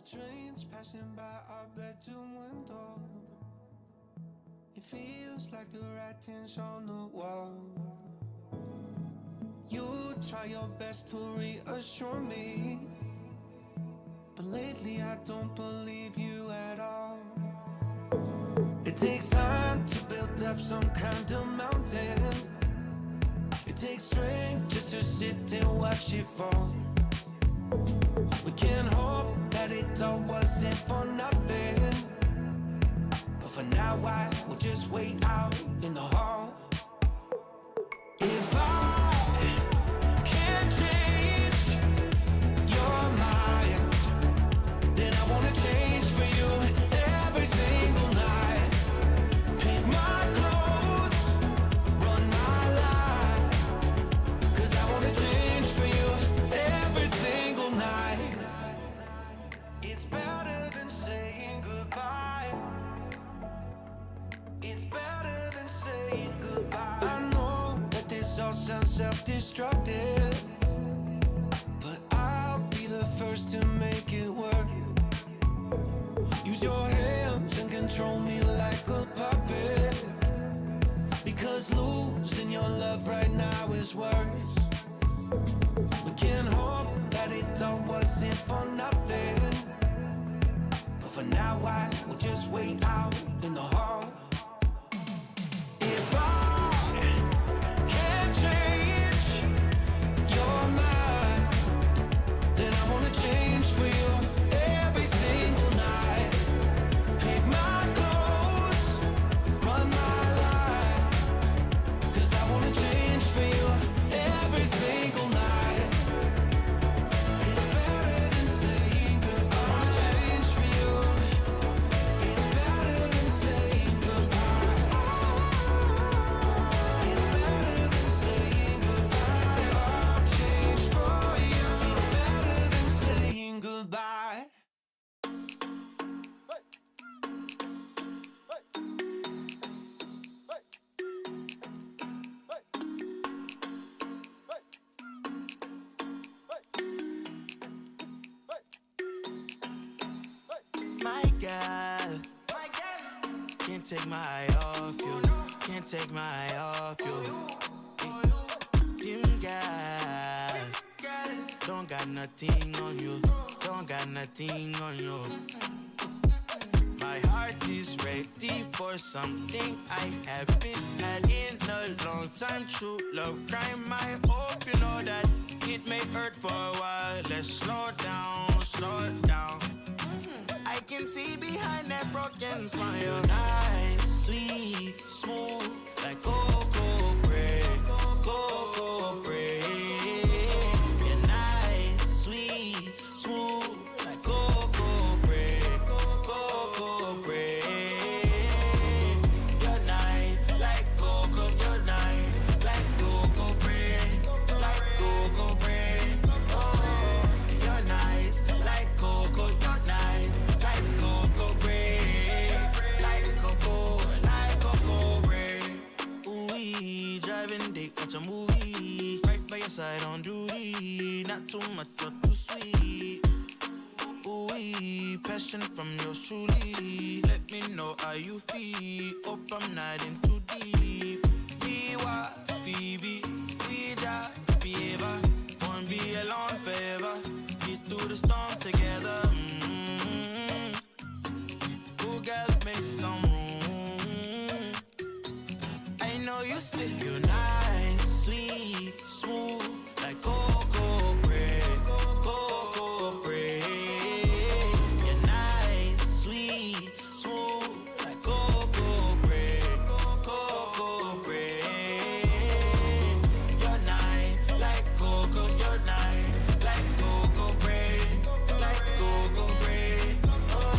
The trains passing by our bedroom window. It feels like the writing's on the wall. You try your best to reassure me, but lately I don't believe you at all. It takes time to build up some kind of mountain. It takes strength just to sit and watch it fall. We can't hope that it all wasn't for nothing, but for now I will just wait out in the hall. If I can't change your mind, then I wanna change for you every single night. Pick my clothes, run my life, 'cause I wanna change for you every single night. It's better than saying goodbye. It's better than saying goodbye. I know that this all sounds self-destructive, but I'll be the first to make it work. Use your hands and control me like a puppet, because losing your love right now is worse. We can't hope that it all wasn't for nothing, but for now I will just wait out in the hall. If I can't change your mind, then I wanna change for you every single night. Pick my clothes, run my life, 'cause I wanna change for you every single night. It's better than saying goodbye. I wanna change for you. It's better than saying goodbye. It's better than saying goodbye. I'll change for you. It's better than saying goodbye. My girl, can't take my eye off you. Can't take my eye off you. Dim girl, don't got nothing on you. Don't got nothing on you. My heart is ready for something I haven't had in a long time. True love crime, I hope you know that it may hurt for a while. Let's slow down, slow down. I can see behind that broken smile. Nice, sweet, smooth, like cocoa bread, cocoa bread. You're nice, sweet, smooth, like cocoa bread, cocoa bread. You're nice, like cocoa, you're nice, like cocoa bread, like cocoa bread. Oh, you're nice, like cocoa, you're nice. Like cocoa bread, like cocoa bread. Ooh, driving dick, watch a movie. Right by your side on duty, not too much or too sweet. Ooh, passion from yours truly. Let me know how you feel. Hope I'm not in too deep. We want Phoebe, we die fever. Won't be alone forever. Get through the storm together. Girl, make some room. I know you still. You're nice, sweet, smooth, like cocoa bread, cocoa bread. You're nice, sweet, smooth, like cocoa bread, cocoa bread. You're nice, like cocoa, you're nice, like cocoa bread, like cocoa bread. Oh,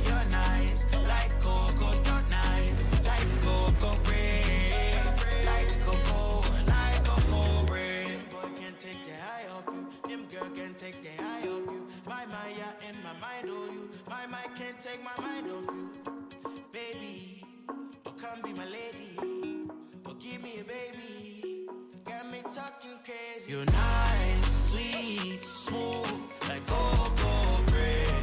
you're nice, like cocoa, you're nice, like cocoa bread, like cocoa bread. Boy can't take your eye off you, them girl can't take their eye off you. My you're in my mind, oh you, my mind can't take my mind off you. Baby, oh come be my lady, oh give me a baby, got me talking crazy. You're nice, sweet, smooth, like cocoa bread.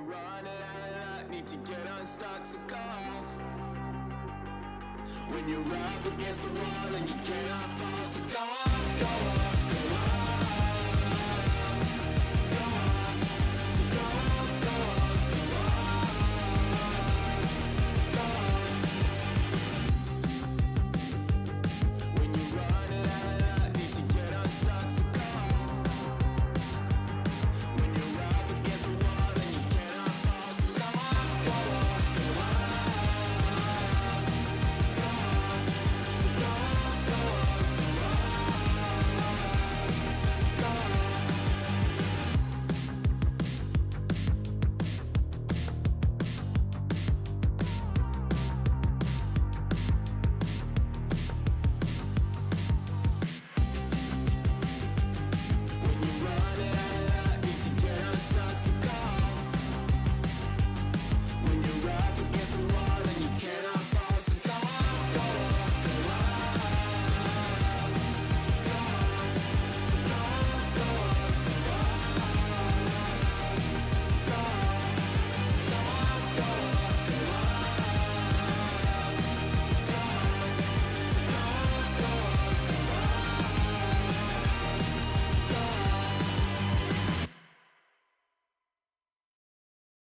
running out of luck, need to get unstuck, so go off. When you're up against the wall and you cannot fall, so go off, go off, go off, go off, so go off, go off, go off, go off. When you're running out of luck, need to get unstuck, so go off. When you're up against the wall and you cannot fall, so go off, go off, go off, go off, so go off, go off, go off, go off. When you're running out of luck, need to get unstuck, so go off. When you're up against the wall and you cannot fall, so go off, go off, go off, go off, so go off, go off, go off, go off, go off, go off,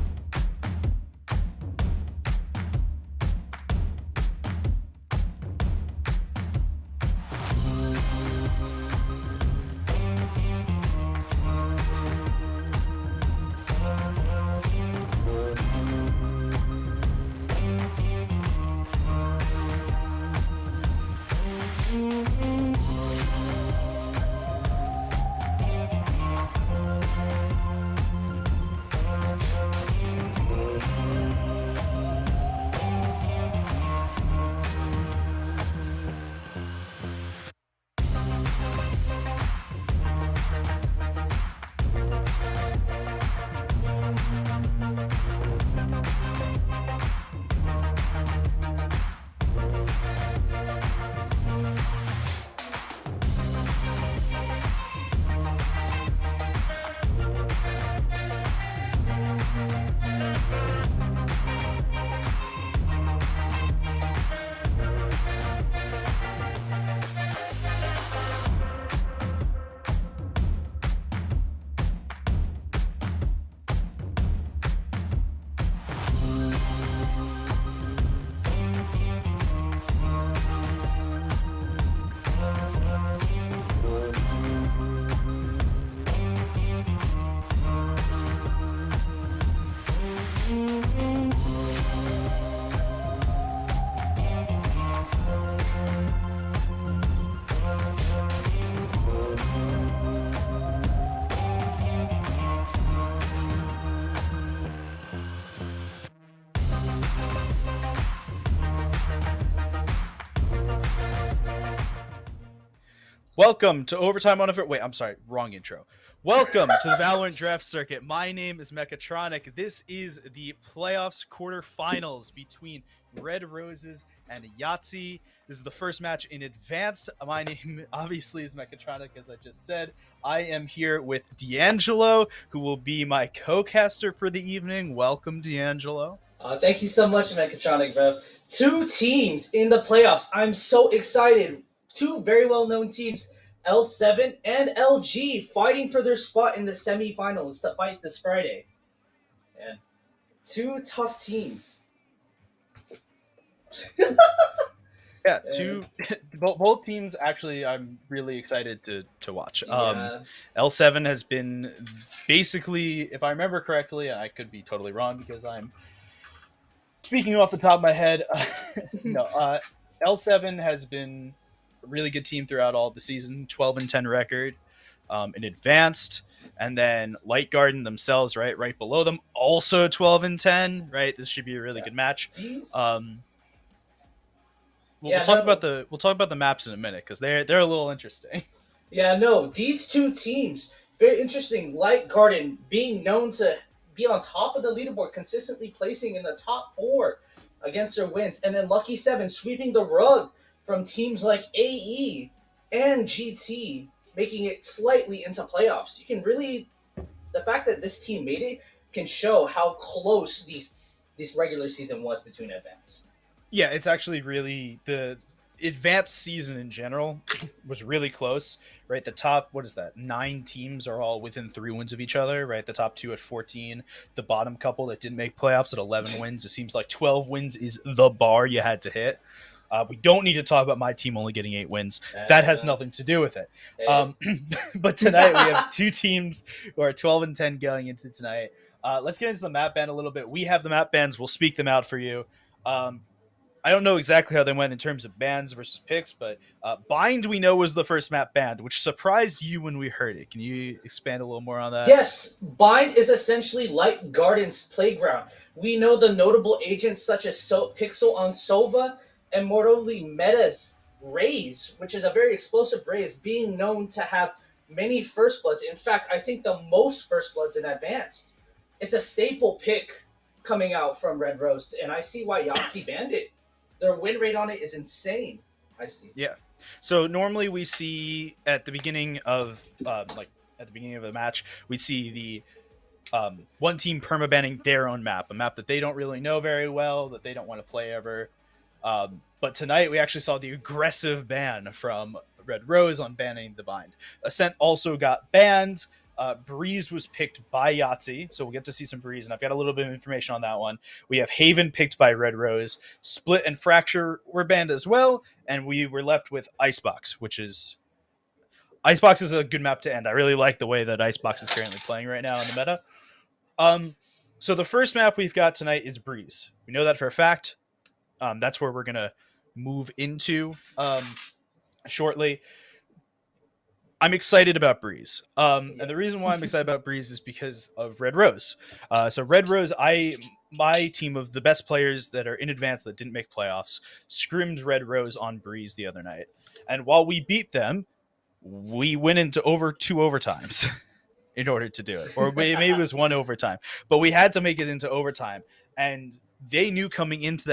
go off, so go off, go off, go off. Welcome to Overtime on a... Wait, I'm sorry. Wrong intro. Welcome to the Valorant Draft Circuit. My name is Mechatronic. This is the playoffs quarterfinals between Red Roses and Yahtzee. This is the first match in advanced. My name, obviously, is Mechatronic, as I just said. I am here with D'Angelo, who will be my co-caster for the evening. Welcome, D'Angelo. Thank you so much, Mechatronic, bro. 2 teams in the playoffs. I'm so excited. 2 very well-known teams, L7 and LG, fighting for their spot in the semifinals to fight this Friday. And 2 tough teams. Yeah, both teams actually I'm really excited to watch. Yeah. L7 has been basically, if I remember correctly, and I could be totally wrong because I'm speaking off the top of my head, L7 has been a really good team throughout all the season, 12-10 record in advanced, and then Light Garden themselves, right below them, also 12-10, right? This should be a really good match. We'll talk about the maps in a minute because they're a little interesting. Yeah, no, these 2 teams, very interesting. Light Garden being known to be on top of the leaderboard, consistently placing in the top 4 against their wins, and then Lucky 7 sweeping the rug from teams like AE and GT, making it slightly into playoffs. You can really, the fact that this team made it can show how close this regular season was between advance. Yeah, it's actually really the advanced season in general was really close, right? The top, what is that? 9 teams are all within 3 wins of each other, right? The top 2 at 14, the bottom couple that didn't make playoffs at 11 wins. It seems like 12 wins is the bar you had to hit. We don't need to talk about my team only getting 8 wins. That has nothing to do with it. But tonight we have 2 teams who are 12 and 10 going into tonight. Let's get into the map ban a little bit. We have the map bans. We'll speak them out for you. I don't know exactly how they went in terms of bans versus picks, but Bind we know was the first map banned, which surprised you when we heard it. Can you expand a little more on that? Yes, Bind is essentially like Garden's Playground. We know the notable agents such as Pixel on Sova and more notably Meta's Raze, which is a very explosive Raze, being known to have many First Bloods. In fact, I think the most First Bloods in Advanced. It's a staple pick coming out from Red Rose, and I see why Yahtzee banned it. Their win rate on it is insane. I see. Yeah. So normally we see at the beginning of at the beginning of the match, we see the one team permabanning their own map, a map that they don't really know very well, that they don't want to play ever. But tonight we actually saw the aggressive ban from Red Rose on banning the Bind. Ascent also got banned. Breeze was picked by Yahtzee, so we'll get to see some Breeze, and I've got a little bit of information on that one. We have Haven picked by Red Rose. Split and Fracture were banned as well, and we were left with Icebox, which is... Icebox is a good map to end. I really like the way that Icebox is currently playing right now in the meta. So the first map we've got tonight is Breeze. We know that for a fact. That's where we're going to move into shortly. I'm excited about Breeze. And the reason why I'm excited about Breeze is because of Red Rose. So Red Rose, my team of the best players that are in advance that didn't make playoffs, scrimmed Red Rose on Breeze the other night. And while we beat them, we went into 2 overtimes in order to do it. Or maybe it was 1 overtime. But we had to make it into overtime. And they knew coming into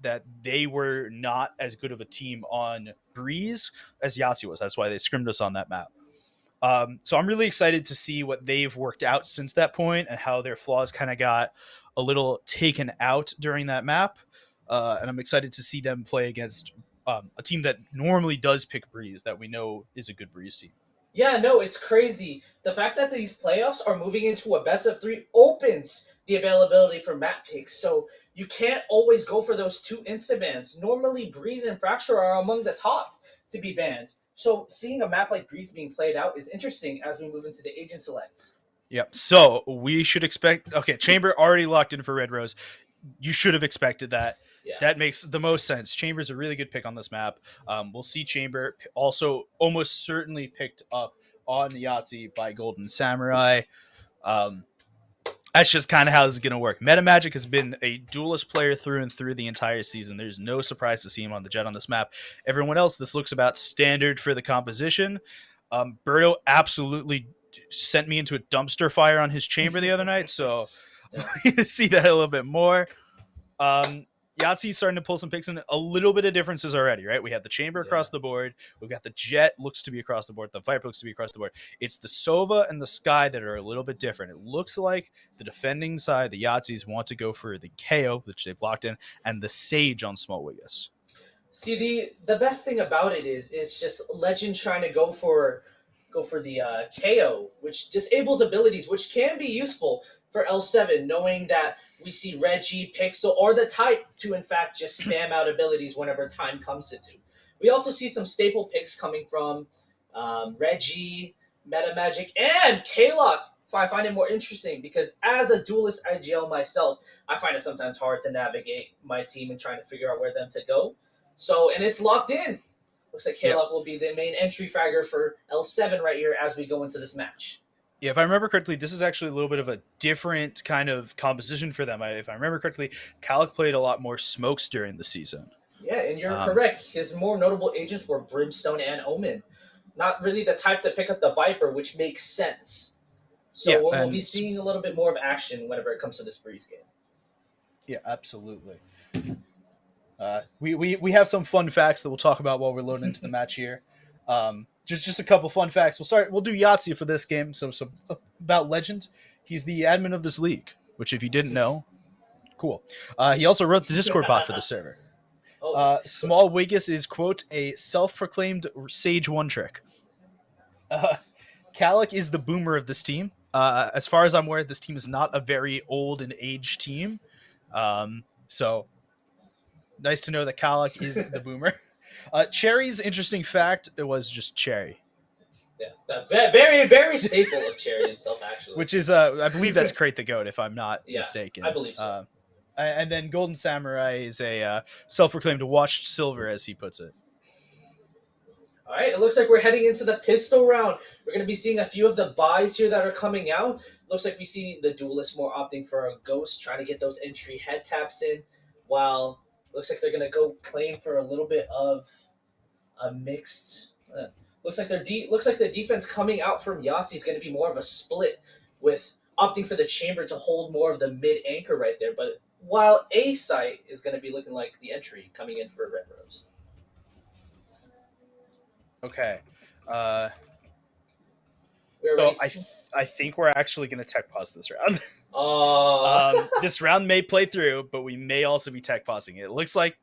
that they were not as good of a team on Breeze as Yahtzee was. That's why they scrimmed us on that map. So I'm really excited to see what they've worked out since that point and how their flaws kind of got a little taken out during that map. And I'm excited to see them play against a team that normally does pick Breeze, that we know is a good Breeze team. Yeah, no, it's crazy. The fact that these playoffs are moving into a best of 3 opens the availability for map picks. So you can't always go for those 2 insta bans. Normally, Breeze and Fracture are among the top to be banned. So seeing a map like Breeze being played out is interesting as we move into the agent selects. Yep. So we should expect... Okay, Chamber already locked in for Red Rose. You should have expected that. Yeah. That makes the most sense. Chamber's a really good pick on this map. We'll see Chamber also almost certainly picked up on Yahtzee by Golden Samurai. That's just kind of how this is going to work. Meta Magic has been a duelist player through and through the entire season. There's no surprise to see him on the Jet on this map. Everyone else, this looks about standard for the composition. Birdo absolutely sent me into a dumpster fire on his Chamber the other night, so we're going to see that a little bit more. Yahtzee's starting to pull some picks in, a little bit of differences already, right? We have the Chamber across the board. We've got the Jet, looks to be across the board. The Viper looks to be across the board. It's the Sova and the Sky that are a little bit different. It looks like the defending side, the Yahtzees, want to go for the KO, which they've locked in, and the Sage on Small Wiggis. See, the best thing about it is it's just Legend trying to go for the KO, which disables abilities, which can be useful for L7, knowing that we see Reggie, Pixel, or the type to, in fact, just spam out abilities whenever time comes to. We also see some staple picks coming from Reggie, Meta Magic, and K-Lock. I find it more interesting because as a duelist IGL myself, I find it sometimes hard to navigate my team and trying to figure out where them to go. So, and it's locked in. Looks like K-Lock will be the main entry fragger for L7 right here as we go into this match. Yeah, if I remember correctly, this is actually a little bit of a different kind of composition for them. If I remember correctly, Calic played a lot more smokes during the season. Yeah, and you're correct. His more notable agents were Brimstone and Omen. Not really the type to pick up the Viper, which makes sense. So we'll be seeing a little bit more of action whenever it comes to this Breeze game. Yeah, absolutely. We have some fun facts that we'll talk about while we're loading into the match here. Just a couple fun facts. We'll do Yahtzee for this game. So about Legend, he's the admin of this league. which if you didn't know, cool. He also wrote the Discord bot for the server. Small Wiggis is, quote, a self-proclaimed Sage one trick. Calic is the boomer of this team. As far as I'm aware, this team is not a very old and aged team. So nice to know that Calic is the boomer. Cherry's interesting fact, it was just Cherry. Yeah, that very, very staple of Cherry himself, actually. Which is, I believe that's Crate the Goat, if I'm not mistaken. I believe so. And then Golden Samurai is a self-proclaimed washed silver, as he puts it. All right, it looks like we're heading into the pistol round. We're going to be seeing a few of the buys here that are coming out. Looks like we see the duelist more opting for a ghost, trying to get those entry head taps in, while looks like they're going to go claim for a little bit of a mixed. Looks like the defense coming out from Yahtzee is going to be more of a split, with opting for the chamber to hold more of the mid anchor right there. But while A site is going to be looking like the entry coming in for Red Rose. Okay. So I think we're actually going to tech pause this round. Oh. This round may play through, but we may also be tech pausing it. It looks like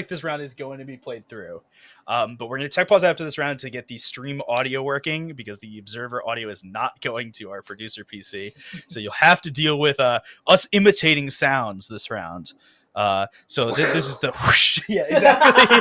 this round is going to be played through. But we're going to tech pause after this round to get the stream audio working, because the observer audio is not going to our producer PC. So you'll have to deal with us imitating sounds this round. So this is the whoosh. Yeah, exactly.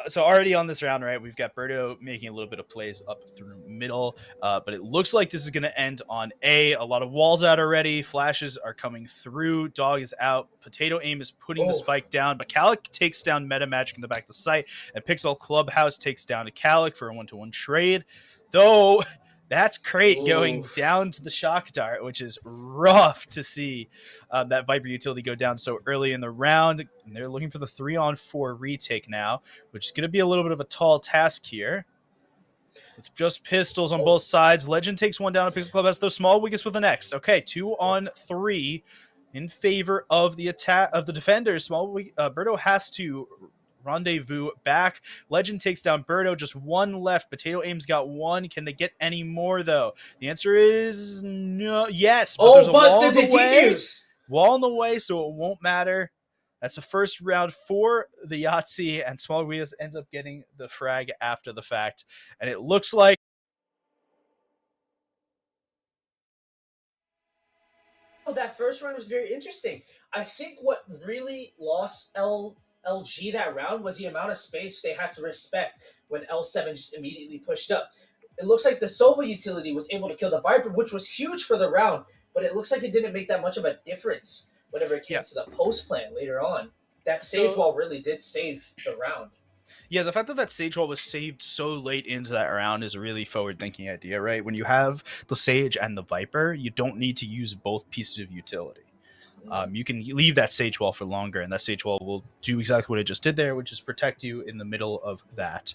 So already on this round, right, we've got Birdo making a little bit of plays up through middle, but it looks like this is going to end on A. A lot of walls out already. Flashes are coming through. Dog is out. Potato Aim is putting the spike down, but Calic takes down Meta Magic in the back of the site, and Pixel Clubhouse takes down to Calic for a 1-to-1 trade. Though that's Crate going down to the Shock Dart, which is rough to see that Viper utility go down so early in the round. And they're looking for the 3-on-4 retake now, which is going to be a little bit of a tall task here. It's just pistols on both sides. Legend takes one down at Pixel Clubhouse, though. Small Wiggis with the next. Okay, 2-on-3 in favor of the attack of the defenders. Birdo has to rendezvous back. Legend takes down Birdo. Just one left. Potato Aim's got one. Can they get any more, though? The answer is no. Yes. But there's a wall in the way. Wall in the way, so it won't matter. That's the first round for the Yahtzee, and Small Wheels ends up getting the frag after the fact. And it looks like that first round was very interesting. I think what really lost LG that round was the amount of space they had to respect when L7 just immediately pushed up. It looks like the Sova utility was able to kill the Viper, which was huge for the round, but it looks like it didn't make that much of a difference whenever it came to the post plan later on. That Sage Wall really did save the round. Yeah, the fact that Sage Wall was saved so late into that round is a really forward-thinking idea, right? When you have the Sage and the Viper, you don't need to use both pieces of utility. You can leave that Sage Wall for longer, and that Sage Wall will do exactly what it just did there, which is protect you in the middle of that.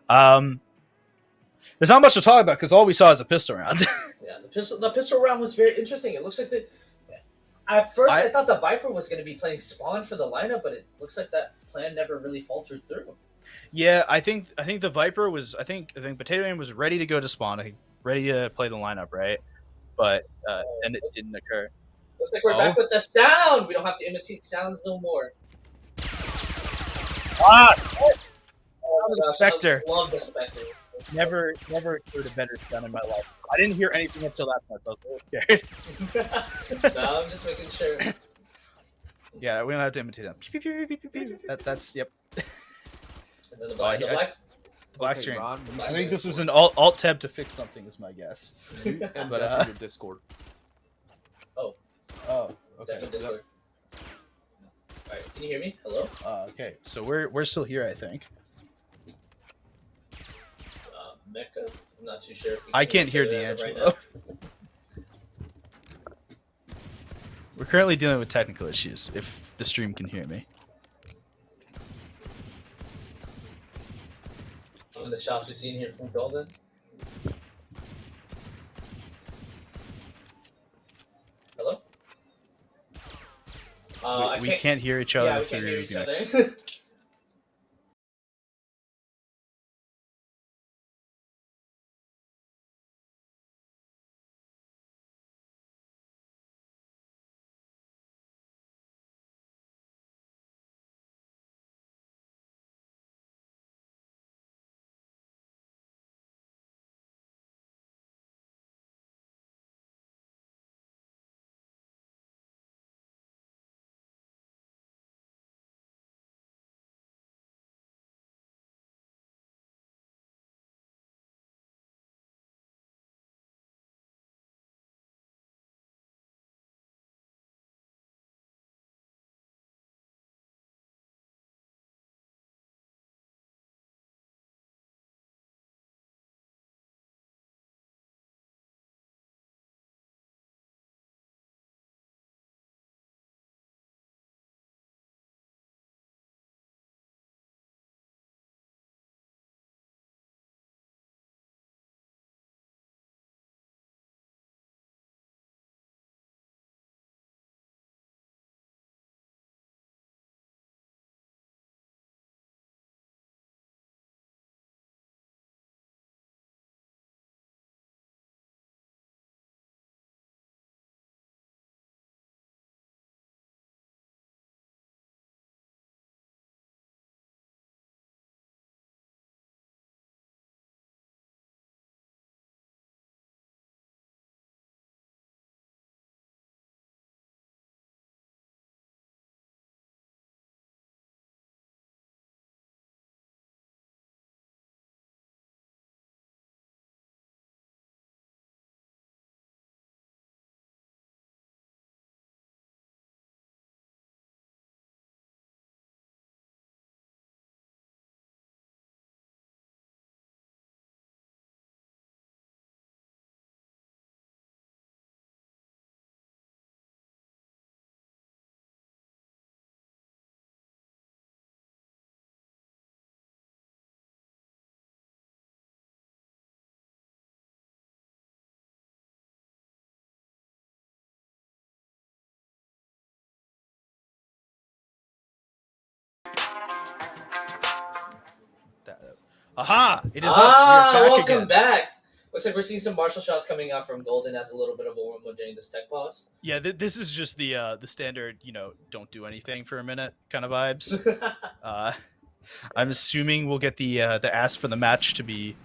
There's not much to talk about because all we saw is a pistol round. Yeah, the pistol round was very interesting. It looks like at first I thought the Viper was going to be playing Spawn for the lineup, but it looks like that plan never really faltered through. Yeah, I think the Viper was. I think Potato Aim was ready to go to Spawn. I think ready to play the lineup, right? But and it didn't occur. Looks like we're back with the sound. We don't have to imitate sounds no more. Spectre. I love the Spectre. Never heard a better sound in my life. I didn't hear anything until last night, so I was a little scared. No, I'm just making sure. Yeah, we don't have to imitate them. That's yep. And then the black screen. Ron, I think this was an alt tab to fix something, is my guess. But your Discord. Oh, okay. Discord. All right, can you hear me? Hello. Okay, so we're still here, I think. Mecca. I'm not too sure. If I can't hear D'Angelo. We're currently dealing with technical issues. If the stream can hear me. One of the shots we've seen here from Golden. Hello. We can't hear each other through Unix. Aha! It is us. We are back welcome again. back. Looks like we're seeing some martial shots coming out from Golden as a little bit of a warm-up during this tech pause. Yeah, this is just the standard, don't do anything for a minute kind of vibes. I'm assuming we'll get the ask for the match to be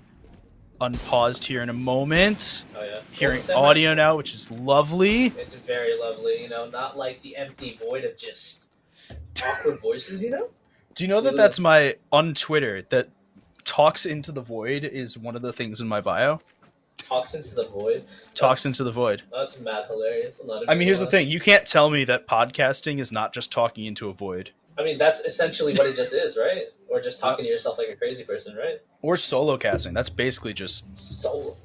unpaused here in a moment. Oh yeah. Hearing Golden Samurai. audio now, which is lovely. It's very lovely, not like the empty void of just awkward voices, Do you know that that's my on Twitter that talks into the void is one of the things in my bio? Talks into the void. Talks into the void. That's mad hilarious. I mean, here's the thing. You can't tell me that podcasting is not just talking into a void. I mean, that's essentially what it just is, right? Or just talking to yourself like a crazy person, right? Or solo casting. That's basically just Solo.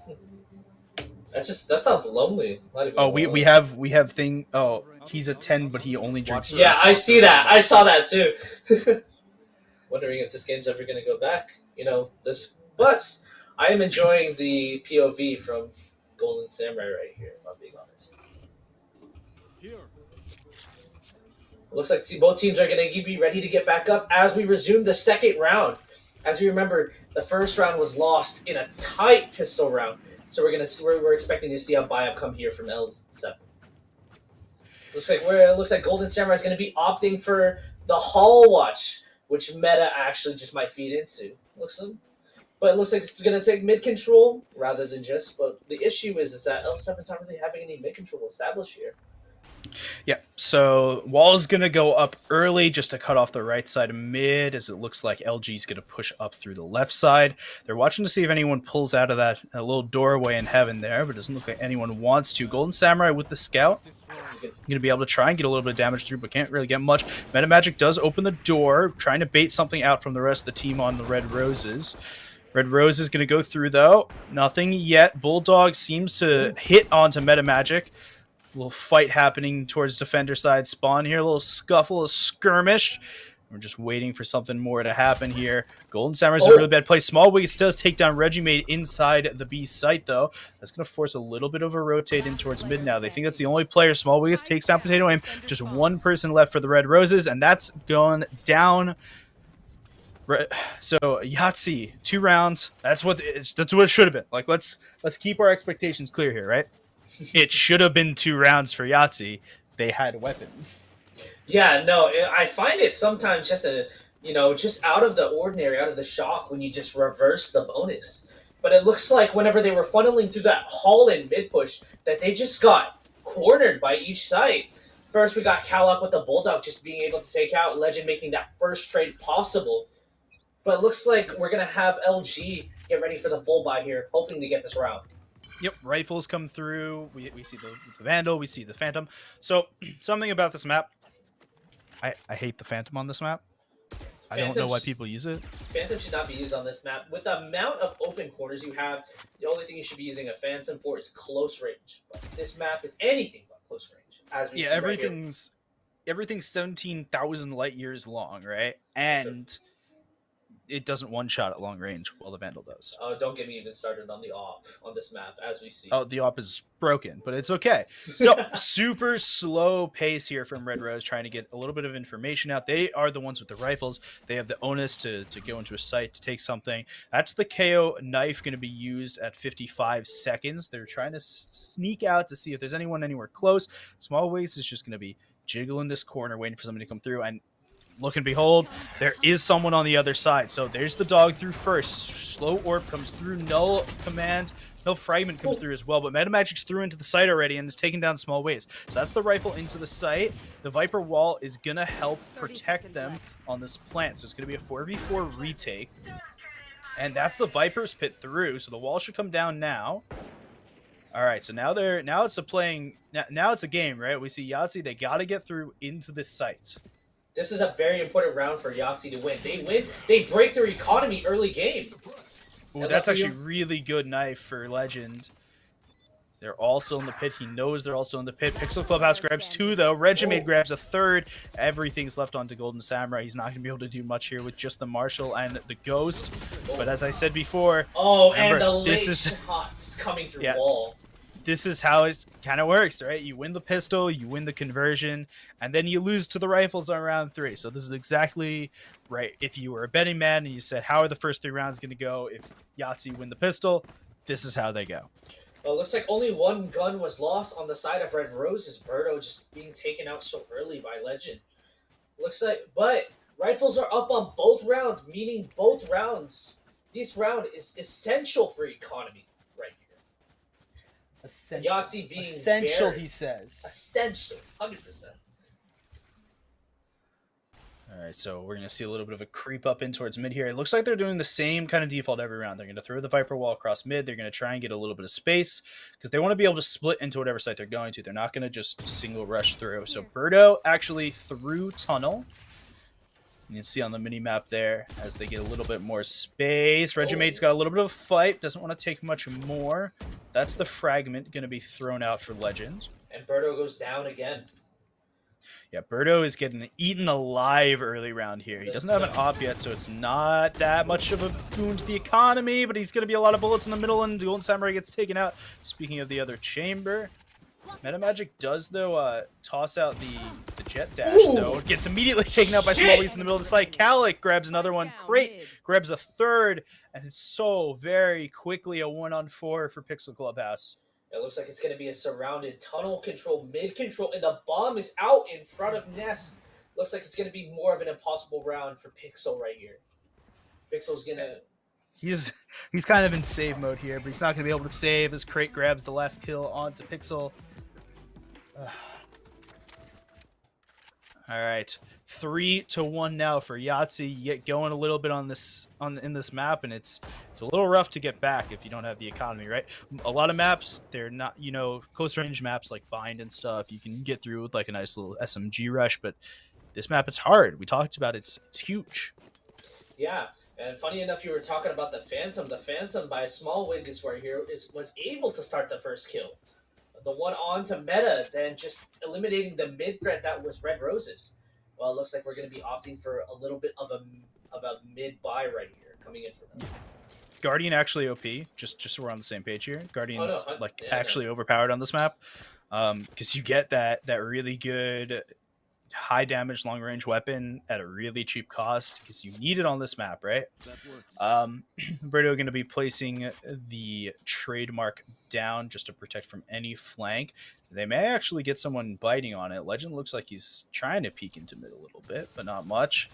That sounds lonely. we have thing. Oh, he's a 10, but he only drinks. Yeah, I see that. I saw that too. Wondering if this game's ever gonna go back. But I am enjoying the POV from Golden Samurai right here. If I'm being honest. It looks like both teams are going to be ready to get back up as we resume the second round. As we remember, the first round was lost in a tight pistol round, so we're expecting to see a buy-up come here from L7. Looks like Golden Samurai is going to be opting for the Hall Watch, which Meta actually just might feed into. But it looks like it's going to take mid control rather than just. But the issue is that L7's not really having any mid control established here. Yeah, so Wall's going to go up early just to cut off the right side of mid, as it looks like LG's going to push up through the left side. They're watching to see if anyone pulls out of that little doorway in heaven there, but it doesn't look like anyone wants to. Golden Samurai with the scout. Going to be able to try and get a little bit of damage through, but can't really get much. Meta Magic does open the door, trying to bait something out from the rest of the team on the Red Roses. Red Rose is going to go through, though. Nothing yet. Bulldog seems to hit onto Meta Magic. A little fight happening towards defender side spawn here. A little scuffle, a skirmish. We're just waiting for something more to happen here. Golden Samurai's in a really bad place. Small Wiggins does take down Regimade inside the B site, though. That's going to force a little bit of a rotate in towards mid now. They think that's the only player. Small Wiggins takes down Potato Aim. Just one person left for the Red Roses, and that's gone down. So Yahtzee, 2 rounds. That's what it should have been. Like let's keep our expectations clear here, right? It should have been 2 rounds for Yahtzee. They had weapons. Yeah, no, I find it sometimes just just out of the ordinary, out of the shock when you just reverse the bonus. But it looks like whenever they were funneling through that haul in mid push, that they just got cornered by each side. First, we got Kalak with the Bulldog just being able to take out Legend, making that first trade possible. But it looks like we're going to have LG get ready for the full buy here, hoping to get this round. Yep, rifles come through. We see the Vandal, we see the Phantom. So, something about this map. I hate the Phantom on this map. I don't know why people use it. Phantom should not be used on this map. With the amount of open corners you have, the only thing you should be using a Phantom for is close range. But this map is anything but close range. As we see everything's 17,000 light years long, right? And it doesn't one-shot at long range, while the Vandal does. Oh, don't get me even started on the AWP on this map, as we see. Oh, the AWP is broken, but it's okay. So, super slow pace here from Red Rose, trying to get a little bit of information out. They are the ones with the rifles. They have the onus to go into a site to take something. That's the KO knife going to be used at 55 seconds. They're trying to sneak out to see if there's anyone anywhere close. Small Waste is just going to be jiggling this corner, waiting for somebody to come through, and look and behold, there is someone on the other side. So there's the dog through first. Slow Orb comes through. Null Command. Null Fragment comes through as well. But Metamagic's through into the site already and is taking down Small Waves. So that's the rifle into the site. The Viper Wall is going to help protect them on this plant. So it's going to be a 4v4 retake. And that's the Viper's pit through. So the wall should come down now. All right, so now it's a game, right? We see Yahtzee. They got to get through into this site. This is a very important round for Yahtzee to win. They win. They break their economy early game. Ooh, that's actually really good knife for Legend. They're all still in the pit. He knows they're all still in the pit. Pixel Clubhouse grabs 2, though. Regimade grabs a 3rd. Everything's left onto Golden Samurai. He's not going to be able to do much here with just the Marshal and the Ghost. But as I said before... Oh, remember, and the late shots coming through wall. this is how it kind of works, right? You win the pistol, you win the conversion, and then you lose to the rifles on round 3. So this is exactly right. If you were a betting man and you said, how are the first 3 rounds going to go if Yahtzee win the pistol, this is how they go. Well, it looks like only one gun was lost on the side of Red Roses. Birdo just being taken out so early by Legend. Looks like, but rifles are up on both rounds, meaning both rounds. This round is essential for economy right here. Essential. Yahtzee being essential, very he says. essential, 100%. All right, so we're going to see a little bit of a creep up in towards mid here. It looks like they're doing the same kind of default every round. They're going to throw the Viper wall across mid. They're going to try and get a little bit of space because they want to be able to split into whatever site they're going to. They're not going to just single rush through. So Birdo actually through tunnel. You can see on the mini-map there as they get a little bit more space. Regimate's got a little bit of a fight. Doesn't want to take much more. That's the fragment going to be thrown out for Legend. And Birdo goes down again. Yeah, Birdo is getting eaten alive early round here. He doesn't have an op yet, so it's not that much of a boon to the economy, but he's going to be a lot of bullets in the middle, and the Golden Samurai gets taken out. Speaking of the other chamber, Meta Magic does, though, toss out the jet dash, though. It gets immediately taken out by Small Weeks in the middle of the site. Calic grabs another one. Crate grabs a third, and it's so very quickly a 1-on-4 for Pixel Clubhouse. It looks like it's going to be a surrounded tunnel control, mid control, and the bomb is out in front of Nest. Looks like it's going to be more of an impossible round for Pixel right here. Pixel's going to... He's kind of in save mode here, but he's not going to be able to save as Crate grabs the last kill onto Pixel. All right, 3-1 now for Yahtzee. You get going a little bit on this in this map, and it's a little rough to get back if you don't have the economy, right? A lot of maps, they're not, close range maps like Bind and stuff. You can get through with like a nice little SMG rush, but this map it's hard. We talked about it's huge. Yeah, and funny enough, you were talking about the Phantom. The Phantom by Small Wig is right here was able to start the first kill. The one on to Meta, then just eliminating the mid threat that was Red Roses. Well, it looks like we're going to be opting for a little bit of a mid buy right here coming in for them. Guardian actually OP, just so we're on the same page here. Guardian's actually no. overpowered on this map because you get that really good high damage long range weapon at a really cheap cost because you need it on this map, right? Birdo going to be placing the trademark down just to protect from any flank. They may actually get someone biting on it. Legend looks like he's trying to peek into mid a little bit, but not much.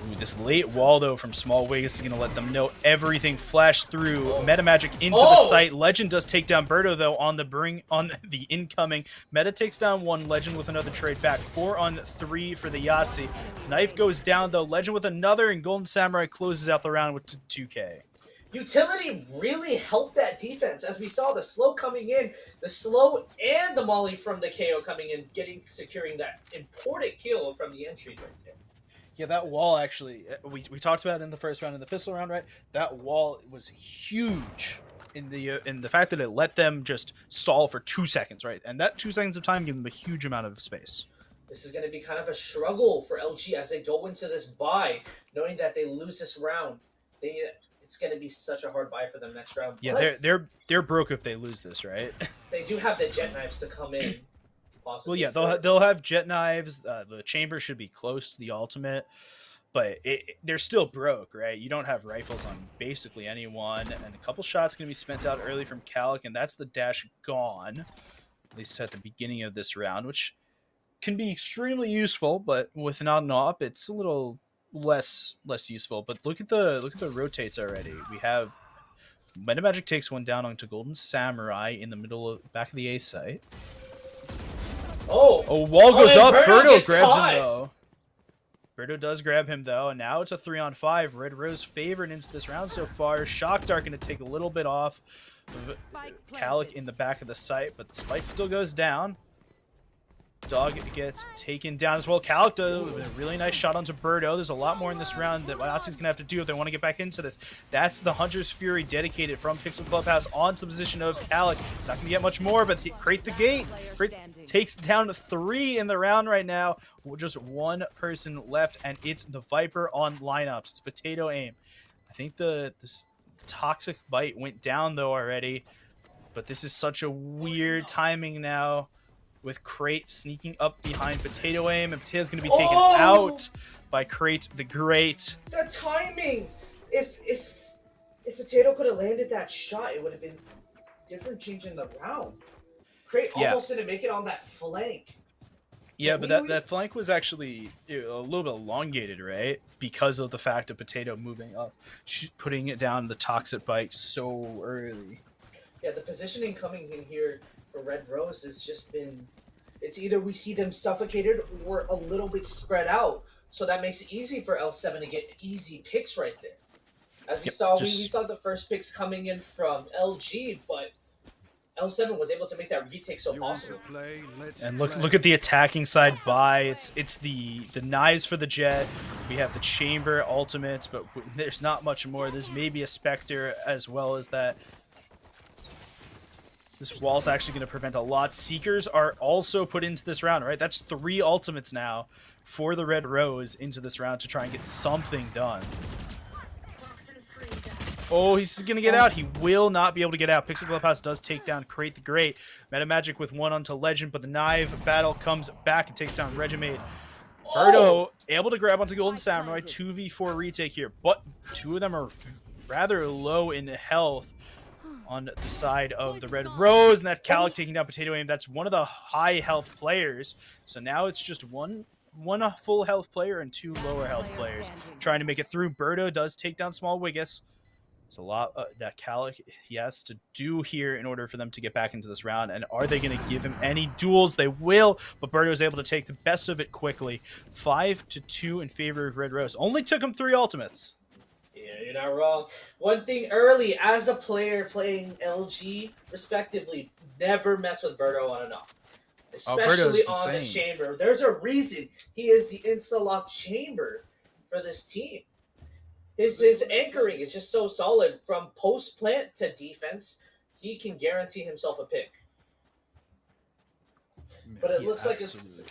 Ooh, this late wall, though, from Small Wigs is going to let them know everything flash through. Meta Magic into the site. Legend does take down Birdo, though, on the incoming. Meta takes down one. Legend with another trade back. 4-on-3 for the Yahtzee. Knife goes down, though. Legend with another, and Golden Samurai closes out the round with 2K. Utility really helped that defense, as we saw the slow coming in, the slow and the molly from the KO coming in, securing that important kill from the entry right there. Yeah, that wall actually, we talked about it in the first round, in the pistol round, right? That wall was huge in the fact that it let them just stall for 2 seconds, right? And that 2 seconds of time gave them a huge amount of space. This is going to be kind of a struggle for LG as they go into this bye, knowing that they lose this round. It's going to be such a hard buy for them next round. Yeah, they're broke if they lose this, right? They do have the jet knives to come in. Well, yeah, they'll have jet knives. The chamber should be close to the ultimate, but they're still broke, right? You don't have rifles on basically anyone, and a couple shots going to be spent out early from Calic, and that's the dash gone, at least at the beginning of this round, which can be extremely useful, but with not an op, it's a little less useful. But look at the rotates already. We have Meta Magic takes one down onto Golden Samurai in the back of the A site. Wall goes up. Birdo grabs him, though. Birdo does grab him, though, and now it's a 3-on-5. Red Rose favored into this round so far. Shock Dart going to take a little bit off of Calic in the back of the site, but the spike still goes down. Dog gets taken down as well. Calic does a really nice shot onto Birdo. There's a lot more in this round that Yahtzee's going to have to do if they want to get back into this. That's the Hunter's Fury dedicated from Pixel Clubhouse onto the position of Calic. He's not going to get much more, but Crate the gate. Crate takes down 3 in the round right now. Just one person left, and it's the Viper on lineups. It's Potato Aim. I think the Toxic Bite went down, though, already. But this is such a weird timing now with Crate sneaking up behind Potato Aim, and Potato's going to be taken out by Crate the Great. The timing! If Potato could have landed that shot, it would have been different changing the round. Crate almost didn't make it on that flank. Yeah, but that flank was actually a little bit elongated, right? Because of the fact of Potato moving up, putting it down the Toxic Bite so early. Yeah, the positioning coming in here for Red Rose has just been... It's either we see them suffocated or a little bit spread out. So that makes it easy for L7 to get easy picks right there. As we saw, we saw the first picks coming in from LG, but L7 was able to make that retake so possible. And look at the attacking side by. It's the knives for the Jet. We have the Chamber ultimates, but there's not much more. There's maybe a Spectre as well as that. This wall's actually going to prevent a lot. Seekers are also put into this round, right? That's 3 ultimates now for the Red Rose into this round to try and get something done. Oh, he's going to get out. He will not be able to get out. Pixel Clubhouse does take down Crate the Great. Meta Magic with 1 onto Legend, but the knife battle comes back and takes down Regimade. Birdo able to grab onto Golden Samurai. 2v4 retake here, but 2 of them are rather low in health on the side of the Red Rose, and that Calic taking down Potato Aim. That's one of the high health players. So now it's just one full health player and 2 lower health players trying to make it through. Birdo does take down Small Wiggus. There's a lot that Calic he has to do here in order for them to get back into this round. And are they going to give him any duels? They will, but Birdo is able to take the best of it quickly. 5-2 in favor of Red Rose. Only took him 3 ultimates. Yeah, you're not wrong. One thing early, as a player playing LG, respectively, never mess with Birdo on an up. Especially on the Chamber. There's a reason he is the insta-lock Chamber for this team. His anchoring is just so solid. From post-plant to defense, he can guarantee himself a pick. But it looks like it's...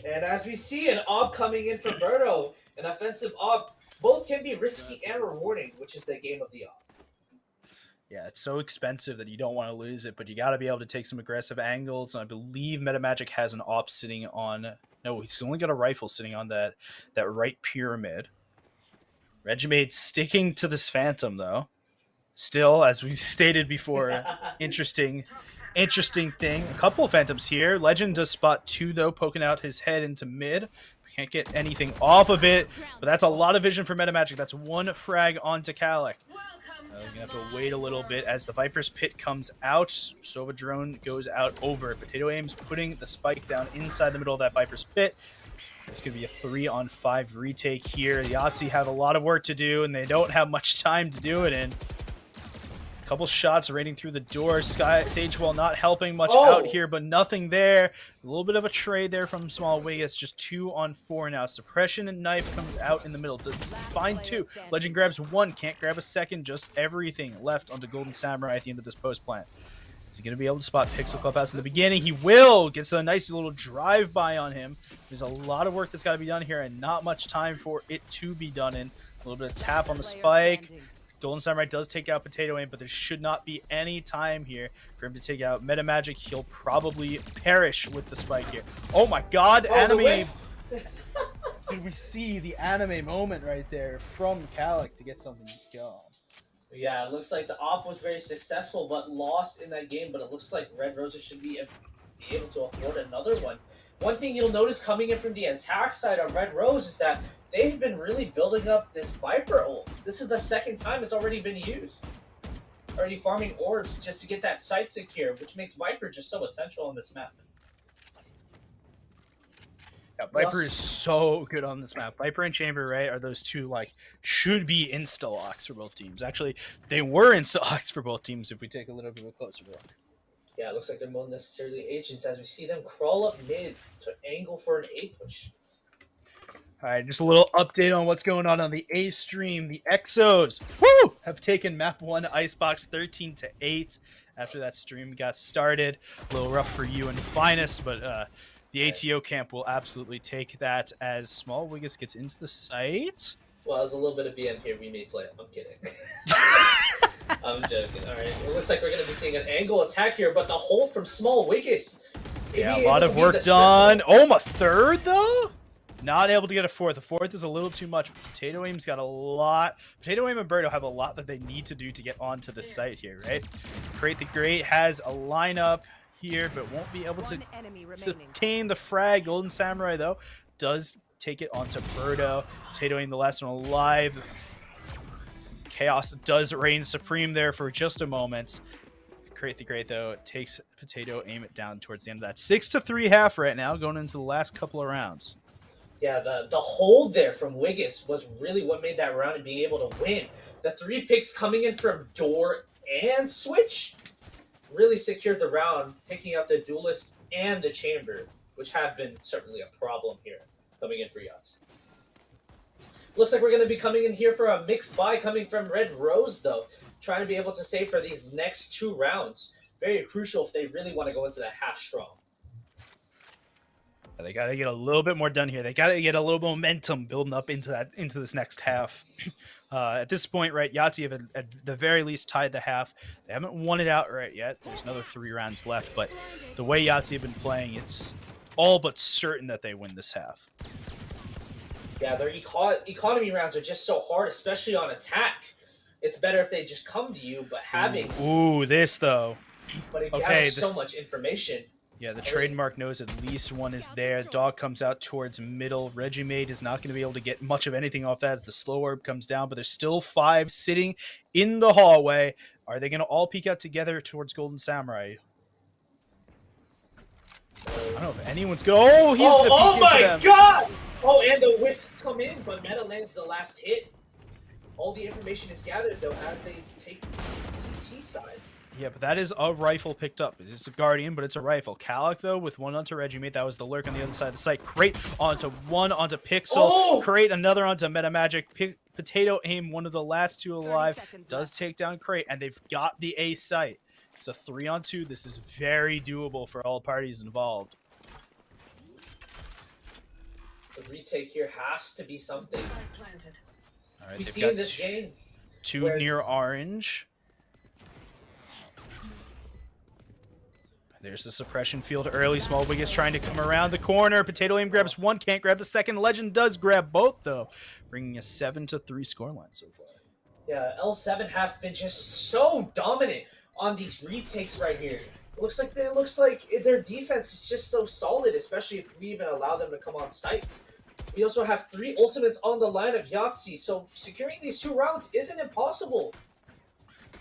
And as we see, an ob coming in from Birdo, an offensive ob, both can be risky and rewarding, which is the game of the op. Yeah, it's so expensive that you don't want to lose it, but you got to be able to take some aggressive angles. And I believe Metamagic has an op sitting on... No, he's only got a rifle sitting on that right pyramid. Regimade sticking to this Phantom, though. Still, as we stated before, interesting thing. A couple of Phantoms here. Legend does spot 2, though, poking out his head into mid. Can't get anything off of it, but that's a lot of vision for Metamagic. That's 1 frag onto Calic. We're going to have to wait a little bit as the Viper's Pit comes out. Sova Drone goes out over. Potato Aim's putting the spike down inside the middle of that Viper's Pit. This could be a 3-on-5 retake here. The Yahtzee have a lot of work to do, and they don't have much time to do it in. A couple shots raining through the door. Sage Wall not helping much out here, but nothing there. A little bit of a trade there from Small Wig. It's just 2-on-4 now. Suppression and Knife comes out in the middle. Does find 2. Legend grabs 1. Can't grab a second. Just everything left onto Golden Samurai at the end of this post plant. Is he going to be able to spot Pixel Clubhouse in the beginning? He will! Gets a nice little drive-by on him. There's a lot of work that's got to be done here and not much time for it to be done in. A little bit of tap on the spike. Golden Samurai does take out Potato Aim, but there should not be any time here for him to take out Metamagic. He'll probably perish with the spike here. Oh my god! Anime! Did we see the anime moment right there from Calic to get something going? Yeah, it looks like the op was very successful, but lost in that game. But it looks like Red Roses should be able to afford another one. One thing you'll notice coming in from the attack side of Red Rose is that they've been really building up this Viper ult. This is the 2nd time it's already been used. Already farming orbs just to get that site secure, which makes Viper just so essential on this map. Yeah, Viper is so good on this map. Viper and Chamber, right, are those 2, like, should be insta-locks for both teams. Actually, they were insta-locks for both teams if we take a little bit of a closer look. Yeah, it looks like they're more necessarily agents as we see them crawl up mid to angle for an A push. All right, just a little update on what's going on the A stream. The Exos, woo, have taken map 1 Icebox 13-8 after that stream got started. A little rough for you and Finest, but the ATO camp will absolutely take that as Small Wiggus gets into the site. Well, there's a little bit of BM here. We may play it. I'm kidding. I'm joking. All right. It looks like we're going to be seeing an angle attack here, but the hold from Small Wiggis. Yeah, a lot of work done. Oh, my third, though? Not able to get a fourth. The fourth is a little too much. Potato Aim's got a lot. Potato Aim and Birdo have a lot that they need to do to get onto the site here, right? Create the Great has a lineup here, but won't be able to sustain the frag. Golden Samurai, though, does take it onto Birdo. Potato Aim, the last one alive. Chaos does reign supreme there for just a moment. Create the Great, though, takes Potato Aim it down towards the end of that. 6-3 half right now, going into the last couple of rounds. Yeah, the hold there from Wiggis was really what made that round and being able to win. The 3 picks coming in from Door and Switch really secured the round, picking up the Duelist and the Chamber, which have been certainly a problem here coming in for Yahtzee. Looks like we're going to be coming in here for a mixed buy coming from Red Rose, though. Trying to be able to save for these next 2 rounds. Very crucial if they really want to go into that half strong. They got to get a little bit more done here. They got to get a little momentum building up into this next half. At this point, right, Yahtzee have at the very least tied the half. They haven't won it outright yet. There's another 3 rounds left, but the way Yahtzee have been playing, it's all but certain that they win this half. Yeah, their economy rounds are just so hard, especially on attack. It's better if they just come to you, but having... Ooh, this, though. But it gathers so much information. Yeah, the trademark knows at least one is there. Dog comes out towards middle. Regimate is not going to be able to get much of anything off that as the slow orb comes down, but there's still 5 sitting in the hallway. Are they going to all peek out together towards Golden Samurai? I don't know if anyone's going to... Oh, he's going to peek into them. Oh, my God! Oh, and the whiffs come in, but Meta lands the last hit. All the information is gathered, though, as they take the CT side. Yeah, but that is a rifle picked up. It's a Guardian, but it's a rifle. Calic, though, with 1 onto Regimate. That was the lurk on the other side of the site. Crate onto 1 onto Pixel. Oh! Crate another onto Metamagic. Potato Aim, one of the last 2 alive, does take down Crate, and they've got the A site. It's a 3-on-2. This is very doable for all parties involved. The retake here has to be something. All right, We they've see got in this game 2 near orange. There's the suppression field early. Small Wiggis trying to come around the corner. Potato Aim grabs 1, can't grab the second. Legend does grab both, though, bringing a 7-3 scoreline so far. Yeah, L7 have been just so dominant on these retakes right here. It looks like their defense is just so solid, especially if we even allow them to come on site. We also have 3 ultimates on the line of Yahtzee, so securing these 2 rounds isn't impossible.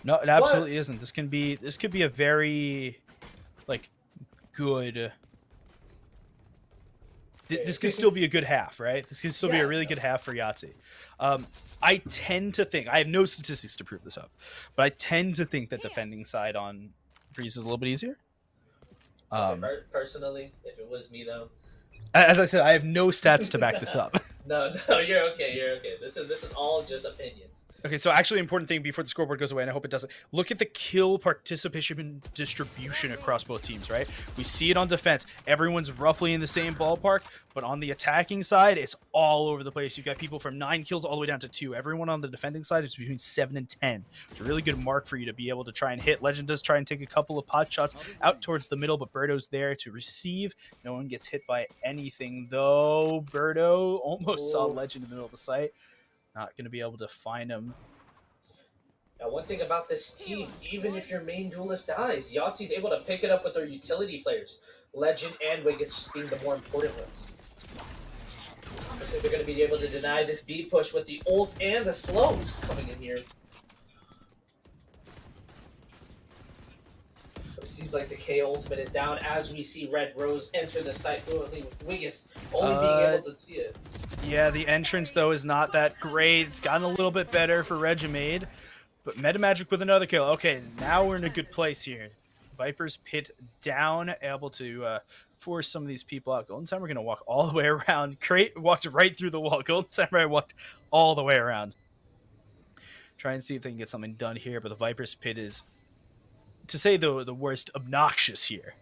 No, it absolutely isn't. This could be a very good. This could still be a good half, right? This could still be a really good half for Yahtzee. I tend to think, I have no statistics to prove this up, but I tend to think that defending side on Breeze is a little bit easier. Personally, if it was me though. As I said, I have no stats to back this up. No, you're okay. This is all just opinions. Okay, so actually important thing before the scoreboard goes away, and I hope it doesn't, look at the kill participation distribution across both teams, right? We see it on defense. Everyone's roughly in the same ballpark, but on the attacking side, it's all over the place. You've got people from 9 kills all the way down to 2. Everyone on the defending side is between 7 and 10. It's a really good mark for you to be able to try and hit. Legend does try and take a couple of pot shots out towards the middle, but Birdo's there to receive. No one gets hit by anything, though. Birdo almost saw Legend in the middle of the site. Not going to be able to find him. Now, one thing about this team, even if your main duelist dies, Yahtzee's able to pick it up with their utility players. Legend and Wiggins just being the more important ones. Looks like they're going to be able to deny this B push with the ult and the slows coming in here. It seems like the K ultimate is down as we see Red Rose enter the site fluently with Wiggins only being able to see it. Yeah, the entrance, though, is not that great. It's gotten a little bit better for Regimade. But Metamagic with another kill. Okay, now we're in a good place here. Viper's Pit down, able to force some of these people out. Golden Samurai going to walk all the way around. Crate walked right through the wall. Golden Samurai walked all the way around. Try and see if they can get something done here, but the Viper's Pit is, to say the worst, obnoxious here.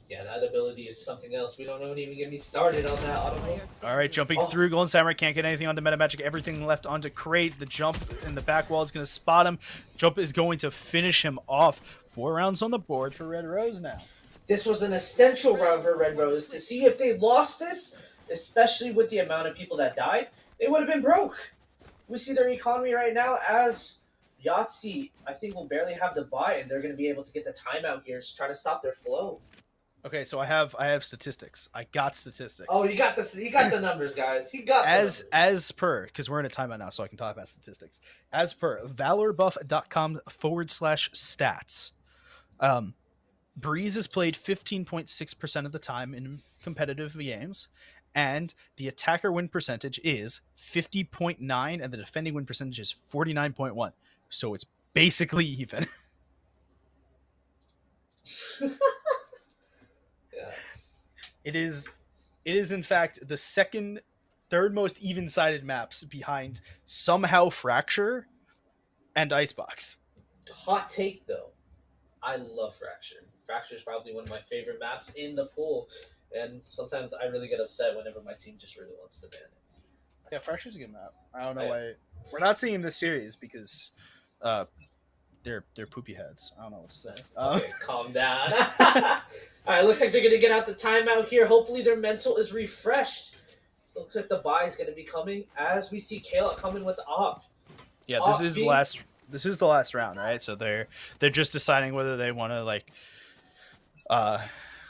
Yeah, that ability is something else. We don't even get me started on that audible. All right, jumping through. Golden Samurai can't get anything onto Meta Magic. Everything left onto Crate. The jump in the back wall is going to spot him. Jump is going to finish him off. 4 rounds on the board for Red Rose now. This was an essential round for Red Rose. To see if they lost this, especially with the amount of people that died, they would have been broke. We see their economy right now as Yahtzee, I think, will barely have the buy, and they're going to be able to get the timeout here to try to stop their flow. Okay, so I have statistics. I got statistics. Oh, you got this. You got the numbers, guys. He got as per, because we're in a timeout now, so I can talk about statistics. As per valorbuff.com/stats, Breeze is played 15.6% of the time in competitive games, and the attacker win percentage is 50.9, and the defending win percentage is 49.1. So it's basically even. Yeah. It is in fact the third most even-sided maps behind somehow Fracture and Icebox. Hot take, though. I love Fracture. Fracture is probably one of my favorite maps in the pool, and sometimes I really get upset whenever my team just really wants to ban it. Yeah, Fracture's a good map. I don't know why we're not seeing this series because they're poopy heads. I don't know what to say. Okay, calm down. All right, looks like they're gonna get out the timeout here. Hopefully their mental is refreshed. Looks like the buy is gonna be coming as we see Kayla coming with the op. Yeah, this is the last round, right? So they're just deciding whether they want to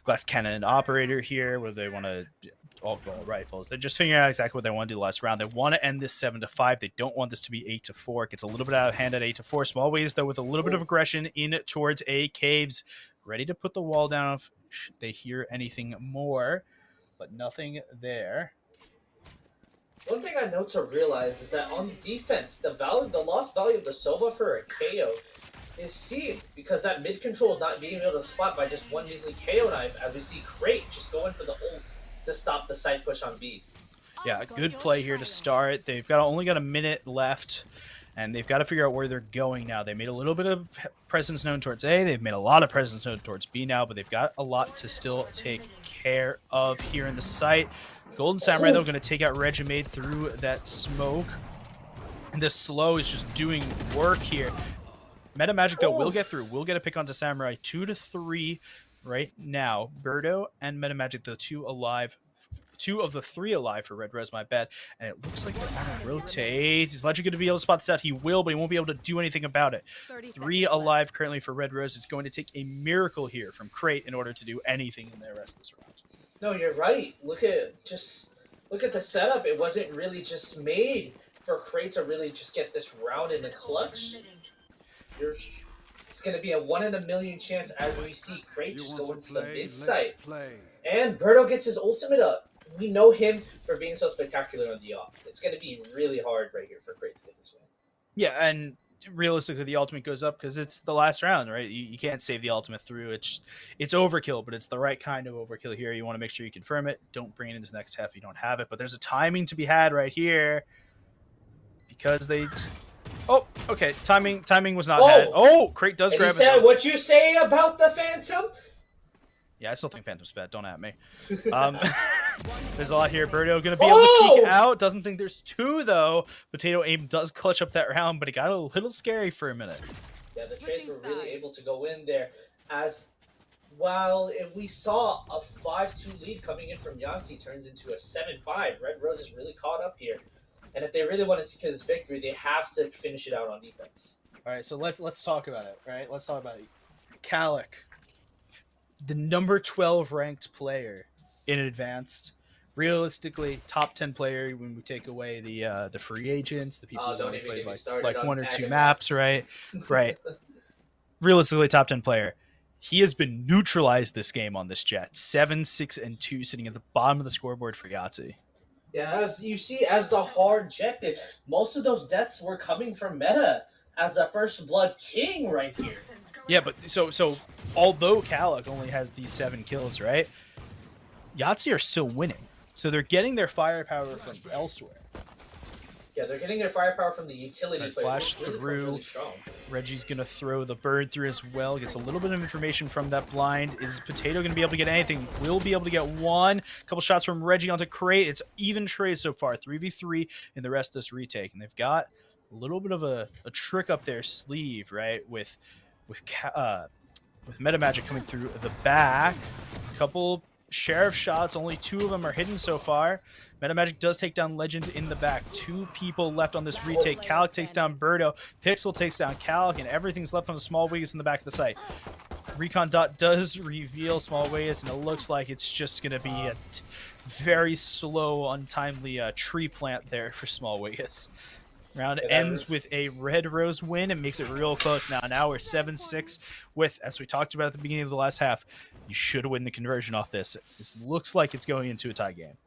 glass cannon operator here, whether they want to all rifles. They're just figuring out exactly what they want to do the last round. They want to end this 7-5. They don't want this to be 8-4. It gets a little bit out of hand at 8-4. Small ways though, with a little bit of aggression in towards A. Caves, ready to put the wall down if they hear anything more, but nothing there. One thing I know to realize is that on defense, the lost value of the Sova for a KO is seen because that mid control is not being able to spot by just one measly KO knife, as we see Crate just going for the ult to stop the side push on B. Yeah, good play here to start. They've only got a minute left, and they've got to figure out where they're going now. They made a little bit of presence known towards A. They've made a lot of presence known towards B now, but they've got a lot to still take care of here in the site. Golden Samurai, though, going to take out Regimade through that smoke. And the slow is just doing work here. Meta Magic, though, will get through. Will get a pick onto Samurai. 2-3 right now. Birdo and Meta Magic, the two of the 3 alive for Red Rose, my bad. And it looks like they're going to rotate. Is Ledger going to be able to spot this out? He will, but he won't be able to do anything about it. 3 alive currently for Red Rose. It's going to take a miracle here from Crate in order to do anything in the rest of this round. No, you're right. Look at the setup. It wasn't really just made for Crate to really just get this round in the clutch. It's going to be a 1 in a million chance as we see Crate just go into the mid site. And Birdo gets his ultimate up. We know him for being so spectacular on the off. It's going to be really hard right here for Crate to get this win. Yeah, and realistically, the ultimate goes up because it's the last round, right? You can't save the ultimate through. It's overkill, but it's the right kind of overkill here. You want to make sure you confirm it. Don't bring it into the next half if you don't have it. But there's a timing to be had right here because they just... Oh, okay. Timing was not had. Oh, Crate does grab it. What you say about the Phantom? Yeah, I still think Phantom's bad. Don't at me. There's a lot here. Birdo going to be able to peek out. Doesn't think there's 2, though. Potato Aim does clutch up that round, but it got a little scary for a minute. Yeah, the trades were really able to go in there. As while if we saw a 5-2 lead coming in from Yahtzee turns into a 7-5, Red Rose is really caught up here. And if they really want to secure this victory, they have to finish it out on defense. All right, so let's talk about it, right? Let's talk about it. Calic, the number 12 ranked player in advanced, realistically top 10 player when we take away the free agents, the people who only play like 1 or 2 maps, right? Right. Realistically, top 10 player. He has been neutralized this game on this jet. 7-6-2, sitting at the bottom of the scoreboard for Yahtzee. Yeah, as you see, as the hard jet, most of those deaths were coming from Meta as the first blood king right here. Yeah, but so although Calic only has these 7 kills, right? Yahtzee are still winning. So they're getting their firepower from elsewhere. Yeah, they're getting their firepower from the utility Alright, players. flash Which really comes through. really strong. Reggie's going to throw the bird through as well. Gets a little bit of information from that blind. Is Potato going to be able to get anything? Will be able to get one. A couple shots from Reggie onto Crate. It's even trade so far. 3v3 in the rest of this retake. And they've got a little bit of a trick up their sleeve, right? With Meta Magic coming through the back. A couple Sheriff shots. Only 2 of them are hidden so far. Meta Magic does take down Legend in the back. 2 people left on this retake. Calic takes down Birdo. Pixel takes down Calic, and everything's left on the Small Wiggis in the back of the site. Recon Dot does reveal Small Wiggis, and it looks like it's just going to be a very slow, untimely tree plant there for Small Wiggis. Round ends with a Red Rose win and makes it real close now. Now we're 7-6 with, as we talked about at the beginning of the last half, you should win the conversion off this. This looks like it's going into a tie game.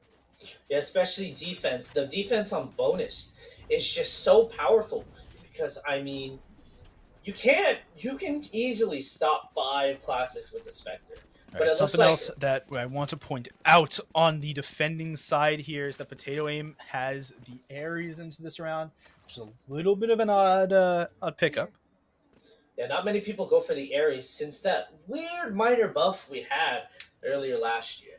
Yeah, especially defense. The defense on bonus is just so powerful because, I mean, you can easily stop 5 classics with the Spectre. But it something else that I want to point out on the defending side here is that Potato Aim has the Ares into this round, which is a little bit of an odd pickup. Yeah, not many people go for the Ares since that weird minor buff we had earlier last year.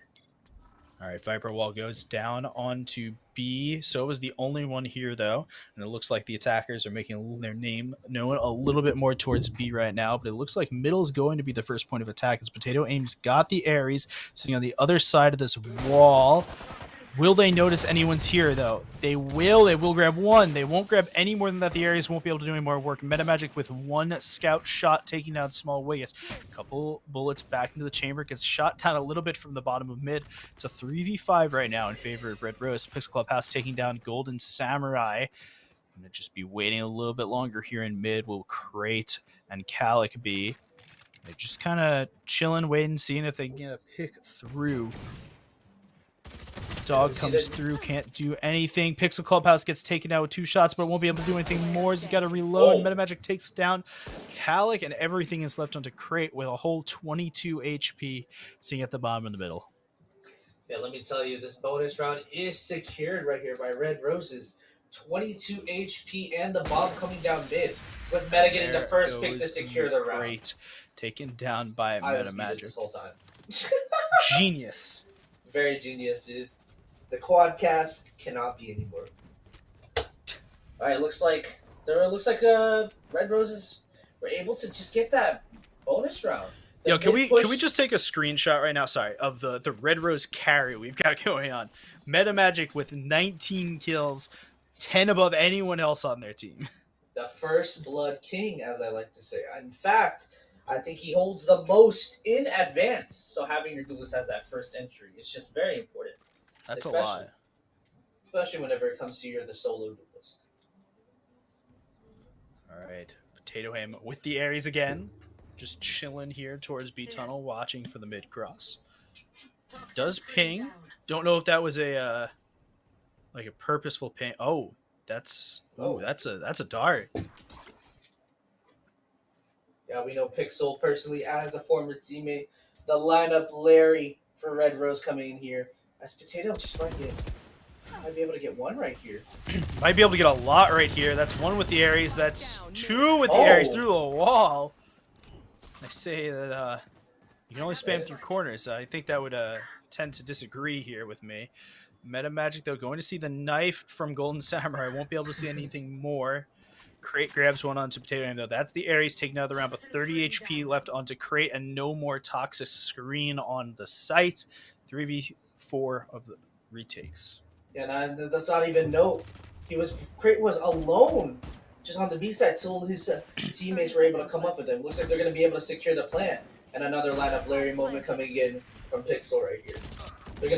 All right, Viper Wall goes down onto B. So was the only one here, though. And it looks like the attackers are making their name known a little bit more towards B right now. But it looks like middle is going to be the first point of attack as Potato Aim's got the Ares sitting on the other side of this wall. Will they notice anyone's here, though? They will. They will grab one. They won't grab any more than that. The Ares won't be able to do any more work. Meta Magic with 1 scout shot taking down Small Wiggis. A couple bullets back into the chamber. Gets shot down a little bit from the bottom of mid. It's a 3v5 right now in favor of Red Rose. Pixel Clubhouse taking down Golden Samurai. I'm going to just be waiting a little bit longer here in mid. Will Crate and Calic be? They're just kind of chilling, waiting, seeing if they can get a pick through. Dog comes through, can't do anything. Pixel Clubhouse gets taken out with 2 shots, but won't be able to do anything more. He's got to reload. Meta Magic takes down Calic, and everything is left onto Crate with a whole 22 HP sitting at the bottom in the middle. Yeah, let me tell you, this bonus round is secured right here by Red Roses. 22 HP and the bomb coming down mid, with Meta getting the first pick to secure the round. Crate taken down by Meta Magic this whole time. Genius. Very genius, dude. The quadcast cannot be anymore. All right, looks like Red Roses were able to just get that bonus round. Yo, can we just take a screenshot right now? Sorry, of the Red Rose carry we've got going on. Meta Magic with 19 kills, 10 above anyone else on their team. The first blood king, as I like to say. In fact, I think he holds the most in advance. So having your duelist as that first entry is just very important. That's a lot. Especially whenever it comes to the solo duelist. All right. Potato Ham with the Ares again. Just chilling here towards B tunnel, watching for the mid cross. Does ping. Don't know if that was a purposeful ping. Oh, that's a dart. Yeah, we know Pixel personally as a former teammate. The lineup Larry for Red Rose coming in here. As Potato just might be able to get one right here. Might be able to get a lot right here. That's 1 with the Ares. That's 2 with the Ares through the wall. I say that you can only spam through corners. I think that would tend to disagree here with me. Meta Magic, though, going to see the knife from Golden Samurai. Won't be able to see anything more. Crate grabs one onto Potato Aim, though. That's the Ares taken out of the round, but 30 HP left onto Crate, and no more toxic screen on the site. 3v4 of the retakes. Yeah, and that's not even note. Crate was alone just on the B side till his teammates were able to come up with him. Looks like they're going to be able to secure the plant. And another lineup Larry moment coming in from Pixel right here.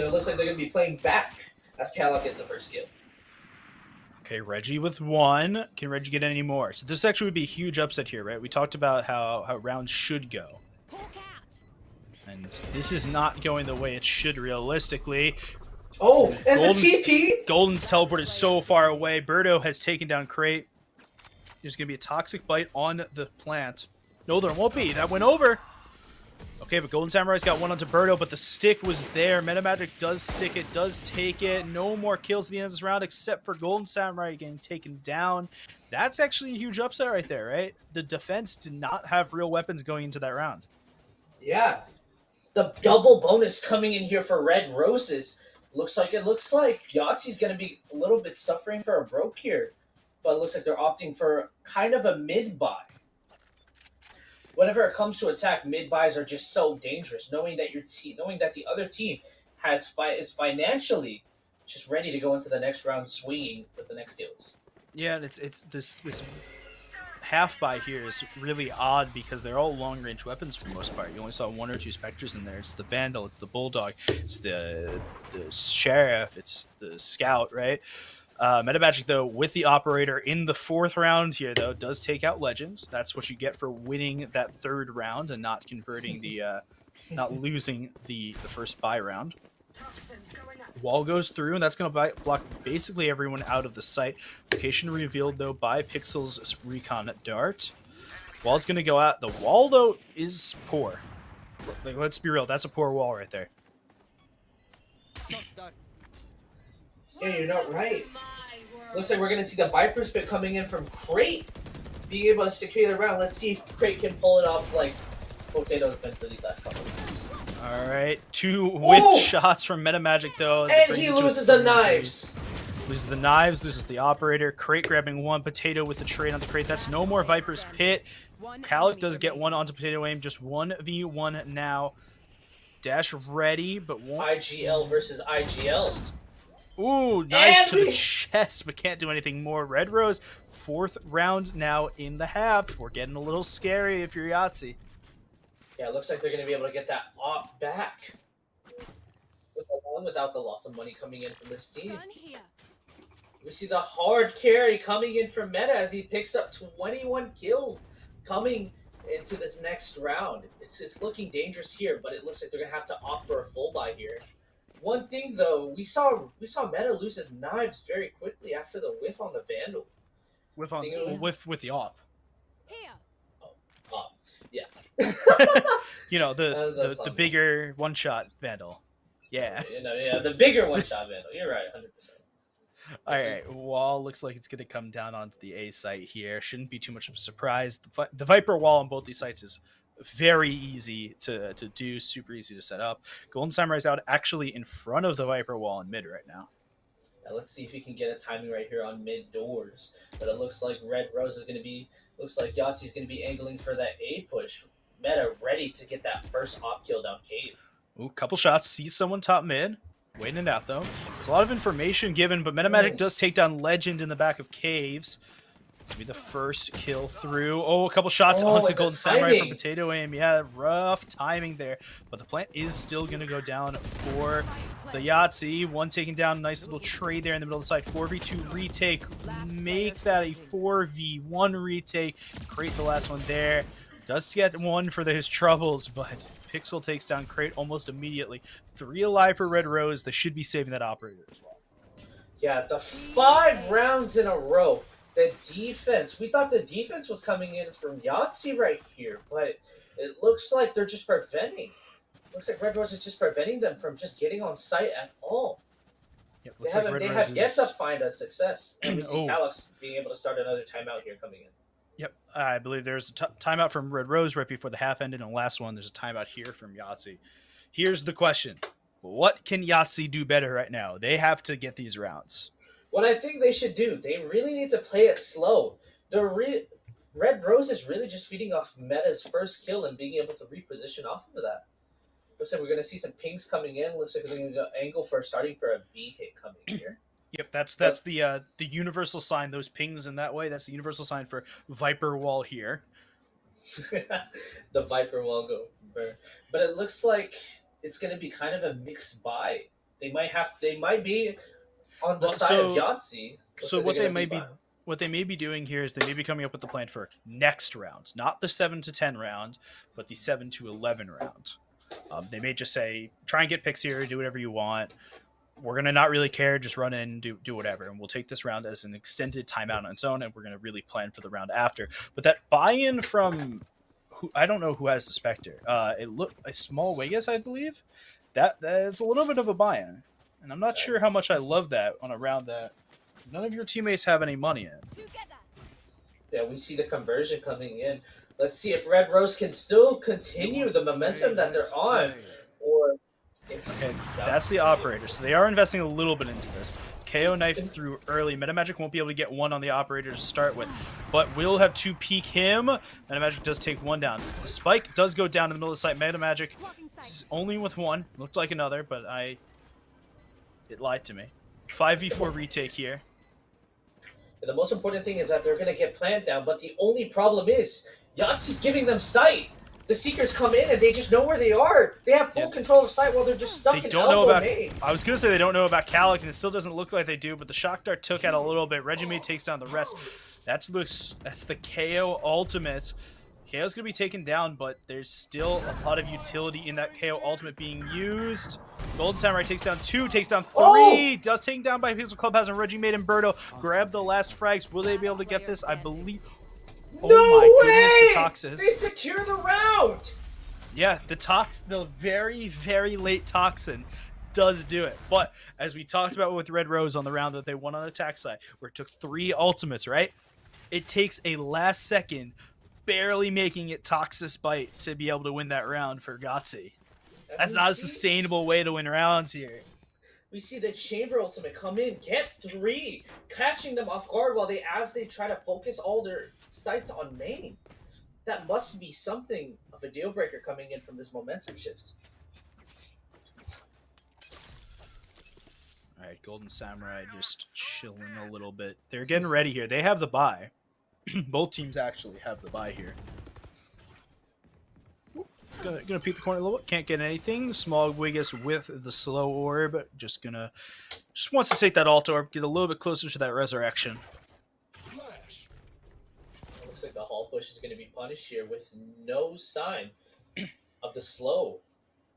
Looks like they're going to be playing back as Calic gets the first kill. Okay, Reggie with 1. Can Reggie get any more? So this actually would be a huge upset here, right? We talked about how rounds should go. And this is not going the way it should realistically. Oh, and the TP! Golden's teleported so far away. Birdo has taken down Crate. There's going to be a toxic bite on the plant. No, there won't be. That went over. Okay, but Golden Samurai's got one onto Birdo, but the stick was there. Metamagic does stick it, does take it. No more kills at the end of this round, except for Golden Samurai getting taken down. That's actually a huge upset right there, right? The defense did not have real weapons going into that round. Yeah, the double bonus coming in here for Red Roses. Looks like Yahtzee's going to be a little bit suffering for a broke here, but it looks like they're opting for kind of a mid buy. Whenever it comes to attack, mid buys are just so dangerous. Knowing that the other team is financially just ready to go into the next round swinging with the next deals. Yeah, and it's this half buy here is really odd because they're all long range weapons for the most part. You only saw one or two specters in there. It's the Vandal, it's the Bulldog, it's the Sheriff, it's the Scout, right? Metamagic, though, with the Operator in the 4th round here, though, does take out Legends. That's what you get for winning that 3rd round and not converting not losing the first buy round. Wall goes through, and that's going to block basically everyone out of the site. Location revealed, though, by Pixel's Recon Dart. Wall's going to go out. The wall, though, is poor. Like, let's be real. That's a poor wall right there. Yeah, you're not right. Looks like we're going to see the Viper Spit coming in from Crate, being able to secure the round. Let's see if Crate can pull it off like Potato's been for these last couple of rounds. All right, 2 whiff shots from Metamagic, though. And he loses the knives. Loses the knives, loses the Operator. Crate grabbing 1. Potato with the trade on the Crate. That's no more Viper's Pit. Calic does get 1 onto Potato Aim. Just 1v1 now. Dash ready, but won't. IGL versus IGL. Ooh, knife to the chest, but can't do anything more. Red Rose, 4th round now in the half. We're getting a little scary if you're Yahtzee. Yeah, it looks like they're going to be able to get that op back without the loss of money coming in from this team. We see the hard carry coming in from Meta as he picks up 21 kills coming into this next round. It's looking dangerous here, but it looks like they're going to have to opt for a full buy here. One thing, though, we saw Meta lose his knives very quickly after the whiff on the Vandal. Whiff with the off. Yeah. You know, the bigger one-shot Vandal. Yeah. The bigger one-shot Vandal. You're right, 100%. All right, Wall looks like it's going to come down onto the A site here. Shouldn't be too much of a surprise. The Viper Wall on both these sites is very easy to do, super easy to set up. Golden Samurai's out actually in front of the Viper Wall in mid right now. Let's see if we can get a timing right here on mid doors. But it looks like Red Rose is going to be, Yahtzee's going to be angling for that A push. Meta ready to get that first op kill down cave. Ooh, couple shots, sees someone top mid. Waiting it out, though. There's a lot of information given, but Metamagic does take down Legend in the back of caves. This will be the first kill through. Oh, a couple shots onto Golden Samurai from Potato Aim. Yeah, rough timing there. But the plant is still going to go down for the Yahtzee. 1 taking down. Nice little trade there in the middle of the site. 4v2 retake. Make that a 4v1 retake. Crate the last one there. Does get 1 for his troubles, but Pixel takes down Crate almost immediately. 3 alive for Red Rose. They should be saving that Operator as well. Yeah, the 5 rounds in a row. The defense, we thought the defense was coming in from Yahtzee right here, but it looks like they're just preventing. Looks like Red Rose is just preventing them from just getting on site at all. Yep, They have yet to find a success. And we see Calyx being able to start another timeout here coming in. Yep, I believe there's a timeout from Red Rose right before the half ended, and the last one, there's a timeout here from Yahtzee. Here's the question. What can Yahtzee do better right now? They have to get these rounds. What I think they should do, they really need to play it slow. Red Rose is really just feeding off Meta's first kill and being able to reposition off of that. Looks like we're going to see some pings coming in. Looks like we're going to go angle for starting for a B hit coming here. Yep, that's the universal sign. Those pings in that way, that's the universal sign for Viper Wall here. The Viper Wall go burn. But it looks like it's going to be kind of a mixed buy. They might be on the side of Yahtzee. So what they may be doing here is they may be coming up with the plan for next round, not the 7 to 10 round, but the 7 to 11 round. They may just say, try and get picks here, do whatever you want. We're going to not really care, just run in, do whatever. And we'll take this round as an extended timeout on its own, and we're going to really plan for the round after. But that buy-in from I don't know who has the Spectre. It looked a small Wiggis, I believe. That is a little bit of a buy-in, and I'm not sure how much I love that on a round that none of your teammates have any money in. Yeah, we see the conversion coming in. Let's see if Red Rose can still continue the momentum that they're on, or if Okay, that's the operator. So they are investing a little bit into this. KO knife through early. Metamagic won't be able to get one on the operator to start with, but will have to peek him. Metamagic does take one down. The spike does go down in the middle of the site. Metamagic only with one. Looked like another, but it lied to me. 5v4 retake here. The most important thing is that they're going to get plant down, but the only problem is Yahtzee's giving them sight. The Seekers come in and they just know where they are. They have full control of sight while they're just stuck in elbow main. I was going to say they don't know about Calic, and it still doesn't look like they do, but the Shock Dart took out a little bit. Regimate takes down the rest. That's the KO ultimate. KO's going to be taken down, but there's still a lot of utility in that KO ultimate being used. Golden Samurai takes down 2, takes down 3, does taken down by Pixel Clubhouse, and Regimate and Birdo grab the last frags. Will they be able to get this? I believe... Oh my goodness, the Toxis. They secure the round! Yeah, the very, very late Toxin does do it. But as we talked about with Red Rose on the round that they won on attack side, where it took 3 ultimates, right? It takes a last second, barely making it Toxis bite to be able to win that round for Yahtzee. That's not a sustainable way to win rounds here. We see the Chamber ultimate come in, get 3, catching them off guard as they try to focus all their sights on main. That must be something of a deal breaker coming in from this momentum shift. All right, Golden Samurai just chilling a little bit. They're getting ready here. They have the bye. Both teams actually have the bye here. Gonna peek the corner a little bit. Can't get anything. Small Wiggis with the slow orb. Just wants to take that alt orb, get a little bit closer to that resurrection. Looks like the hall push is going to be punished here with no sign of the slow.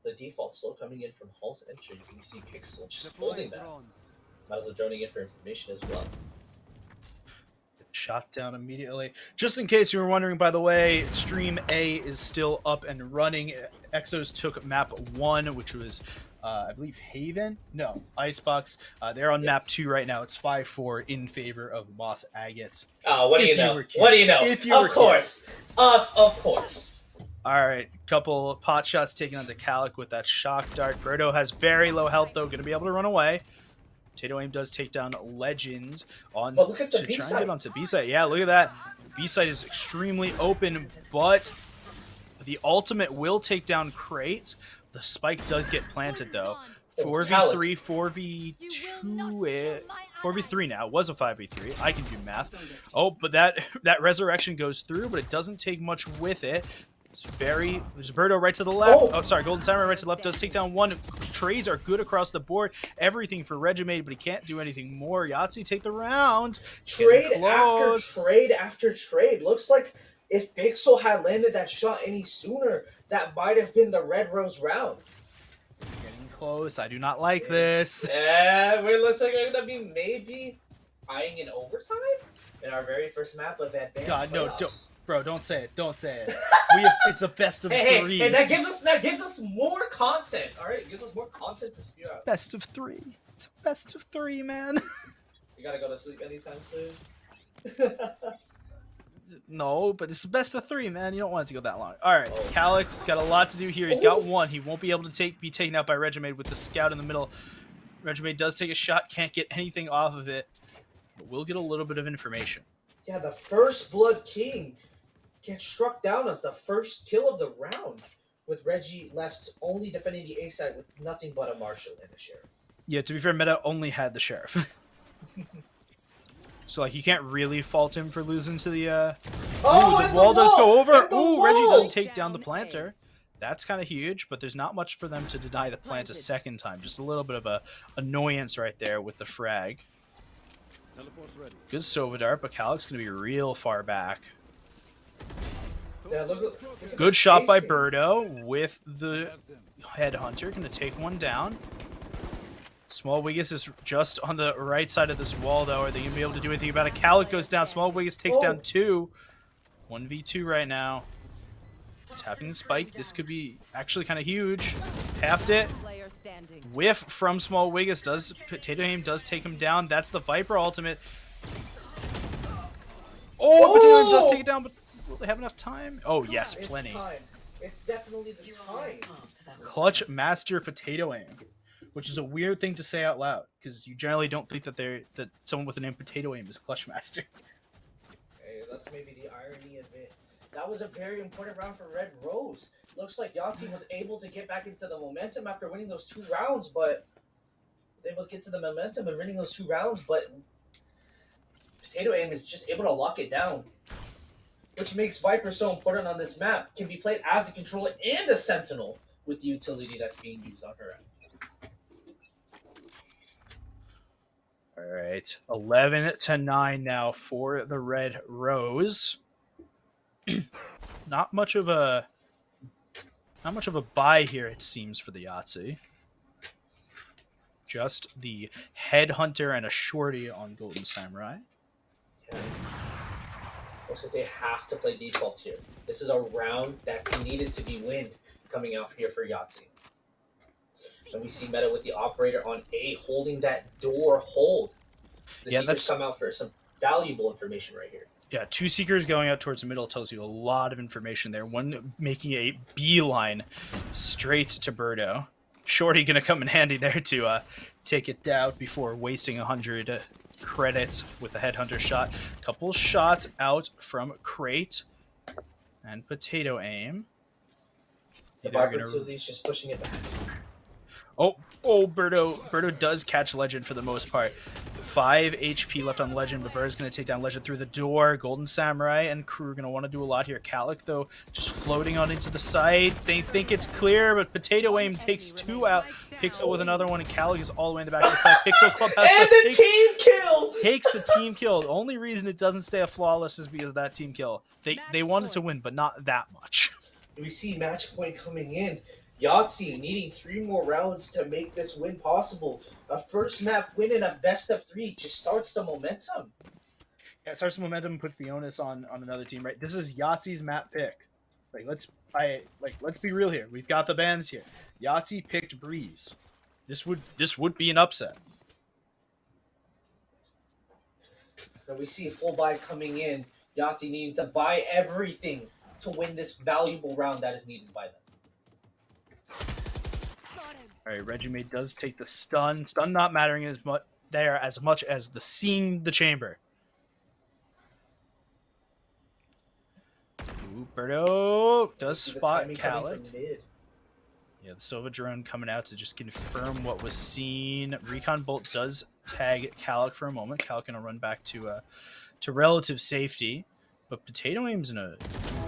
The default slow coming in from Hall's entry. You can see Pixel just holding that. Might as well joining in for information as well. Shot down immediately. Just in case you were wondering, by the way, Stream A is still up and running. Exos took map 1, which was, I believe, Haven? No, Icebox. They're on map 2 right now. It's 5-4 in favor of Moss Agate. What do you know? What do you know? Of course. Of course. All right, couple pot shots taken onto Calic with that Shock Dart. Birdo has very low health, though. Going to be able to run away. Potato Aim does take down Legend on look at the to B try side. and get onto B side. Yeah, look at that. B side is extremely open, but the ultimate will take down Crate. The spike does get planted though. 4v3, 4v2, 4v3 now. It was a 5v3. I can do math. Oh, but that resurrection goes through, but it doesn't take much with it. There's Birdo right to the left. Oh, sorry, Golden Samurai right to the left does take down 1. Trades are good across the board. Everything for Regimate, but he can't do anything more. Yahtzee take the round. Trade after trade after trade. Looks like if Pixel had landed that shot any sooner, that might have been the Red Rose round. It's getting close. I do not like this. Looks like we're going to be maybe eyeing an overtime in our very first map of Advanced God, no, Playoffs. Bro, don't say it. Don't say it. It's the best of 3. Hey, that gives us more content. All right, it gives us more content to spew out. Best of 3. It's a best of 3, man. You gotta go to sleep anytime soon. No, but it's the best of 3, man. You don't want it to go that long. All right, Calic's got a lot to do here. He's got 1. He won't be able to be taken out by Regimate with the scout in the middle. Regimate does take a shot. Can't get anything off of it. But we'll get a little bit of information. Yeah, the First Blood King gets struck down as the first kill of the round, with Reggie left only defending the A side with nothing but a Marshal and a Sheriff. Yeah, to be fair, Meta only had the Sheriff. So, like, you can't really fault him for losing to the... the wall does go over! Ooh, Reggie does take down the planter. That's kind of huge, but there's not much for them to deny the plant a second time. Just a little bit of a annoyance right there with the frag. Good Sovadart, but Calic's going to be real far back. Yeah, look at Good shot by Birdo with the Headhunter. Going to take one down. Small Wiggis is just on the right side of this wall, though. Are they going to be able to do anything about it? Calic goes down. Small Wiggis takes down 2. 1v2 right now. Tapping the spike. This could be actually kind of huge. Tapped it. Whiff from Small Wiggis. Potato Aim does take him down. That's the Viper ultimate. Oh, Potato Aim does take it down, but will they have enough time? Oh, yes, plenty. It's definitely the time. Clutch Master Potato Aim, which is a weird thing to say out loud because you generally don't think that someone with the name Potato Aim is Clutch Master. Hey, that's maybe the irony of it. That was a very important round for Red Rose. Looks like Yahtzee was able to get back into the momentum after winning those 2 rounds, but able to get to the momentum and winning those 2 rounds, but Potato Aim is just able to lock it down, which makes Viper so important on this map. Can be played as a controller and a sentinel with the utility that's being used on her end. All right, 11-9 now for the Red Rose. Not much of a buy here, it seems, for the Yahtzee. Just the Headhunter and a Shorty on Golden Samurai. Yeah. Looks like they have to play default here. This is a round that's needed to be win coming out here for Yahtzee. And we see Meta with the operator on A holding that door hold. The Seekers come out for some valuable information right here. Yeah, 2 Seekers going out towards the middle tells you a lot of information there. One making a beeline straight to Birdo. Shorty going to come in handy there to take it down before wasting 100 credits with a Headhunter shot. Couple shots out from Crate and Potato Aim. The Viper is just pushing it back. Oh, Birdo does catch Legend for the most part. 5 HP left on Legend, but Birdo's going to take down Legend through the door. Golden Samurai and crew are going to want to do a lot here. Calic, though, just floating on into the side. They think it's clear, but Potato Aim takes 2 out. Pixel with another one, and Calic is all the way in the back of the side. Pixel Club has and the team kill! Takes the team kill. The only reason it doesn't stay a flawless is because of that team kill. They wanted to win, but not that much. We see match point coming in. Yahtzee needing 3 more rounds to make this win possible. A first map win in a best of 3 just starts the momentum. Yeah, it starts the momentum and puts the onus on another team, right? This is Yahtzee's map pick. Let's be real here. We've got the bands here. Yahtzee picked Breeze. This would be an upset. And we see a full buy coming in. Yahtzee needing to buy everything to win this valuable round that is needed by them. All right, Regime does take the stun. Stun not mattering as much as the seeing the chamber. Ooh, Birdo does spot Calic. Yeah, the Sova drone coming out to just confirm what was seen. Recon Bolt does tag Calic for a moment. Calic gonna run back to relative safety. But Potato Aim's in a...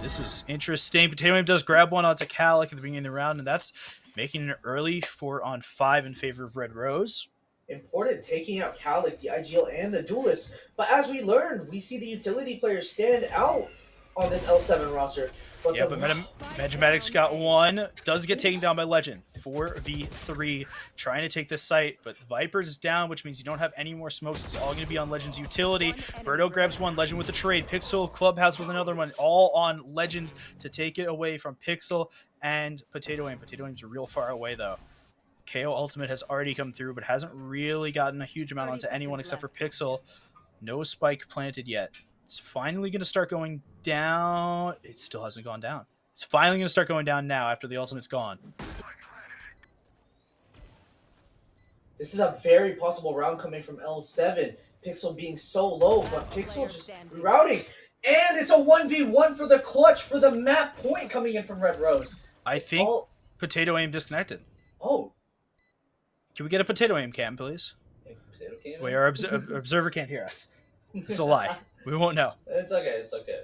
This is interesting. Potato Aim does grab one onto Calic at the beginning of the round, and that's making an early 4-on-5 in favor of Red Rose. Important, taking out Calic, the IGL, and the Duelist. But as we learned, we see the utility players stand out on this L7 roster. But Magimatics got one. Does get taken down by Legend. 4v3, trying to take this site, but Viper's down, which means you don't have any more smokes. It's all going to be on Legend's utility. Birdo grabs one, Legend with the trade. Pixel Clubhouse with another one, all on Legend to take it away from Pixel and Potato Aim. Potato Aim's real far away, though. KO Ultimate has already come through, but hasn't really gotten a huge amount onto anyone except for Pixel. No spike planted yet. It's finally going to start going down. It still hasn't gone down. It's finally going to start going down now after the ultimate's gone. This is a very possible round coming from L7. Pixel being so low, but Pixel just rerouting. And it's a 1v1 for the clutch for the map point coming in from Red Rose. I think Potato Aim disconnected. Oh. Can we get a Potato Aim cam, please? Potato cam? Wait, our observer can't hear us. It's a lie. We won't know. It's okay, it's okay.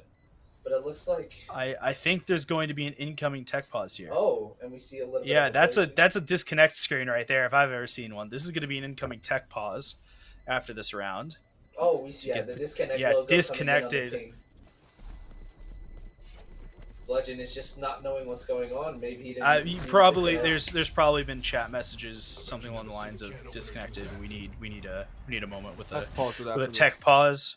But it looks like I think there's going to be an incoming tech pause here. Oh, and we see a little Yeah, bit of that's a disconnect screen right there if I've ever seen one. This is going to be an incoming tech pause after this round. Oh, we see the disconnect yeah, logo disconnected. coming in on the ping. Legend is just not knowing what's going on. Maybe he didn't probably there's probably been chat messages something along the lines of disconnected. We need a moment with a tech pause.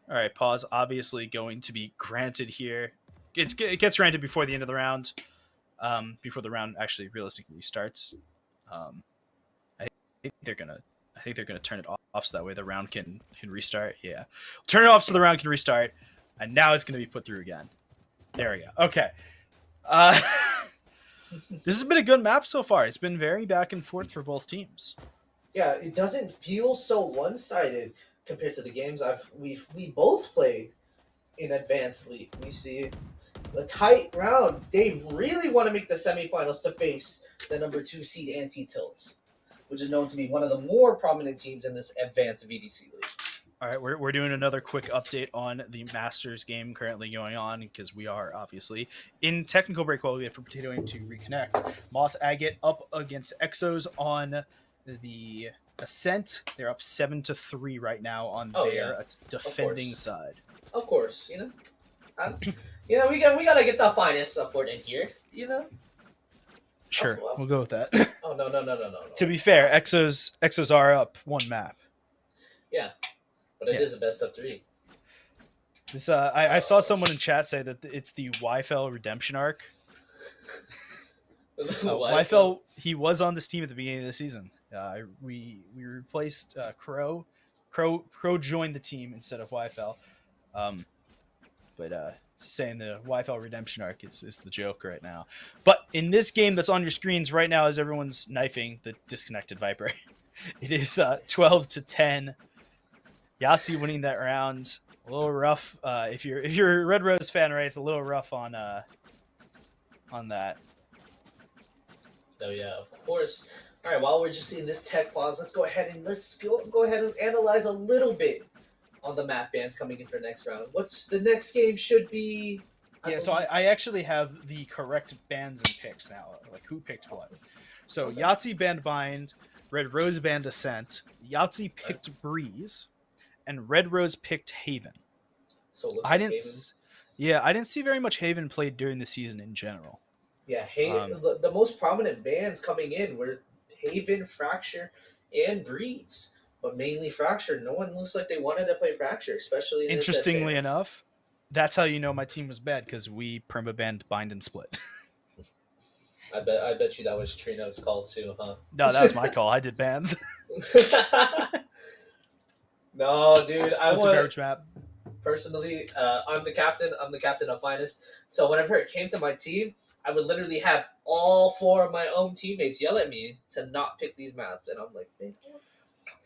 All right, pause obviously going to be granted here. it gets granted before the end of the round, before the round actually realistically starts. I think they're gonna turn it off so that way the round can restart. Yeah, turn it off so the round can restart, and now it's gonna be put through again. There we go. Okay. This has been a good map so far. It's been very back and forth for both teams. Yeah, it doesn't feel so one-sided compared to the games we both played in Advanced League. We see a tight round. They really want to make the semifinals to face the number 2 seed Anti-Tilts, which is known to be one of the more prominent teams in this Advanced VDC League. All right, we're doing another quick update on the Masters game currently going on because we are obviously in technical break while we wait for Potatoing to reconnect. Moss Agate up against Exos on the Ascent. They're up 7-3 right now on their defending side. Of course, we gotta get the finest support in here, Sure, we'll go with that. Oh no. To be fair, Exos are up one map. Yeah, but it is a best of 3. This I saw someone in chat say that it's the YFL redemption arc. YFL, he was on this team at the beginning of the season. We replaced Crow. Crow joined the team instead of YFL. But saying the YFL redemption arc is the joke right now. But in this game that's on your screens right now, as everyone's knifing the disconnected Viper, it is 12-10. Yahtzee winning that round. A little rough. If you're a Red Rose fan, right? It's a little rough on that. Oh yeah, of course. All right, while we're just seeing this tech pause, let's go ahead and analyze a little bit on the map bans coming in for next round. What's the next game should be? So I actually have the correct bans and picks now, like who picked what. So okay. Yahtzee banned Bind, Red Rose banned Ascent, Yahtzee picked Breeze, and Red Rose picked Haven. So it looks like Haven. Yeah, I didn't see very much Haven played during the season in general. Yeah, Haven. The most prominent bans coming in were Haven, Fracture, and Breeze. But mainly Fracture. No one looks like they wanted to play Fracture, especially in Interestingly enough, that's how you know my team was bad, because we perma-banned Bind and Split. I bet you that was Trino's call too, huh? No, that was my call. I did bans. No, dude. That's a garbage map. Personally, I'm the captain. I'm the captain of Finest. So whenever it came to my team, I would literally have all 4 of my own teammates yell at me to not pick these maps. And I'm like, man.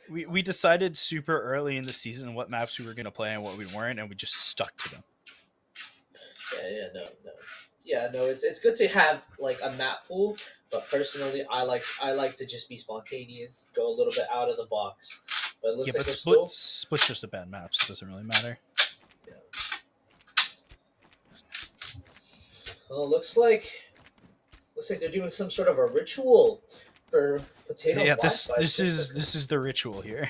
We decided super early in the season what maps we were going to play and what we weren't, and we just stuck to them. No. It's good to have like a map pool, but personally, I like to just be spontaneous, go a little bit out of the box. But it looks like Split's just a bad map, so it doesn't really matter. Yeah. Well, looks like they're doing some sort of a ritual for Potato. Yeah, this is the ritual here.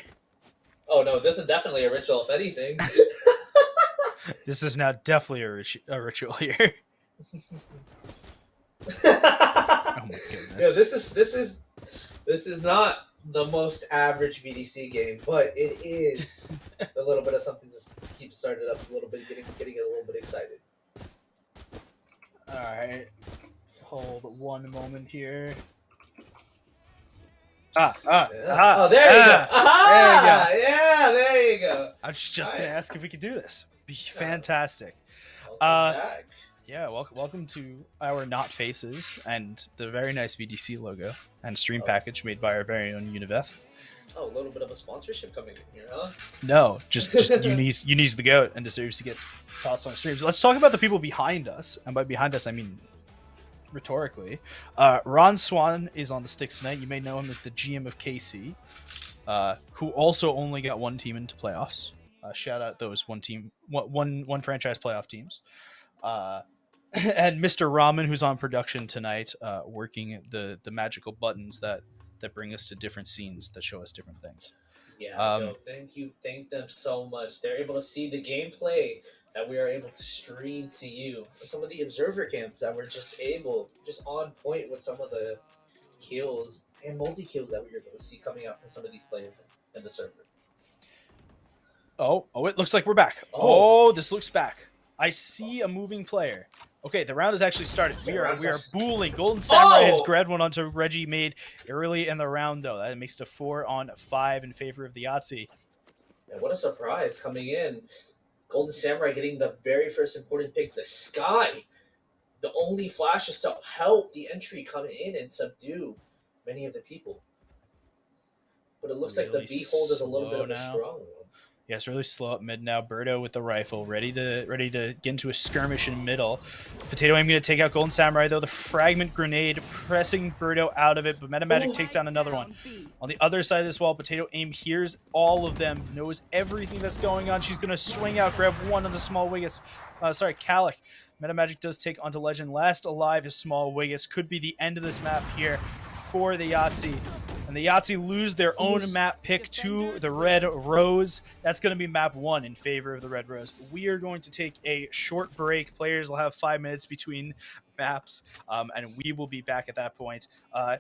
Oh no, this is definitely a ritual. If anything, this is now definitely a ritual here. Oh my goodness. Yeah, this is not the most average VDC game, but it is a little bit of something to keep started up a little bit, getting a little bit excited. All right, hold one moment here. Oh, there you go. Aha! There you go. Yeah, there you go. I was just gonna ask if we could do this. Be fantastic. Back. Yeah, welcome to our Not Faces and the very nice VDC logo and stream package made by our very own Univeth. Oh, a little bit of a sponsorship coming in here, huh? No, just Uni's the goat and deserves to get tossed on streams. Let's talk about the people behind us, and by behind us I mean rhetorically. Ron Swan is on the sticks tonight. You may know him as the GM of KC, who also only got one team into playoffs. Shout out those one franchise playoff teams. And Mr. Ramen, who's on production tonight, working the magical buttons that bring us to different scenes that show us different things. Yeah, thank them so much. They're able to see the gameplay that we are able to stream to you. And some of the observer cams that we're just on point with some of the kills and multi-kills that we were able to see coming out from some of these players in the server. Oh, it looks like we're back. Oh, this looks back. I see a moving player. Okay, the round has actually started. We are round's booling. Golden Samurai has Oh! grabbed one onto Reggie Made early in the round, though. That makes it a 4-on-5 in favor of the Yahtzee. Yeah, what a surprise coming in. Golden Samurai getting the very first important pick, the Sky. The only flashes to help the entry come in and subdue many of the people. But it looks like Really the Behold is a little bit slow of a now. strong one. Yeah, it's really slow up mid now. Birdo with the rifle, ready to get into a skirmish in middle. Potato Aim going to take out Golden Samurai, though. The fragment grenade pressing Birdo out of it, but Metamagic takes down another one. On the other side of this wall, Potato Aim hears all of them, knows everything that's going on. She's going to swing out, grab one of the small Wiggets. Calic. Metamagic does take onto Legend. Last alive is small Wiggets. Could be the end of this map here for the Yahtzee. And the Yahtzee lose their own map pick to the Red Rose. That's going to be map 1 in favor of the Red Rose. We are going to take a short break. Players will have 5 minutes between maps, and we will be back at that point. The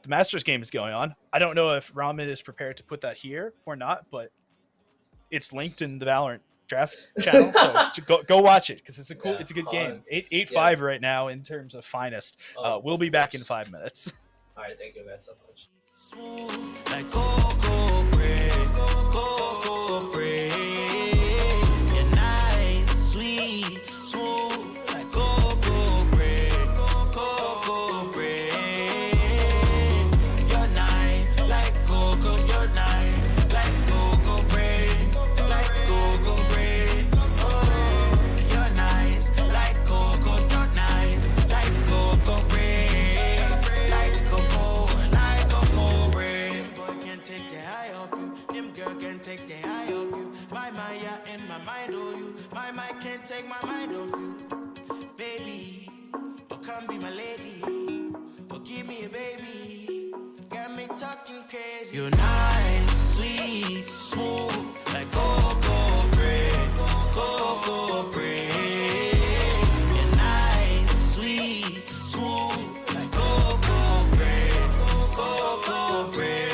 Masters game is going on. I don't know if Ramen is prepared to put that here or not, but it's linked in the Valorant draft channel, so go watch it because it's a cool, it's a good game. 8-5 right now in terms of finest. We'll be back in 5 minutes. All right, thank you guys so much. Like cocoa bread, cocoa bread. You're nice, sweet, smooth, like cocoa bread, cocoa bread. You're nice, like cocoa, you're nice, like cocoa bread, like cocoa bread. Oh, you're nice, like cocoa, you're nice, like cocoa bread. Take the eye off you. My Maya in my mind, oh you. My mind can't take my mind off you. Baby, oh come be my lady. Oh give me a baby. Got me talking crazy. You're nice, sweet, smooth, like cocoa bread, cocoa bread. You're nice, sweet, smooth, like cocoa bread, cocoa bread.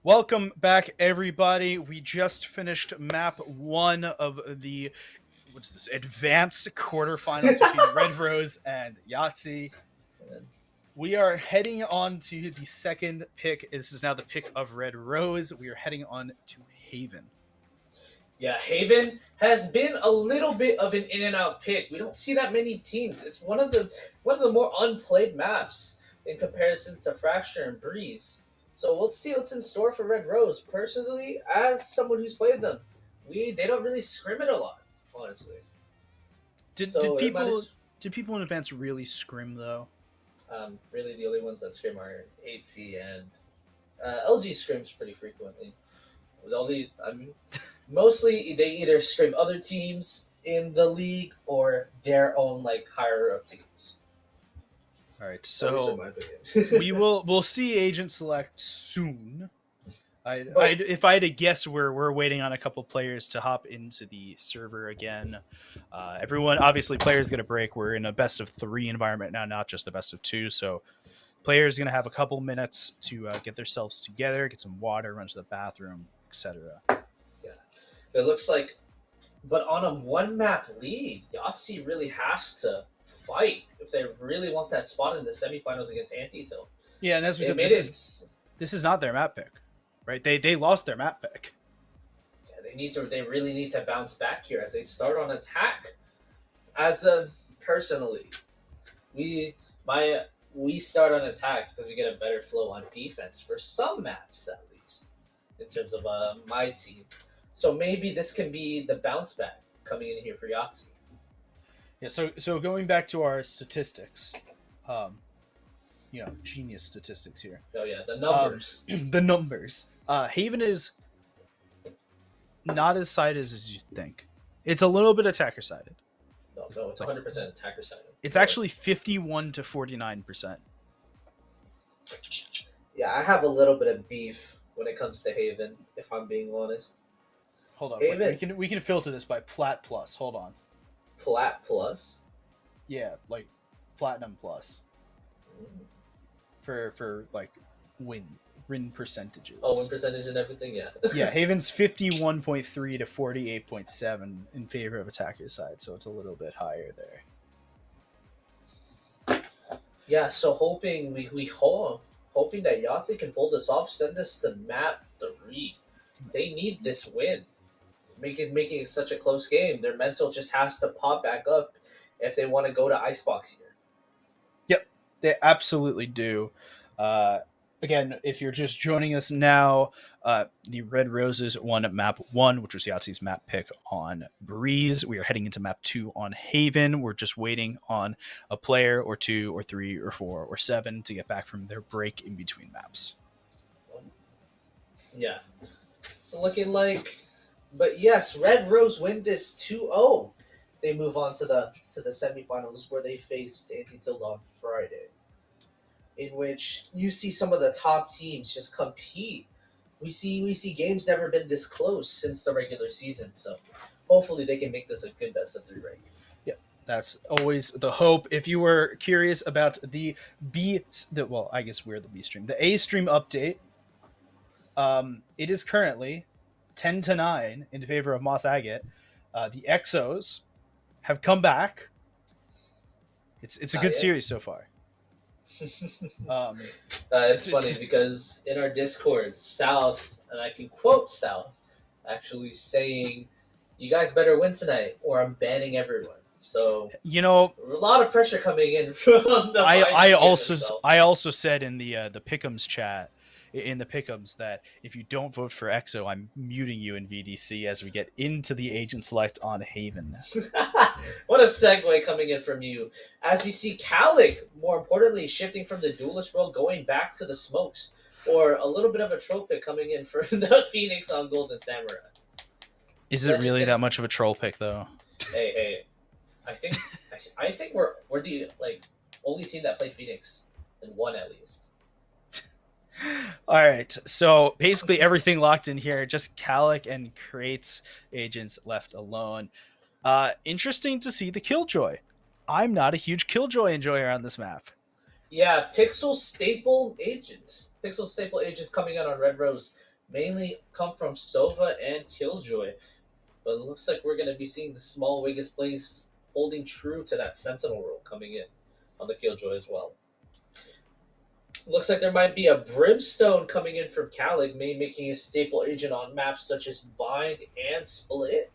Welcome back, everybody. We just finished map 1 of the advanced quarterfinals between Red Rose and Yahtzee. We are heading on to the second pick. This is now the pick of Red Rose. We are heading on to Haven. Yeah, Haven has been a little bit of an in and out pick. We don't see that many teams. It's one of the more unplayed maps in comparison to Fracture and Breeze. So we'll see what's in store for Red Rose. Personally, as someone who's played them, they don't really scrim it a lot, honestly. Did people in advance really scrim though? Really, the only ones that scrim are Yahtzee and LG scrims pretty frequently. Mostly they either scrim other teams in the league or their own like higher up teams. All right, At least so in my opinion. we'll see Agent Select soon. If I had to guess, we're waiting on a couple players to hop into the server again. Everyone, obviously, players get a break. We're in a best of 3 environment now, not just a best of 2. So players going to have a couple minutes to get themselves together, get some water, run to the bathroom, etc. It looks like, but on a one map lead, Yahtzee really has to fight if they really want that spot in the semifinals against Antietam. Yeah, and as we said, this is not their map pick, right? They lost their map pick. Yeah, they really need to bounce back here as they start on attack. Personally, we start on attack because we get a better flow on defense for some maps at least in terms of my team. So maybe this can be the bounce back coming in here for Yahtzee. Yeah, so going back to our statistics, genius statistics here. Oh yeah, the numbers. The numbers. Haven is not as sided as you think. It's a little bit attacker sided. No, it's 100% attacker sided. It's actually 51 to 49%. Yeah, I have a little bit of beef when it comes to Haven, if I'm being honest. Hold on, Haven. we can filter this by Plat Plus. Hold on. Plat Plus? Yeah, like Platinum Plus. For like win percentages. Oh, win percentage and everything, yeah. Yeah, Haven's 51.3 to 48.7 in favor of attacker side, so it's a little bit higher there. Yeah, so hoping hoping that Yahtzee can pull this off, send this to map 3. They need this win. Making it such a close game. Their mental just has to pop back up if they want to go to Icebox here. Yep, they absolutely do. Again, if you're just joining us now, the Red Roses won map 1, which was Yahtzee's map pick on Breeze. We are heading into map 2 on Haven. We're just waiting on a player or 2 or 3 or 4 or 7 to get back from their break in between maps. Yeah. It's looking like... But yes, Red Rose win this 2-0. They move on to the semifinals where they faced Antietam on Friday, in which you see some of the top teams just compete. We see games never been this close since the regular season. So hopefully they can make this a good best of 3 right here. Yep, that's always the hope. If you were curious about the A stream update, it is currently 10-9 in favor of Moss Agate. The Exos have come back. It's a good series so far. It's funny because in our Discord, South, and I can quote South, actually saying, "You guys better win tonight, or I'm banning everyone." So a lot of pressure coming in from the. I also said in the Pick'ems chat. In the pick'ems that if you don't vote for EXO, I'm muting you in VDC as we get into the Agent Select on Haven. What a segue coming in from you. As we see Calic, more importantly, shifting from the Duelist world, going back to the Smokes. Or a little bit of a troll pick coming in for the Phoenix on Golden Samurai. Is it really that much of a troll pick, though? Hey. I think we're the only team that played Phoenix and won at least. All right, so basically everything locked in here. Just Calic and Crates agents left alone. Interesting to see the Killjoy. I'm not a huge Killjoy enjoyer on this map. Yeah, Pixel staple agents coming out on Red Rose. mainly come from Sova and Killjoy. But it looks like we're going to be seeing the small Wiggins plays holding true to that Sentinel role coming in on the Killjoy as well. Looks like there might be a Brimstone coming in from Calig, making a staple agent on maps such as Bind and Split.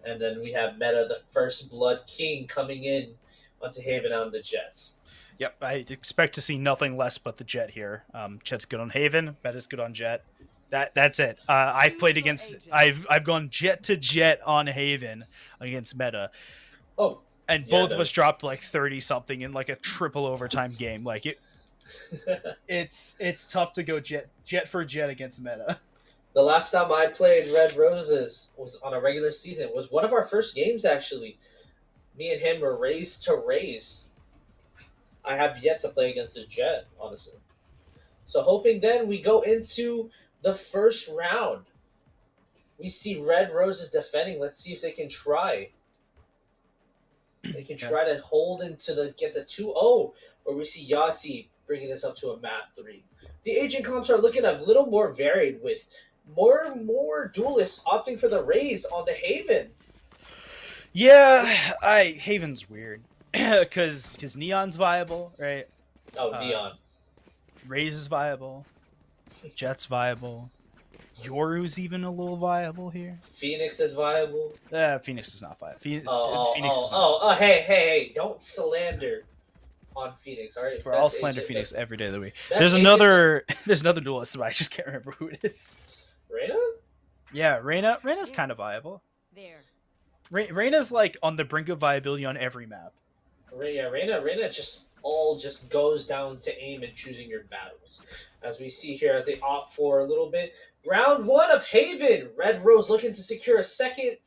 And then we have Meta, the First Blood King, coming in onto Haven on the Jets. Yep, I expect to see nothing less but the Jet here. Jet's good on Haven, Meta's good on Jet. That's it. I've played against. I've gone Jet to Jet on Haven against Meta. Oh, and both of us dropped like 30 something in like a triple overtime game. Like it's tough to go jet for jet against Meta. The last time I played Red Roses was on a regular season. It was one of our first games, actually. Me and him were raised to raise. I have yet to play against his Jet, honestly. So hoping then we go into the first round. We see Red Roses defending. Let's see if they can try. They can try to hold get the 2-0, or we see Yahtzee bringing this up to a math 3. The agent comps are looking a little more varied, with more duelists opting for the raise on the Haven. Yeah, Haven's weird because Neon's viable, right? Oh, Neon. Raze is viable. Jet's viable. Yoru's even a little viable here. Phoenix is viable. Phoenix is not viable. Hey, don't slander on Phoenix, all right? Bro, I'll slander Phoenix every day of the week. There's another duelist, but I just can't remember who it is. Reyna? Yeah, Reyna's kind of viable. There. Reyna's like on the brink of viability on every map. Reyna just goes down to aim and choosing your battles. As we see here, as they opt for a little bit. Round 1 of Haven. Red Rose looking to secure a second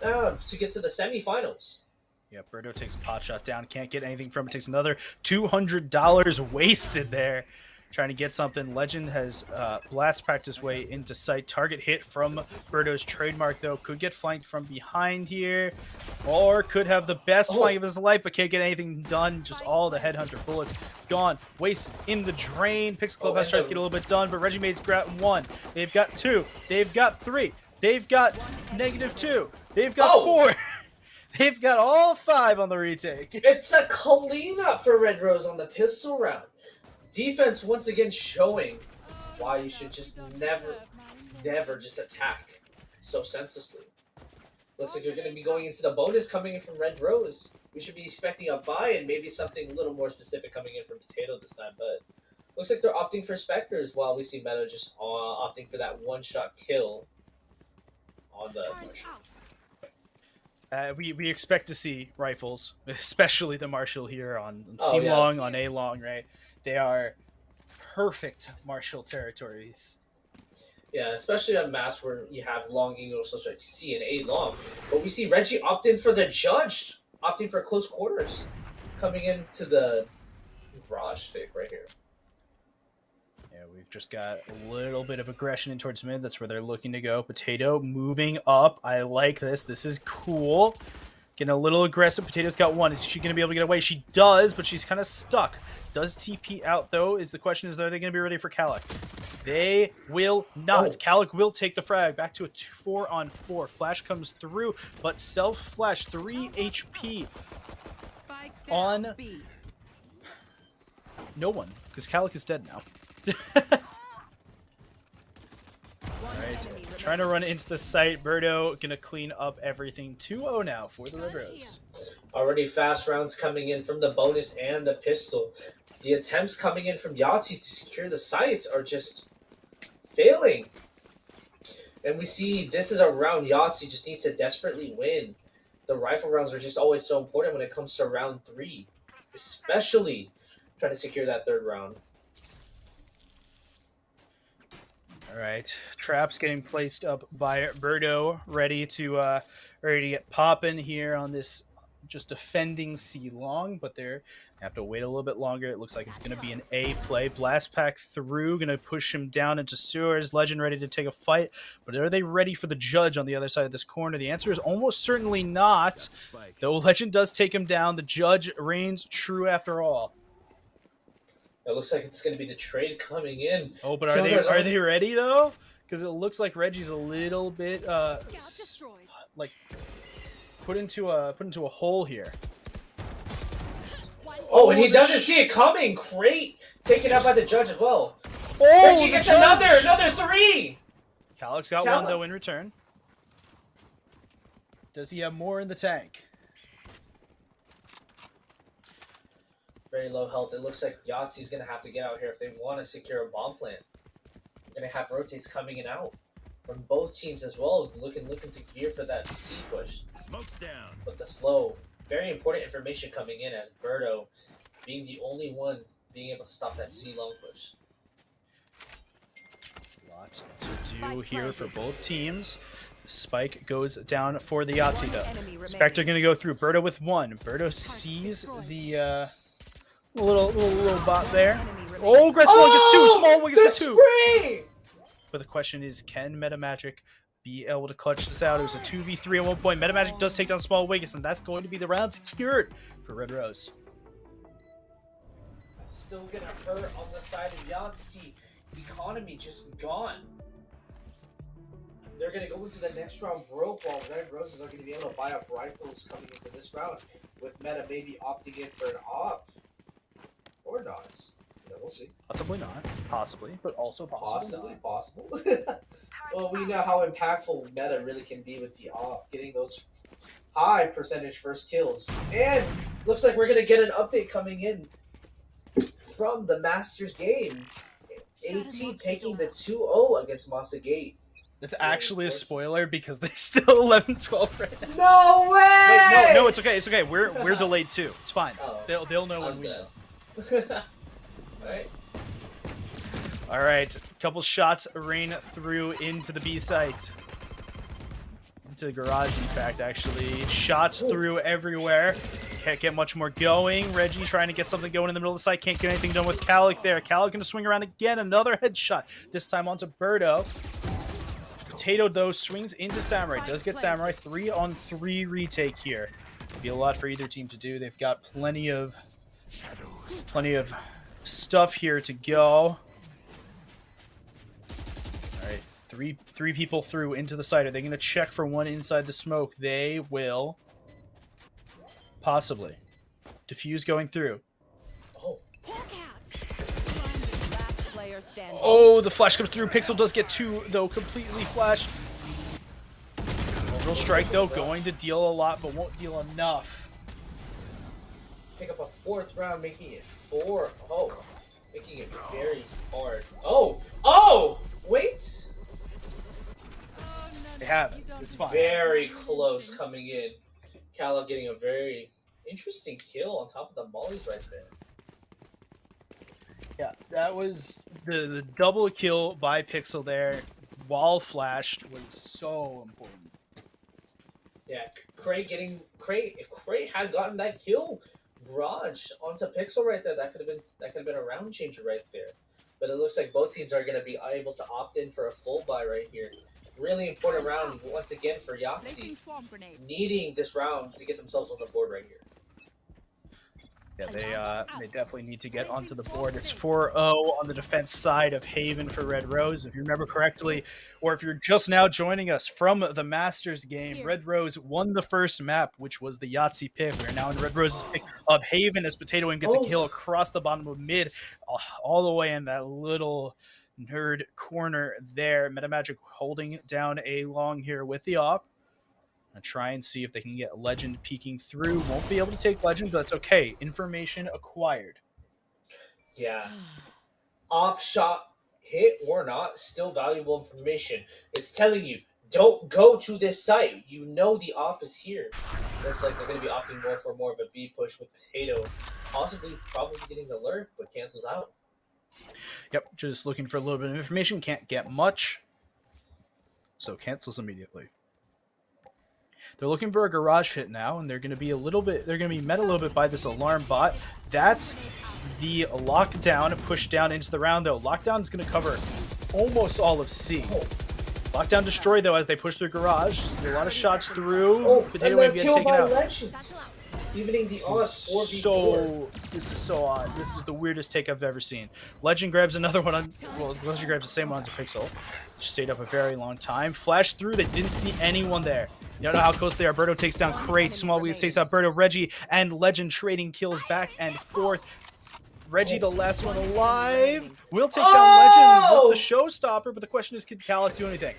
to get to the semifinals. Yeah, Birdo takes a pot shot down. Can't get anything from it. Takes another $200 wasted there. Trying to get something. Legend has blast packed his way into sight. Target hit from Birdo's trademark, though. Could get flanked from behind here. Or could have the best flank of his life, but can't get anything done. Just all the Headhunter bullets gone. Wasted in the drain. Pixel Club has tried to get a little bit done, but Regimade's got 1. They've got 2. They've got 3. They've got -2. They've got 4. They've got all 5 on the retake. It's a clean up for Red Rose on the pistol round. Defense once again showing why you should just never just attack so senselessly. Looks like you're going to be going into the bonus coming in from Red Rose. We should be expecting a buy and maybe something a little more specific coming in from Potato this time, but looks like they're opting for Spectres while we see Meta just opting for that one-shot kill on the Marshall. We expect to see rifles, especially the Marshall here on C long, on A long, right? They are perfect Marshall territories. Yeah, especially on maps where you have long angles such like C and A long. But we see Reggie opt in for the Judge, opting for close quarters, coming into the garage pick right here. Yeah, we've just got a little bit of aggression in towards mid. That's where they're looking to go. Potato moving up. I like this. This is cool. Getting a little aggressive. Potato's got 1. Is she going to be able to get away? She does, but she's kind of stuck. Does TP out, though? Is the question is, are they going to be ready for Calic? They will not. Calic will take the frag. Back to a 4-on-4. Flash comes through, but self-flash. 3 HP on no one, because Calic is dead now. Alright, trying to run into the site. Birdo gonna clean up everything. 2-0 now for the Red Rose. Already fast rounds coming in from the bonus and the pistol. The attempts coming in from Yahtzee to secure the sites are just failing. And we see this is a round Yahtzee just needs to desperately win. The rifle rounds are just always so important when it comes to round 3. Especially trying to secure that 3rd round. Alright, traps getting placed up by Birdo, ready to get popping here on this just defending C long, but they're have to wait a little bit longer. It looks like it's going to be an A play. Blast pack through, going to push him down into sewers. Legend ready to take a fight, but are they ready for the Judge on the other side of this corner? The answer is almost certainly not, though Legend does take him down. The Judge reigns true after all. It looks like it's going to be the trade coming in. Oh, but Kildar's are on- they ready though? Because it looks like Reggie's a little bit like put into a hole here. Oh, and he the doesn't see it coming. Great. Taken out by the judge as well. Reggie the gets judge! another 3. Calic's got Calic. one though in return. Does he have more in the tank? Very low health. It looks like Yahtzee's going to have to get out here if they want to secure a bomb plant. They're going to have rotates coming in out from both teams as well, looking to gear for that C push. Smoke's down. But the slow, very important information coming in as Birdo being the only one being able to stop that C long push. Lot to do here for both teams. Spike goes down for the Yahtzee though. Spectre gonna go through. Birdo with 1. Birdo sees the little bot there. Oh, Gress one gets 2. Small one gets 2. Spray! But the question is, can Metamagic be able to clutch this out? It was a 2v3 at one point. Metamagic does take down Small Wiggins, and that's going to be the round secured for Red Rose. It's still gonna hurt on the side of Yahtzee. Economy just gone. They're gonna go into the next round broke while Red Roses are gonna be able to buy up rifles coming into this round, with Meta maybe opting in for an op. Or not. Yeah, we'll see. Possibly not. Possibly, but also possibly. Possible. Well, we know how impactful Meta really can be with the op, getting those high percentage first kills. And looks like we're gonna get an update coming in from the Masters game. AT taking the 2-0 against Masa Gate. It's actually a spoiler because they're still 11-12 right now. No way! Wait, no, it's okay. It's okay. We're delayed too. It's fine. Oh. They'll know when I'm we dead. know. Alright. All right, couple shots rain through into the B site. Into the garage, in fact, actually. Shots through everywhere. Can't get much more going. Reggie trying to get something going in the middle of the site. Can't get anything done with Calic there. Calic going to swing around again. Another headshot. This time onto Birdo. Potato, though, swings into Samurai. Does get Samurai. 3-on-3 retake here. Be a lot for either team to do. They've got plenty of stuff here to go. All right, three people through into the site. Are they going to check for one inside the smoke? They will. Possibly. Diffuse going through. Oh, the flash comes through. Pixel does get 2, though, completely flashed. Real strike, though, going to deal a lot, but won't deal enough. Pick up a 4th round, making it 4. Oh, making it very hard. Oh, wait. They have it. It's fine. Very close coming in. Cala getting a very interesting kill on top of the mollies right there. Yeah, that was the double kill by Pixel there. Wall flashed was so important. Yeah, if Cray had gotten that kill, Raj onto Pixel right there, that could have been a round changer right there. But it looks like both teams are going to be able to opt in for a full buy right here. Really important round once again for Yahtzee, needing this round to get themselves on the board right here. Yeah, they definitely need to get onto the board. It's 4-0 on the defense side of Haven for Red Rose. If you remember correctly, or if you're just now joining us from the Masters game, Red Rose won the first map, which was the Yahtzee pick. We're now in Red Rose's pick of Haven as Potato Wing gets a kill across the bottom of mid, all the way in that little nerd corner there. Metamagic holding down a long here with the op. And try and see if they can get Legend peeking through. Won't be able to take Legend, but that's okay. Information acquired. Yeah. Op shot hit or not, still valuable information. It's telling you, don't go to this site. You know the op is here. Looks like they're going to be opting more of a B push with Potato. Possibly, probably getting the lurk, but cancels out. Yep, just looking for a little bit of information. Can't get much. So cancels immediately. They're looking for a garage hit now, and they're going to be met a little bit by this alarm bot. That's the lockdown pushed down into the round, though. Lockdown is going to cover almost all of C. Lockdown destroyed, though, as they push their garage. A lot of shots through. Potato Wing get taken out. Legend. Evening the This odds is 4v4. this is so odd. This is the weirdest take I've ever seen. Legend grabs another one on. Well, Legend grabs the same one as a Pixel. Just stayed up a very long time. Flash through. They didn't see anyone there. You don't know how close they are. Berto takes down Crate. Small Wheels takes out Berto. Reggie and Legend trading kills back and forth. Reggie, the last one alive, will take down Legend with the showstopper. But the question is, can Calic do anything?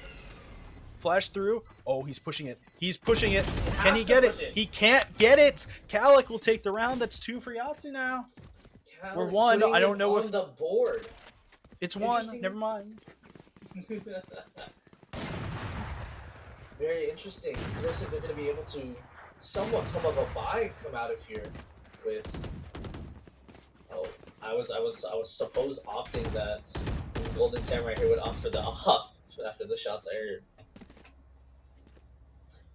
Flash through. Oh, he's pushing it. He's pushing it. Can he get it? He can't get it. Calic will take the round. That's 2 for Yahtzee now. Or 1. I don't know if the board. it's 1. Never mind. Very interesting. It looks like they're going to be able to somewhat come up a buy come out of here with. Oh, I was supposed opting that Golden Samurai here would opt for the off after the shots I heard.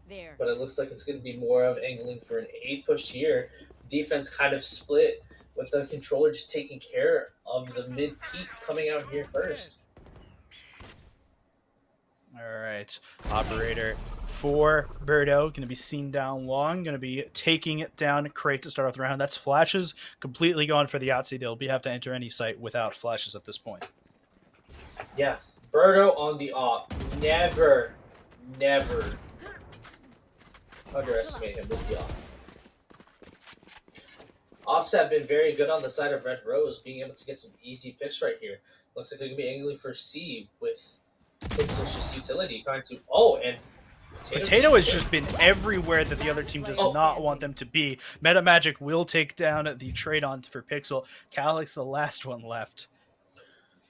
There. But it looks like it's going to be more of angling for an 8 push here. Defense kind of split with the controller just taking care of the mid peak coming out here first. All right. Operator for Birdo. Going to be seen down long. Going to be taking it down Crate to start off the round. That's flashes. Completely gone for the Yahtzee. They'll have to enter any site without flashes at this point. Yeah. Birdo on the op. Never underestimate him with the op. Ops have been very good on the side of Red Rose, being able to get some easy picks right here. Looks like they're going to be angling for C with Pixel's just utility. Trying to... Oh, and... Potato has just been everywhere that the other team does not want them to be. Meta Magic will take down the trade on for Pixel. Calic's the last one left.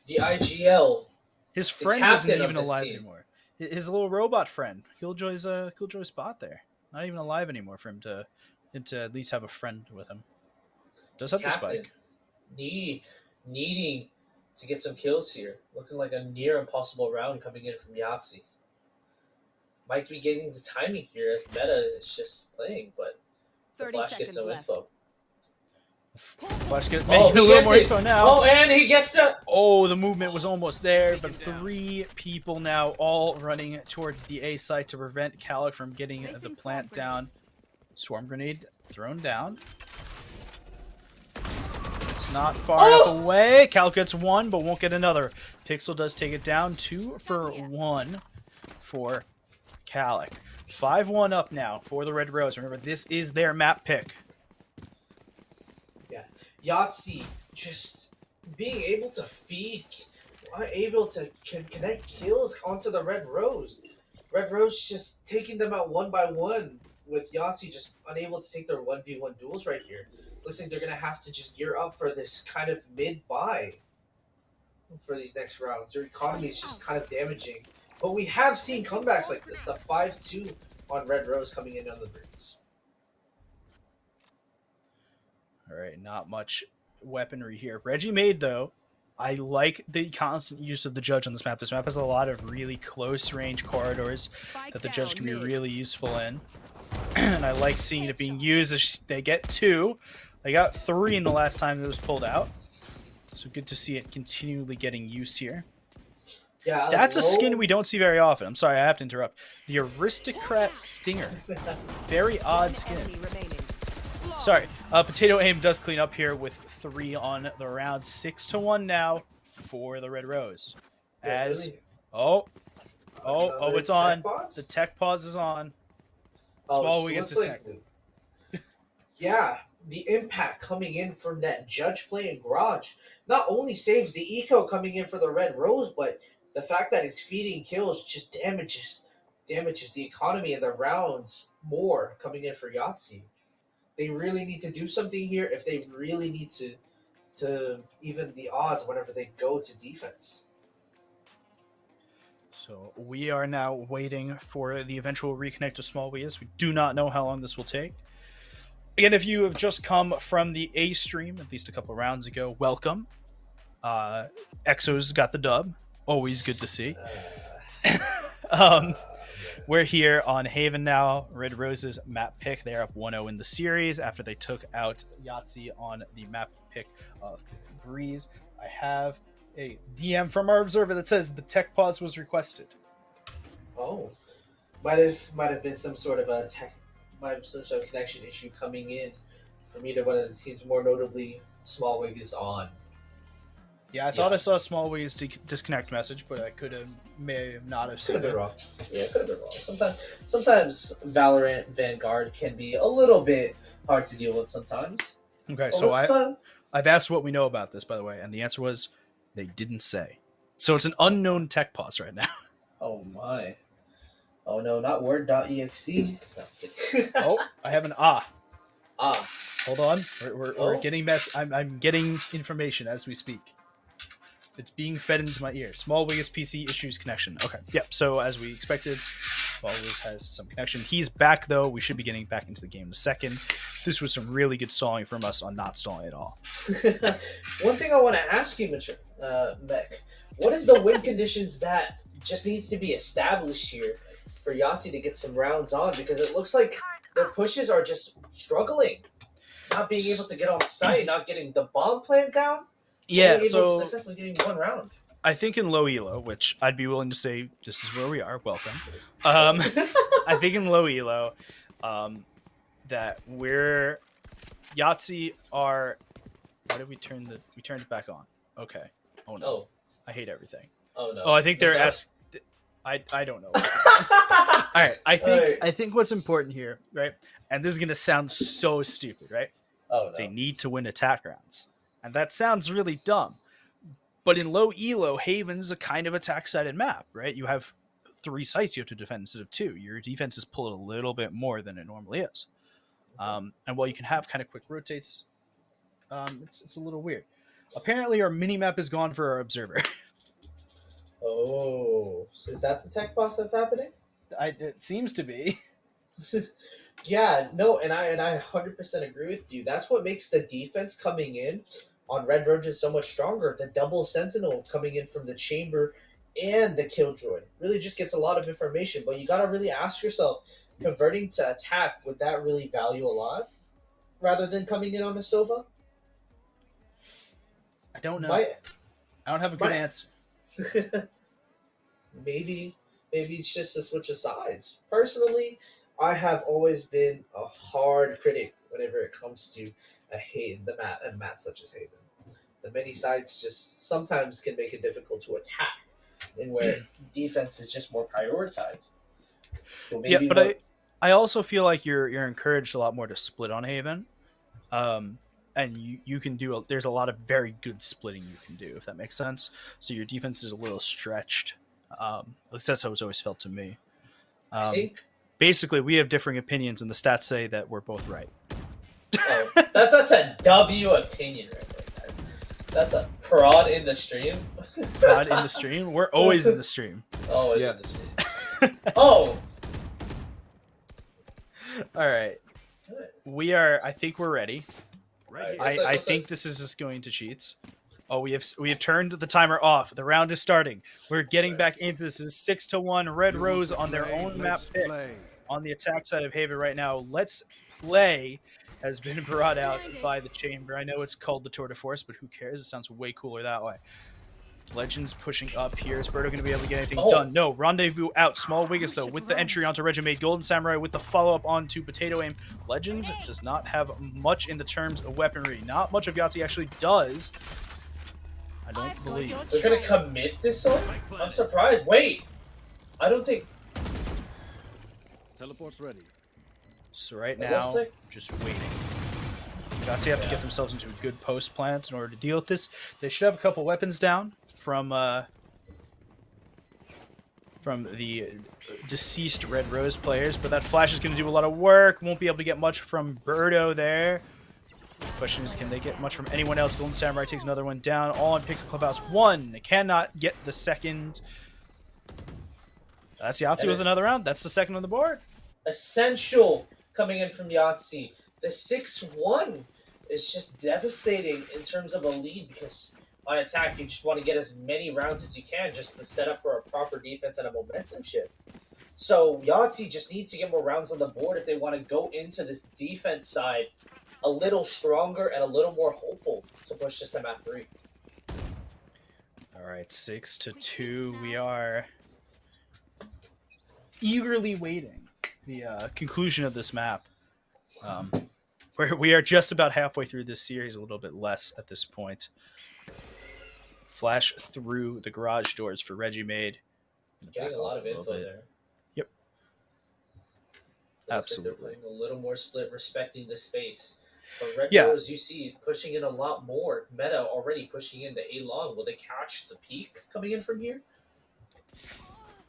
The IGL. His friend isn't captain of even this alive team. anymore. His little robot friend, Killjoy's bot there. Not even alive anymore for him to at least have a friend with him. Does have the Captain. spike. Needing to get some kills here. Looking like a near impossible round coming in from Yahtzee. Might be getting the timing here as Meta is just playing, but the 30 Flash gets seconds no left. info. Flash gets Oh, making a he little gets more it. info now. Oh, and he gets the... Oh, the movement was almost there, but 3 people now all running towards the A site to prevent Calic from getting the plant down. Swarm grenade thrown down. It's not far enough away. Calic gets 1, but won't get another. Pixel does take it down. 2 for 1 for Calic. 5-1 up now for the Red Rose. Remember, this is their map pick. Yeah. Yahtzee just being able to feed, able to connect kills onto the Red Rose. Red Rose just taking them out one by one, with Yahtzee just unable to take their 1v1 duels right here. Looks like they're going to have to just gear up for this kind of mid-buy for these next rounds. Their economy is just kind of damaging. But we have seen comebacks like this. The 5-2 on Red Rose coming in on the breeze. All right, not much weaponry here. Reggie made, though. I like the constant use of the Judge on this map. This map has a lot of really close-range corridors that the Judge can be really useful in. And I like seeing it being used as they get 2. They got 3 in the last time it was pulled out. So good to see it continually getting use here. Yeah, That's a skin we don't see very often. I'm sorry, I have to interrupt. The Aristocrat Stinger. Very odd skin. Sorry, Potato Aim does clean up here with 3 on the round. 6-1 now for the Red Rose. As it's on. The tech pause is on. Small we gets disconnected. Yeah, the impact coming in from that Judge play in Garage not only saves the eco coming in for the Red Rose, but the fact that it's feeding kills just damages the economy and the rounds more coming in for Yahtzee. They really need to do something here if they really need to even the odds whenever they go to defense. So we are now waiting for the eventual reconnect of Small Weas. We do not know how long this will take. Again, if you have just come from the A stream, at least a couple rounds ago, welcome. Exo's got the dub. Always good to see. We're here on Haven now. Red Rose's map pick. They're up 1-0 in the series after they took out Yahtzee on the map pick of Breeze. I have a DM from our observer that says the tech pause was requested. Oh, might have been some sort of a might have some sort of connection issue coming in from either one of the teams. More notably, Small Wig is on. Yeah, I thought I saw a small ways disconnect message, but I may have not have Could seen have been it. wrong. Yeah, could have been wrong. Sometimes Valorant Vanguard can be a little bit hard to deal with sometimes. Okay, Well, so I've asked what we know about this, by the way, and the answer was they didn't say. So it's an unknown tech pause right now. Oh my. Oh no, not word.exe. No, I'm kidding. Oh, I have an Ah. Hold on, we're Oh. getting I'm getting information as we speak. It's being fed into my ear. Small Wigg's PC issues connection. Okay, yep. So as we expected, Small Wigg's has some connection. He's back though. We should be getting back into the game in a second. This was some really good stalling from us on not stalling at all. One thing I want to ask you, Mech, what is the win conditions that just needs to be established here for Yahtzee to get some rounds on? Because it looks like their pushes are just struggling, not being able to get on site, not getting the bomb plant down. Yeah, so successfully getting one round. I think in low elo, which I'd be willing to say this is where we are. Welcome. I think in low elo, that we're Yahtzee are. Why did we turned it back on? Okay. Oh no. Oh. I hate everything. Oh no. Oh, I think they're asked. I don't know. All right. I think what's important here, right? And this is gonna sound so stupid, right? Oh no. They need to win attack rounds, and that sounds really dumb. But in low elo, Haven's a kind of attack-sided map, right? You have 3 sites you have to defend instead of 2. Your defense is pulled a little bit more than it normally is. And while you can have kind of quick rotates, it's a little weird. Apparently, our mini-map is gone for our observer. Oh, so is that the tech boss that's happening? It seems to be. Yeah, no, and I 100% agree with you. That's what makes the defense coming in on Red Roach is so much stronger. The double sentinel coming in from the chamber and the killjoy really just gets a lot of information. But you gotta really ask yourself, converting to attack, would that really value a lot rather than coming in on a Sova? I don't know. I don't have a good answer. Maybe it's just a switch of sides. Personally, I have always been a hard critic whenever it comes to a map such as Haven. The many sides just sometimes can make it difficult to attack, and where defense is just more prioritized. So yeah, but I also feel like you're encouraged a lot more to split on Haven, and you can do there's a lot of very good splitting you can do, if that makes sense. So your defense is a little stretched. At least that's how it's always felt to me. I think basically we have differing opinions, and the stats say that we're both right. That's a W opinion right there. That's a prod in the stream. Prod in the stream? We're always in the stream. Always in the stream. Oh! Alright. We are, I think we're ready. Right. I think this is just going to cheats. Oh, we have turned the timer off. The round is starting. We're getting back into this. This is 6-1. Red Rose on their own map pick on the attack side of Haven right now. Let's play has been brought out by the chamber. I know it's called the Tour de Force, but who cares? It sounds way cooler that way. Legends pushing up here. Is Birdo going to be able to get anything done? No. Rendezvous out. Small Wiggis, though, with the entry onto Regimade. Golden Samurai with the follow-up onto Potato Aim. Legend does not have much in the terms of weaponry. Not much of Yahtzee actually does. I don't believe. They're going to commit this one? I'm surprised. Wait! I don't think... Teleport's ready. So right now, just waiting. Yahtzee have to get themselves into a good post plant in order to deal with this. They should have a couple weapons down from the deceased Red Rose players, but that flash is going to do a lot of work. Won't be able to get much from Birdo there. Question is, can they get much from anyone else? Golden Samurai takes another one down. All on Pixel Clubhouse. One cannot get the second. That's Yahtzee with another round. That's the second on the board. Essential coming in from Yahtzee. The 6-1 is just devastating in terms of a lead because on attack you just want to get as many rounds as you can just to set up for a proper defense and a momentum shift. So Yahtzee just needs to get more rounds on the board if they want to go into this defense side a little stronger and a little more hopeful to push this to map 3. All right, 6-2. We are eagerly waiting conclusion of this map. We are just about halfway through this series, a little bit less at this point. Flash through the garage doors for Reggie Made. Getting a lot of info there. Yep. Absolutely. Like they're playing a little more split, respecting the space. But Red Yeah. Rose, you see, pushing in a lot more. Meta already pushing in the A-Long. Will they catch the peak coming in from here?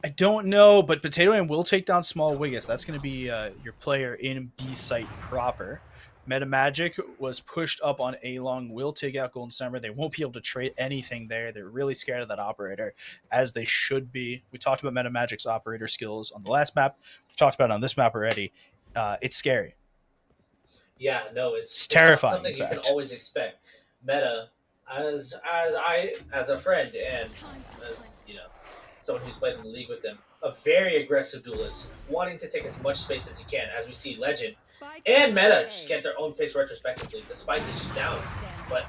I don't know, but Potato Man will take down Small Wiggus. That's going to be your player in B site proper. Meta Magic was pushed up on A-Long, will take out Golden Summer. They won't be able to trade anything there. They're really scared of that operator, as they should be. We talked about Meta Magic's operator skills on the last map. We've talked about it on this map already. It's scary. Yeah, no, it's terrifying. Something you can always expect. Meta, as a friend and as someone who's played in the league with them, a very aggressive duelist, wanting to take as much space as he can. As we see, Legend and Meta just get their own picks retrospectively. The spike is just down, but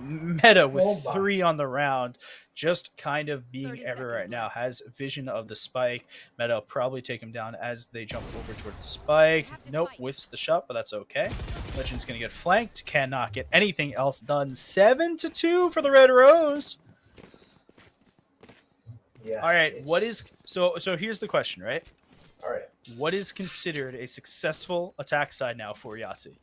Meta with 3 on the round, just kind of being everywhere right now. Has vision of the spike. Meta will probably take him down as they jump over towards the spike. Nope, whiffs the shot, but that's okay. Legend's gonna get flanked. Cannot get anything else done. 7-2 for the Red Rose. Yeah. All right. What is so? Here's the question, right? All right. What is considered a successful attack side now for Yahtzee?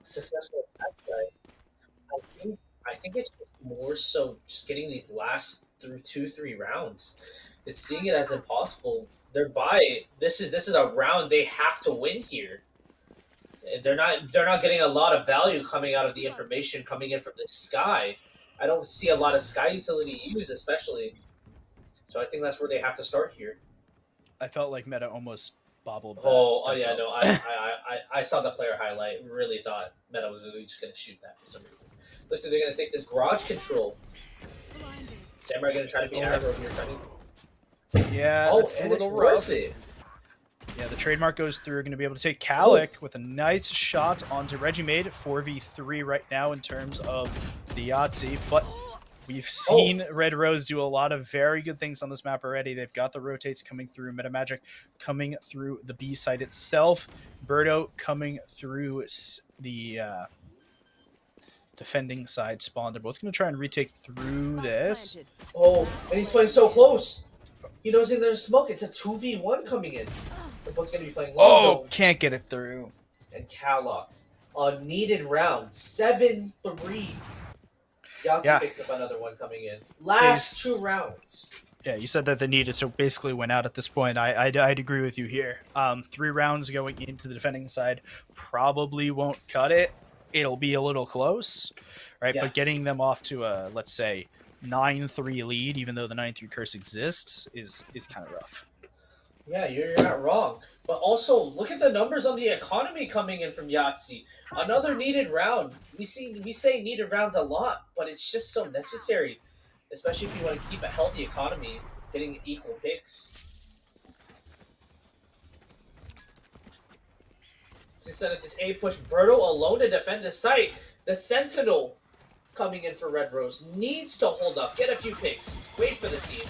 Successful attack side. I think it's more so just getting these last through 2-3 rounds. It's seeing it as impossible. This is a round they have to win here. They're not getting a lot of value coming out of the information coming in from the sky. I don't see a lot of sky utility used, especially. So I think that's where they have to start here. I felt like Meta almost bobbled. I saw the player highlight. Really thought Meta was really just going to shoot that for some reason. Looks like they're going to take this garage control. Samurai going to try to be aggro here. Yeah, that's a little rough. Yeah, the trademark goes through. Going to be able to take Calic with a nice shot onto Reggie Made. 4v3 right now in terms of the Yahtzee, but we've seen Red Rose do a lot of very good things on this map already. They've got the rotates coming through, Meta Magic coming through the B side itself, Birdo coming through the defending side spawn. They're both going to try and retake through this. Oh, and he's playing so close. He knows there's smoke. It's a 2v1 coming in. They're both going to be playing long. Can't get it through. And Callock, a needed round, 7-3. Yahtzee picks up another one coming in. Last 2 rounds. Yeah, you said that they needed, so basically went out at this point. I'd agree with you here. 3 rounds going into the defending side probably won't cut it. It'll be a little close, right? Yeah. But getting them off to a, let's say, 9-3 lead, even though the 9-3 curse exists, is kind of rough. Yeah, you're not wrong. But also, look at the numbers on the economy coming in from Yahtzee. Another needed round. We say needed rounds a lot, but it's just so necessary, especially if you want to keep a healthy economy, getting equal picks. So instead of this A push, Birdo alone to defend the site. The Sentinel coming in for Red Rose needs to hold up, get a few picks, wait for the team.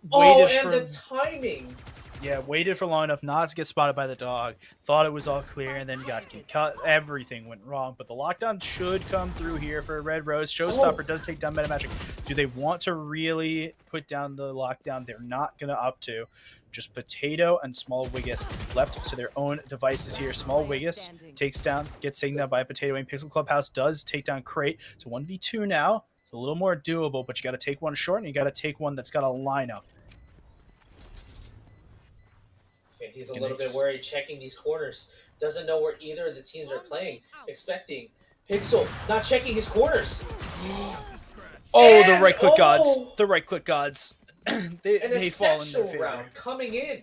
The timing. Yeah, waited for long enough not to get spotted by the dog. Thought it was all clear, and then got cut. Everything went wrong, but the lockdown should come through here for Red Rose. Showstopper does take down Meta Magic. Do they want to really put down the lockdown? They're not going to up to. Just Potato and Small Wiggus left to their own devices here. Small Wiggus gets taken down by Potato, and Pixel Clubhouse does take down Crate. So 1v2 now. It's a little more doable, but you got to take one short, and you got to take one that's got a lineup. And he's a little bit worried, checking these corners. Doesn't know where either of the teams are playing. Expecting Pixel not checking his corners. The right click gods. The right click gods. they fall in their favor. Round coming in.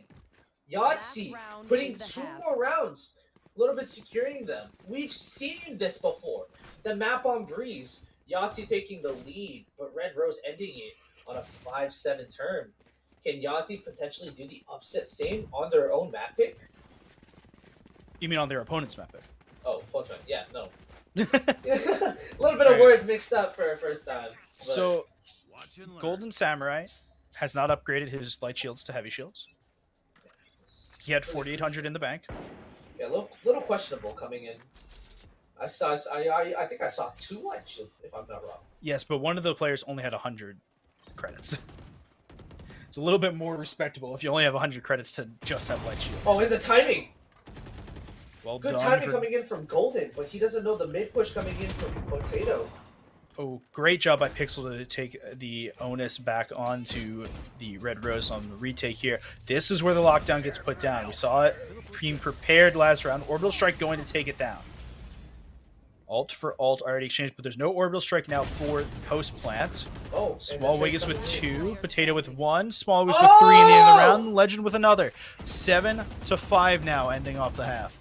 Yahtzee putting 2 more rounds, a little bit securing them. We've seen this before. The map on Breeze, Yahtzee taking the lead, but Red Rose ending it on a 5-7 turn. Can Yahtzee potentially do the upset same on their own map pick? You mean on their opponent's map pick? Oh, opponent's map. Yeah, no. A little bit of words mixed up for a first time. But... So, Golden Samurai has not upgraded his light shields to heavy shields. He had 4,800 in the bank. Yeah, little questionable coming in. I think I saw 2 actually, if I'm not wrong. Yes, but one of the players only had 100 credits. It's a little bit more respectable if you only have 100 credits to just have light shields. Oh, and the timing. Well Good done timing for- coming in from Golden, but he doesn't know the mid push coming in from Potato. Oh, great job by Pixel to take the onus back onto the Red Rose on the retake here. This is where the lockdown gets put down. We saw it being prepared last round. Orbital Strike going to take it down. Alt for alt already exchanged, but there's no Orbital Strike now for Post Plant. Oh, Small Wiggins with 2, Potato with 1, Small Wiggins Oh! with 3 in the end of the round, Legend with another. 7-5 now, ending off the half.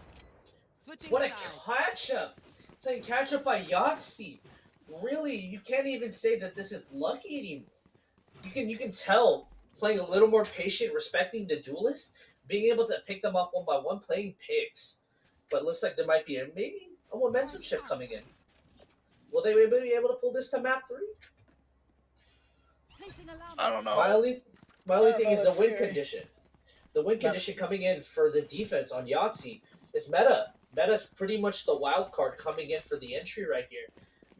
What a catch-up! Playing catch-up by Yahtzee. Really, you can't even say that this is lucky anymore. You can tell, playing a little more patient, respecting the duelist, being able to pick them off one by one, playing picks. But it looks like there might be maybe a momentum shift coming in. Will they be able to pull this to map 3? I don't know. My only thing is the That's win scary. condition. The win condition coming in for the defense on Yahtzee is Meta. Meta's pretty much the wild card coming in for the entry right here.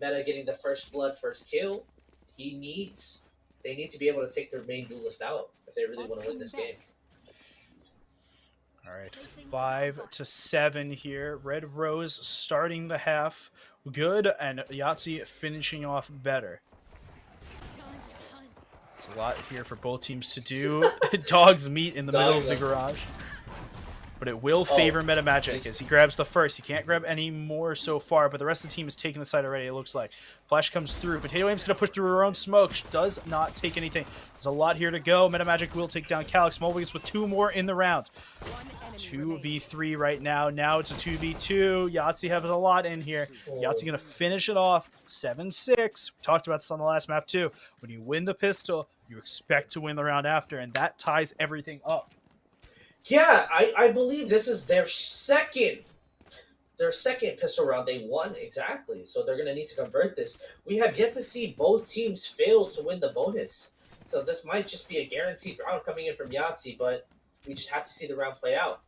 Meta getting the first blood, first kill. They need to be able to take their main duelist out if they really want to win this game. All right, 5-7 here. Red Rose starting the half good, and Yahtzee finishing off better. There's a lot here for both teams to do. Dogs meet in the middle of the garage. But it will favor Meta Magic as he grabs the first. He can't grab any more so far, but the rest of the team is taking the side already, it looks like. Flash comes through. Potato Aim's going to push through her own smoke. She does not take anything. There's a lot here to go. Meta Magic will take down Calyx. Small Wiggins with 2 more in the round. 2v3 right now. Now it's a 2v2. Yahtzee has a lot in here. Yahtzee going to finish it off. 7-6. We talked about this on the last map too. When you win the pistol, you expect to win the round after, and that ties everything up. Yeah, I believe this is their second pistol round. They won exactly, so they're gonna need to convert this. We have yet to see both teams fail to win the bonus, so this might just be a guaranteed round coming in from Yahtzee, but we just have to see the round play out.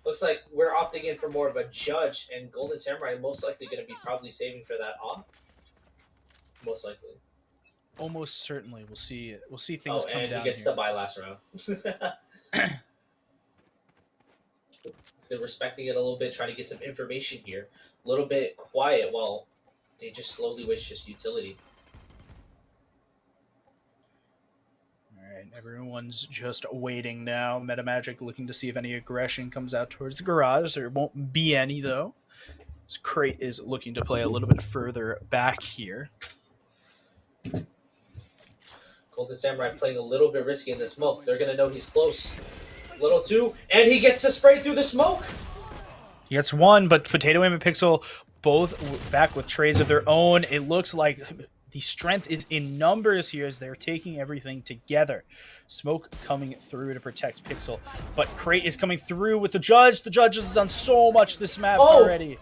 Looks like we're opting in for more of a judge, and Golden Samurai most likely going to be probably saving for that op. Most likely. Almost certainly, we'll see. We'll see things come down. And he gets the bye last round. They're respecting it a little bit, trying to get some information here. A little bit quiet while they just slowly wish just utility. Alright, everyone's just waiting now. Meta Magic looking to see if any aggression comes out towards the garage. There won't be any, though. This Crate is looking to play a little bit further back here. Golden Samurai playing a little bit risky in the smoke. They're going to know he's close. Little two, and he gets to spray through the smoke. He gets one, but Potato Aim and Pixel both back with trades of their own. It looks like the strength is in numbers here as they're taking everything together. Smoke coming through to protect Pixel, but Crate is coming through with the Judge. The Judge has done so much this map already.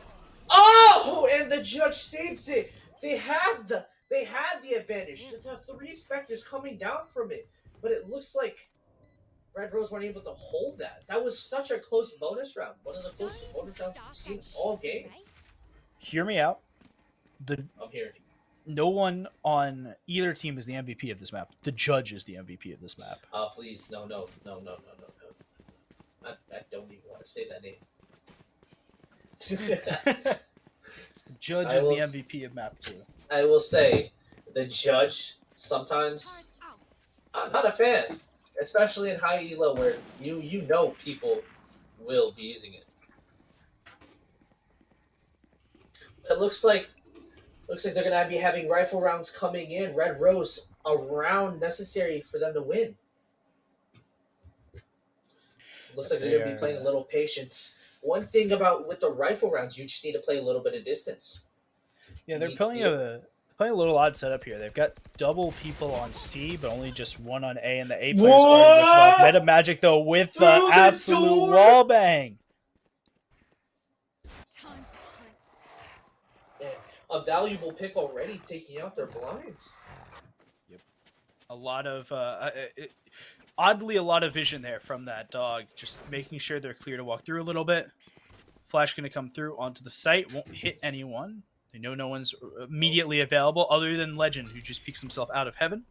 Oh, and the Judge saves it. They had the advantage. The 3 Spectres coming down from it, but it looks like Red Rose weren't able to hold that. That was such a close bonus round. One of the closest bonus rounds we've seen all game. Hear me out. I'm hearing you. No one on either team is the MVP of this map. The Judge is the MVP of this map. Please, no. I don't even want to say that name. Judge is the MVP of map 2. I will say, the Judge, sometimes, I'm not a fan. Especially in high elo where you know people will be using it. It looks like they're gonna be having rifle rounds coming in. Red Rose, a round necessary for them to win. Looks like they're gonna be playing a little patience. One thing with the rifle rounds, you just need to play a little bit of distance. Yeah, they're playing a little odd setup here. They've got double people on C, but only just one on A, and the A player's already ripped off. Meta Magic, though, with the absolute wall bang. A valuable pick already, taking out their blinds. Yep. A lot of Oddly, a lot of vision there from that dog, just making sure they're clear to walk through a little bit. Flash going to come through onto the site, won't hit anyone. They know no one's immediately available other than Legend, who just peeks himself out of heaven.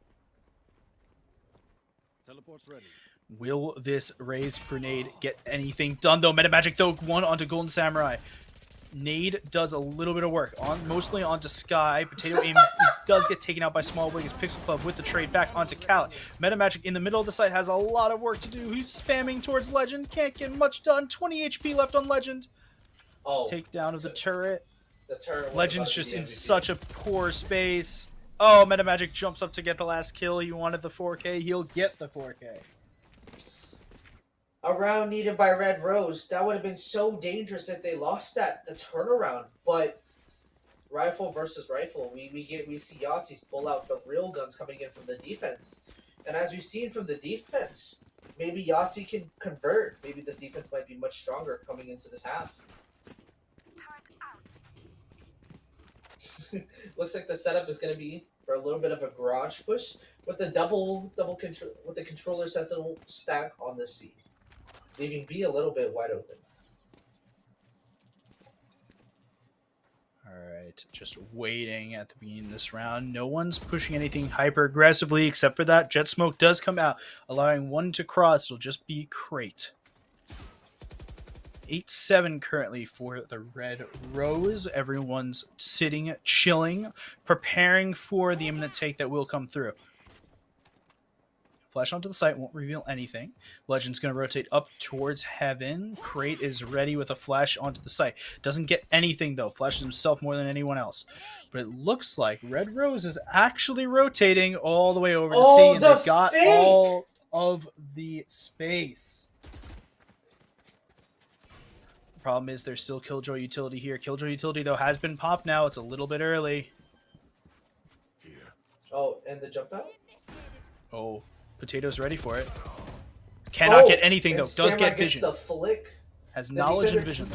Teleport's ready. Will this raised grenade get anything done, though? Metamagic, though, one onto Golden Samurai. Nade does a little bit of work, mostly onto Sky. Potato Aim does get taken out by Small Wings. Pixel Club with the trade back onto Cali. Metamagic in the middle of the site has a lot of work to do. He's spamming towards Legend. Can't get much done. 20 HP left on Legend. Oh, Takedown of the turret. the turret. Legend's just in such a poor space. Oh, Metamagic jumps up to get the last kill. He wanted the 4K. He'll get the 4K. A round needed by Red Rose. That would have been so dangerous if they lost the turnaround. But rifle versus rifle, we see Yahtzees pull out the real guns coming in from the defense. And as we've seen from the defense, maybe Yahtzee can convert. Maybe this defense might be much stronger coming into this half. Looks like the setup is going to be for a little bit of a garage push with the double control with the controller sentinel stack on the C, leaving B a little bit wide open. Alright, just waiting at the beginning of this round. No one's pushing anything hyper aggressively except for that. Jet Smoke does come out, allowing one to cross. It'll just be Crate. 8-7 currently for the Red Rose. Everyone's sitting, chilling, preparing for the imminent take that will come through. Flash onto the site, won't reveal anything. Legend's going to rotate up towards Heaven. Crate is ready with a flash onto the site. Doesn't get anything, though. Flashes himself more than anyone else. But it looks like Red Rose is actually rotating all the way over to C, and they've got all of the space. Problem is there's still Killjoy utility here. Killjoy utility, though, has been popped now. It's a little bit early. Oh, and the jump out? Oh, Potato's ready for it. Cannot get anything, though. Does Samurai get vision. Gets the flick. Has knowledge and vision,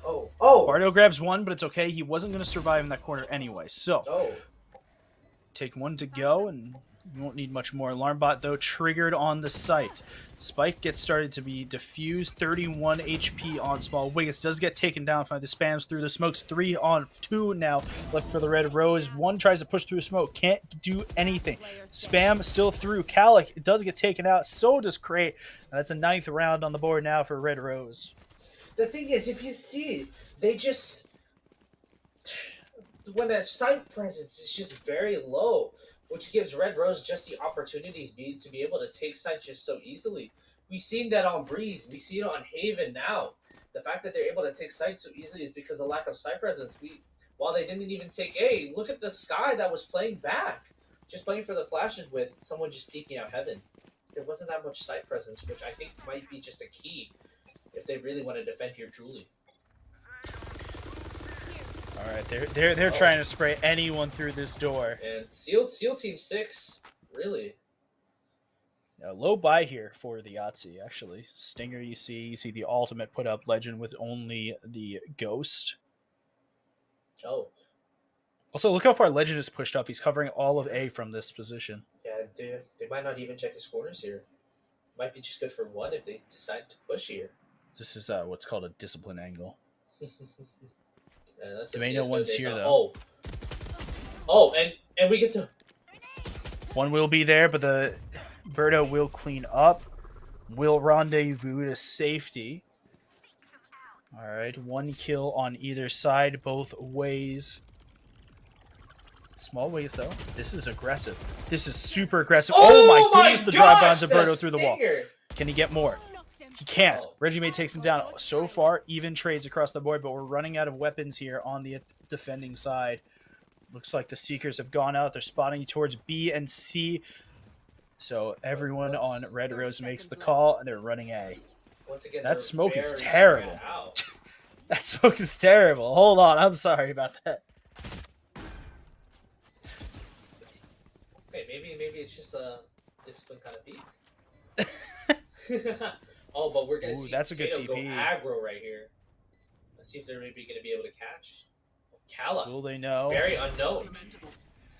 though. Oh. Bardo grabs one, but it's okay. He wasn't going to survive in that corner anyway. So, take one to go, and you won't need much more. Alarm bot, though, triggered on the site. Spike gets started to be diffused. 31 HP on Small Wiggins. Does get taken down by the spams through the smokes. 3 on 2 now left for the Red Rose. One tries to push through smoke. Can't do anything. Spam still through. Calic does get taken out. So does Crate. And that's a 9th round on the board now for Red Rose. The thing is, if you see, they just... When that site presence is just very low, which gives Red Rose just the opportunities to be able to take site just so easily. We've seen that on Breeze. We see it on Haven now. The fact that they're able to take site so easily is because of lack of site presence. While they didn't even take A, look at the Sky that was playing back. Just playing for the flashes with someone just peeking out Heaven. There wasn't that much site presence, which I think might be just a key if they really want to defend here truly. All right, they're trying to spray anyone through this door. And SEAL Team 6, really. Low buy here for the Yahtzee, actually. Stinger, you see the ultimate put up. Legend with only the Ghost. Oh. Also, look how far Legend is pushed up. He's covering all of A from this position. Yeah, they might not even check his corners here. Might be just good for one if they decide to push here. This is what's called a discipline angle. That's There ain't no ones here, though. Oh, and we get to... One will be there, but the Birdo will clean up. Will rendezvous to safety. All right, 1 kill on either side, both ways. Small ways, though. This is aggressive. This is super aggressive. Oh my goodness, the drive by to Birdo through the wall. Can he get more? He can't. Reggie takes him down. So far, even trades across the board, but we're running out of weapons here on the defending side. Looks like the Seekers have gone out. They're spotting towards B and C. So everyone on Red Rose makes the call, and they're running A. Once again, that smoke is terrible. That smoke is terrible. Hold on. I'm sorry about that. Okay, maybe it's just a discipline kind of peak. Oh, but we're going to see that's a good Potato TP. go aggro right here. Let's see if they're maybe going to be able to catch. Calla. Will they know? Very unknown.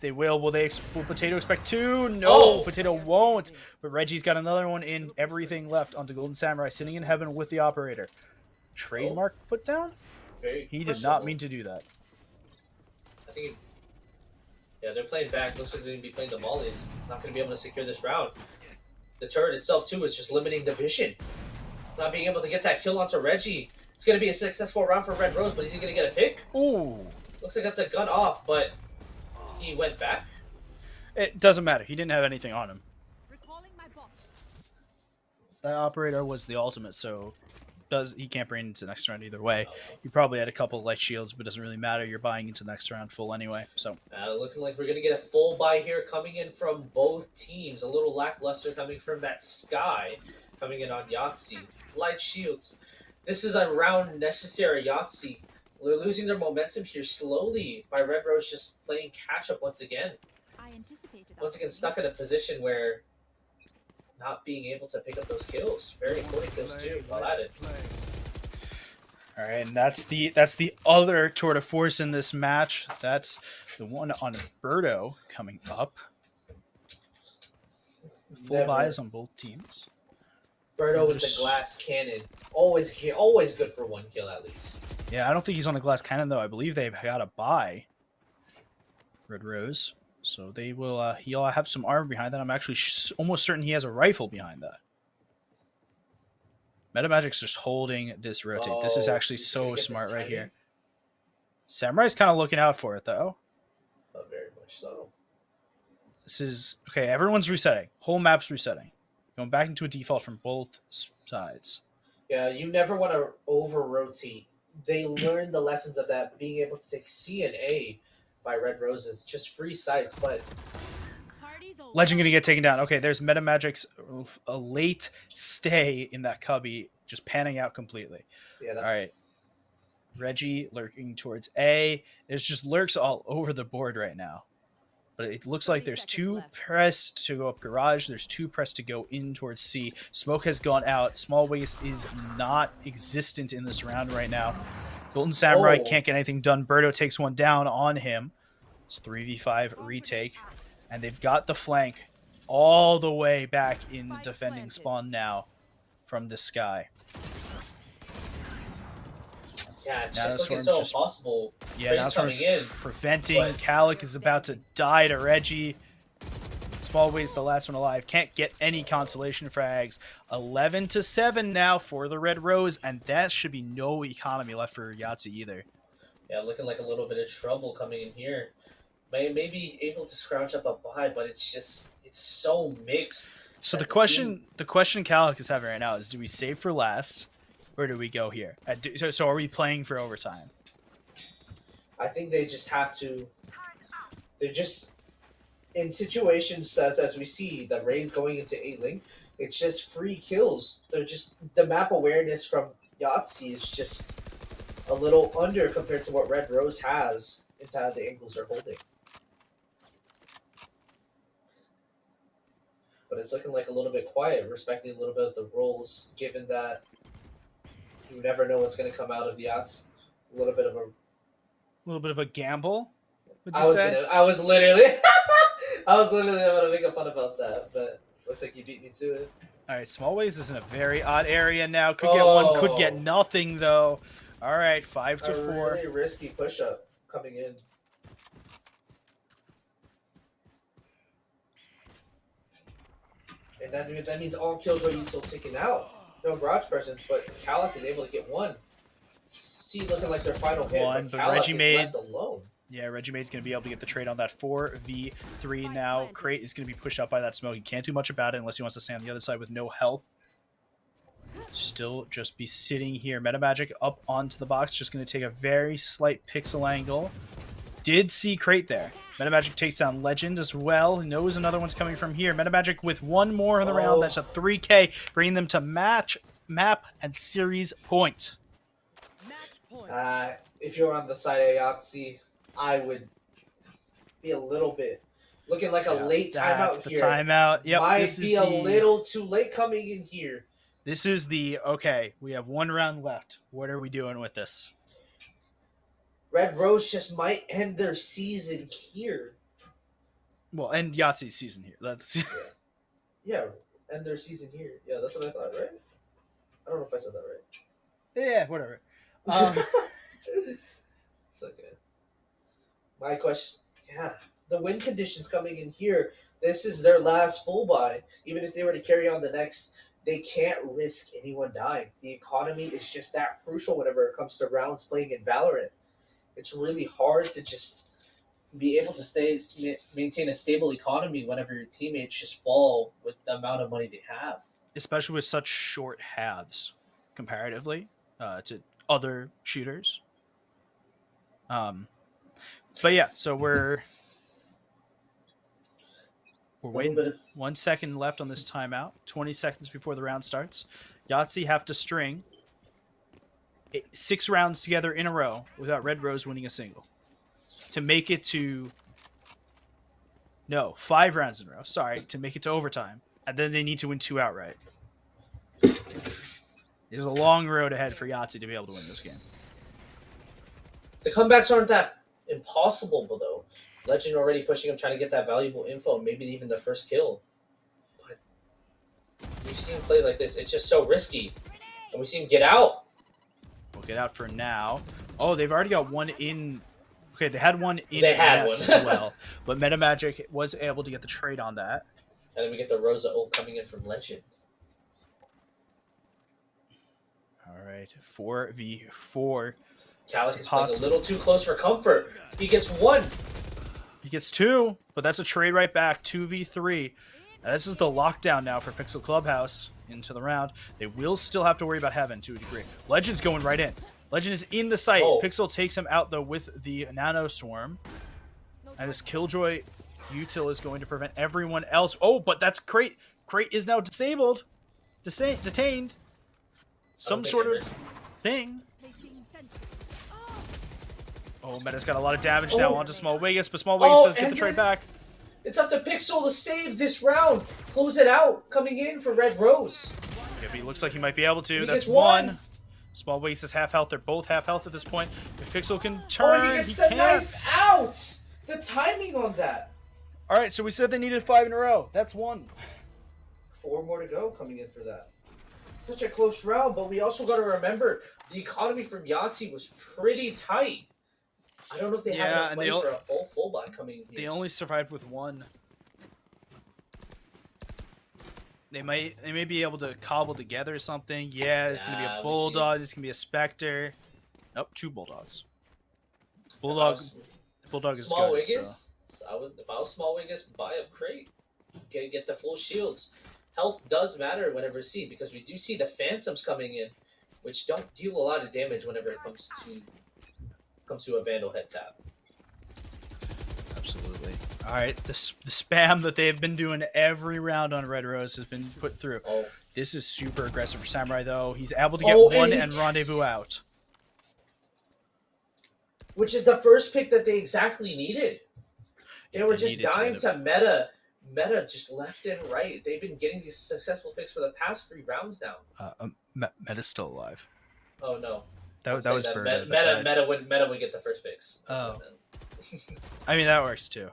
They will. Will Potato expect two? No, Oh! Potato won't. But Reggie's got another one in. Everything left onto Golden Samurai, sitting in heaven with the operator. Trademark put down? Very He did not questionable. mean to do that. I think. Yeah, they're playing back. Looks like they're going to be playing the mollies. Not going to be able to secure this round. The turret itself, too, is just limiting the vision. Not being able to get that kill onto Reggie. It's going to be a successful round for Red Rose, but is he going to get a pick? Ooh. Looks like that's a gun off, but he went back. It doesn't matter. He didn't have anything on him. Recalling my bot. That operator was the ultimate, so he can't bring into the next round either way. You probably had a couple light shields, but it doesn't really matter. You're buying into the next round full anyway. So Looks like we're going to get a full buy here coming in from both teams. A little lackluster coming from that Sky, coming in on Yahtzee. Light shields. This is a round necessary Yahtzee. They're losing their momentum here slowly by Red Rose just playing catch-up once again. I anticipated. Once again, stuck in a position where not being able to pick up those kills. Very important kills too, while at it. all right, and that's the other tour de force in this match. That's the one on Birdo coming up. Full Never. buys on both teams. Birdo with the glass cannon. Always good for one kill at least. Yeah, I don't think he's on a glass cannon though. I believe they've got a buy. Red Rose. So they will. He'll have some armor behind that. I'm actually almost certain he has a rifle behind that. Metamagic's just holding this rotate. This is Oh, actually he's so gonna get smart this right timing? here. Samurai's kind of looking out for it though. Very much so. This is okay. Everyone's resetting. Whole map's resetting. Going back into a default from both sides. Yeah, you never want to over-rotate. They learned the lessons of that, being able to take C and A by Red Roses. Just free sites, but Party's over. Legend gonna get taken down. Okay, there's Metamagic's a late stay in that cubby, just panning out completely. yeah, All right. Reggie lurking towards A. There's just lurks all over the board right now. But it looks like 30 there's seconds two left. pressed to go up garage. There's two pressed to go in towards C. Smoke has gone out. Small waste is not existent in this round right now. Golden Samurai Oh. can't get anything done. Birdo takes one down on him. It's 3v5 retake. And they've got the flank all the way back in defending spawn now from the Sky. yeah, it's Now just this looking one's so just- impossible. Yeah, Trades now this one's coming in. preventing. but- Calic is about to die to Reggie. Smallway's the last one alive. Can't get any consolation frags. 11-7 now for the Red Rose, and that should be no economy left for Yahtzee either. Yeah, looking like a little bit of trouble coming in here. Maybe able to scrounge up a buy, but it's so mixed. So That the question Calic is having right now is: do we save for last, or do we go here? So are we playing for overtime? I think they just have to. They're just in situations as we see the Rays going into A-Link. It's just free kills. They're just the map awareness from Yahtzee is just a little under compared to what Red Rose has into how the angles are holding. But it's looking like a little bit quiet, respecting a little bit of the roles, given that you never know what's going to come out of the Yahtzee. A little bit of a A little bit of a gamble, would you I was say? literally going to make a fun about that, but looks like you beat me to it. All right, Smallways is in a very odd area now. Could get one, could get nothing though. All right, 5-4. A really risky push-up coming in. And that means all killjoy until taken out. No garage presence, but Calic is able to get one. C looking like their final hit, One, but but Calic Reggie is made- left alone. Yeah, Reggie Made's going to be able to get the trade on that 4v3 now. Crate is going to be pushed up by that smoke. He can't do much about it unless he wants to stay on the other side with no help. Still just be sitting here. Metamagic up onto the box. Just going to take a very slight pixel angle. Did see Crate there. Metamagic takes down Legend as well. He knows another one's coming from here. Metamagic with one more in the round. That's a 3K, bringing them to match, map, and series point. Match point. If you're on the side of Yahtzee, I would be a little bit looking like a late That's timeout the here. timeout. Yep, Might this be is a the- little too late coming in here. This is okay, we have one round left. What are we doing with this? Red Rose just might end their season here. Well, and Yahtzee's season here. That's Yeah, end their season here. Yeah, that's what I thought, right? I don't know if I said that right. yeah, whatever. It's okay. My question, yeah, the win conditions coming in here. This is their last full buy. Even if they were to carry on the next, they can't risk anyone dying. The economy is just that crucial whenever it comes to rounds playing in Valorant. It's really hard to just be able to maintain a stable economy whenever your teammates just fall with the amount of money they have. Especially with such short halves comparatively to other shooters. But yeah, so we're waiting. 1 second left on this timeout. 20 seconds before the round starts. Yahtzee have to string 6 rounds together in a row without Red Rose winning a single to make it to 5 rounds in a row. Sorry, to make it to overtime, and then they need to win 2 outright. There's a long road ahead for Yahtzee to be able to win this game. The comebacks aren't that impossible, though. Legend already pushing him, trying to get that valuable info, maybe even the first kill. But we've seen plays like this. It's just so risky. And we see him get out. We'll get out for now. Oh, they've already got one in. Okay, they had one in They had S one. as well. But MetaMagic was able to get the trade on that. And then we get the Rosa ult coming in from Legend. All right, 4v4. Calic is playing a little too close for comfort. He gets 1. He gets 2, but that's a trade right back. 2v3. Now, this is the lockdown now for Pixel Clubhouse into the round. They will still have to worry about Heaven to a degree. Legend's going right in. Legend is in the site. Oh. Pixel takes him out, though, with the Nano Swarm. And this Killjoy util is going to prevent everyone else. Oh, but that's Crate. Crate is now disabled. Detained. Some sort of thing. Oh, Meta's got a lot of damage now onto Small Vegas, but Small Vegas does get the trade back. It's up to Pixel to save this round. Close it out. Coming in for Red Rose. Yeah, but he looks like he might be able to. He That's gets 1. Small Vegas is half health. They're both half health at this point. If Pixel can turn, he gets he the can't. knife out. The timing on that. All right, so we said they needed 5 in a row. That's 1. 4 more to go coming in for that. Such a close round, but we also got to remember the economy from Yahtzee was pretty tight. I don't know if they have enough money for a whole full buy coming in. They only survived with 1. They may be able to cobble together something. Yeah, there's going to be a Bulldog. There's going to be a Spectre. Nope, 2 Bulldogs. Bulldog is Small good. Wiggis. So. If I was Small Wiggis, buy a Crate. Get the full shields. Health does matter whenever seen because we do see the Phantoms coming in, which don't deal a lot of damage whenever it comes to a Vandal head tap. Absolutely. All right, the spam that they've been doing every round on Red Rose has been put through. Oh. This is super aggressive for Samurai, though. He's able to get 1 and Rendezvous out. Which is the first pick that they exactly needed. They were just dying to meta just left and right. They've been getting these successful picks for the past 3 rounds now. Meta's still alive. Oh, no. That was Bird. Meta would get the first picks. I mean, that works too.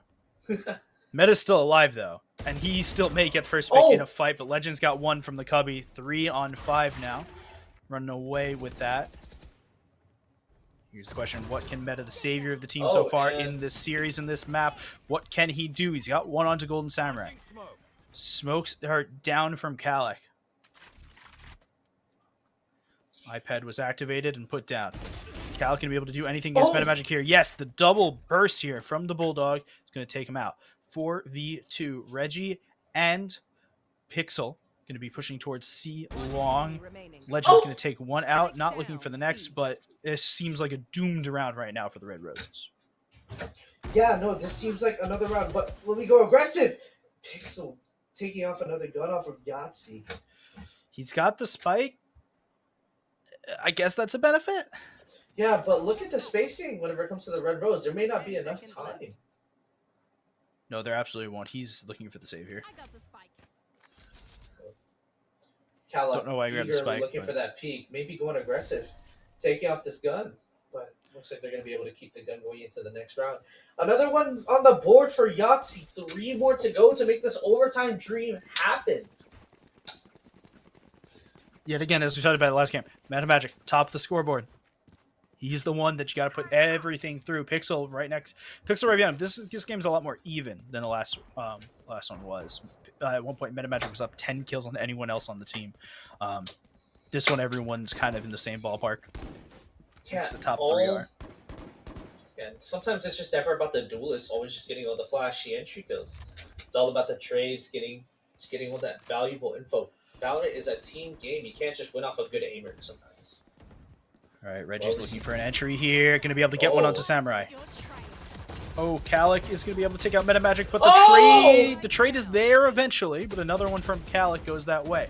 Meta's still alive, though. And he still may get the first pick in a fight, but Legend's got 1 from the Cubby. 3 on 5 now. Running away with that. Here's the question. What can Meta, the savior of the team so far in this series, in this map, what can he do? He's got 1 onto Golden Samurai. Smokes are down from Calic. iPad was activated and put down. Is Calic going to be able to do anything against MetaMagic here? Yes, the double burst here from the Bulldog is going to take him out. 4v2. Reggie and Pixel going to be pushing towards C long. Legend's going to take 1 out, not looking for the next, but it seems like a doomed round right now for the Red Roses. Yeah, no, this seems like another round, but let me go aggressive. Pixel taking off another gun off of Yahtzee. He's got the spike. I guess that's a benefit. Yeah, but look at the spacing whenever it comes to the Red Rose. There may not be enough time. No, there absolutely won't. He's looking for the save here. Calic, don't know why I grabbed the spike. Looking for that peak. Maybe going aggressive. Taking off this gun. But Looks like they're going to be able to keep the gun going into the next round. Another one on the board for Yahtzee. 3 more to go to make this overtime dream happen. Yet again, as we talked about the last game, Magic, top of the scoreboard. He's the one that you got to put everything through. Pixel right behind him. This game's a lot more even than the last one was. At one point, Magic was up 10 kills on anyone else on the team. This one, everyone's kind of in the same ballpark. Yeah, the top 3 are. And sometimes it's just never about the duelists always just getting all the flashy entry kills. It's all about the trades, getting all that valuable info. Valorant is a team game. You can't just win off a good aimer sometimes. All right, Reggie's looking for an entry here. Going to be able to get one onto Samurai. Oh, Calic is going to be able to take out Magic, but the trade is there eventually, but another one from Calic goes that way.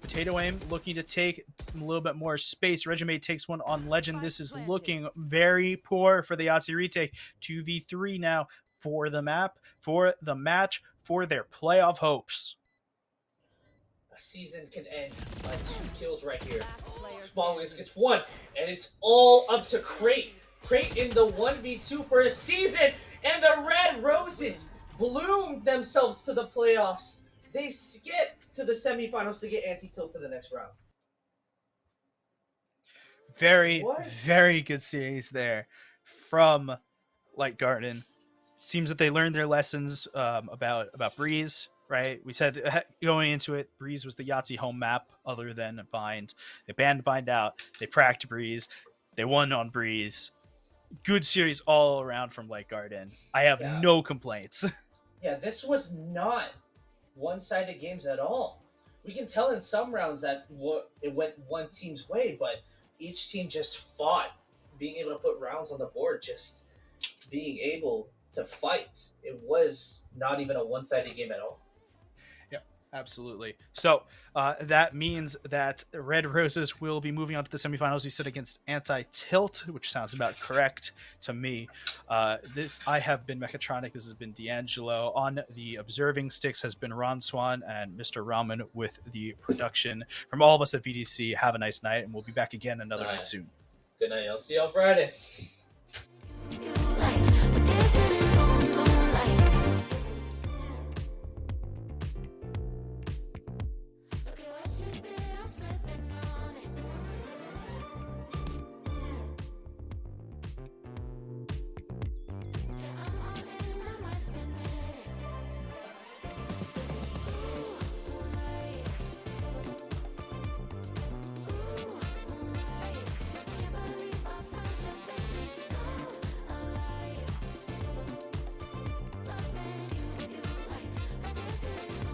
Potato Aim looking to take a little bit more space. Regimate takes one on Legend. This is looking very poor for the Yahtzee retake. 2v3 now for the map, for the match, for their playoff hopes. A season can end by 2 kills right here. Smallwings gets 1, and it's all up to Crate. Crate in the 1v2 for a season, and the Red Roses bloomed themselves to the playoffs. They skip to the semifinals to get anti-tilt to the next round. Very good series there from Light Garden. Seems that they learned their lessons about Breeze, right? We said going into it, Breeze was the Yahtzee home map other than Bind. They banned Bind out. They pracked Breeze. They won on Breeze. Good series all around from Light Garden. I have no complaints. Yeah, this was not one-sided games at all. We can tell in some rounds that it went one team's way, but each team just fought, being able to put rounds on the board, just being able to fight. It was not even a one-sided game at all. Yeah, absolutely. So that means that Red Roses will be moving on to the semifinals. You said against Anti-Tilt, which sounds about correct to me. I have been Mechatronic. This has been D'Angelo. On the observing sticks has been Ron Swan and Mr. Ramen with the production. From all of us at VDC, have a nice night, and we'll be back again another night soon. Good night. I'll see you on Friday.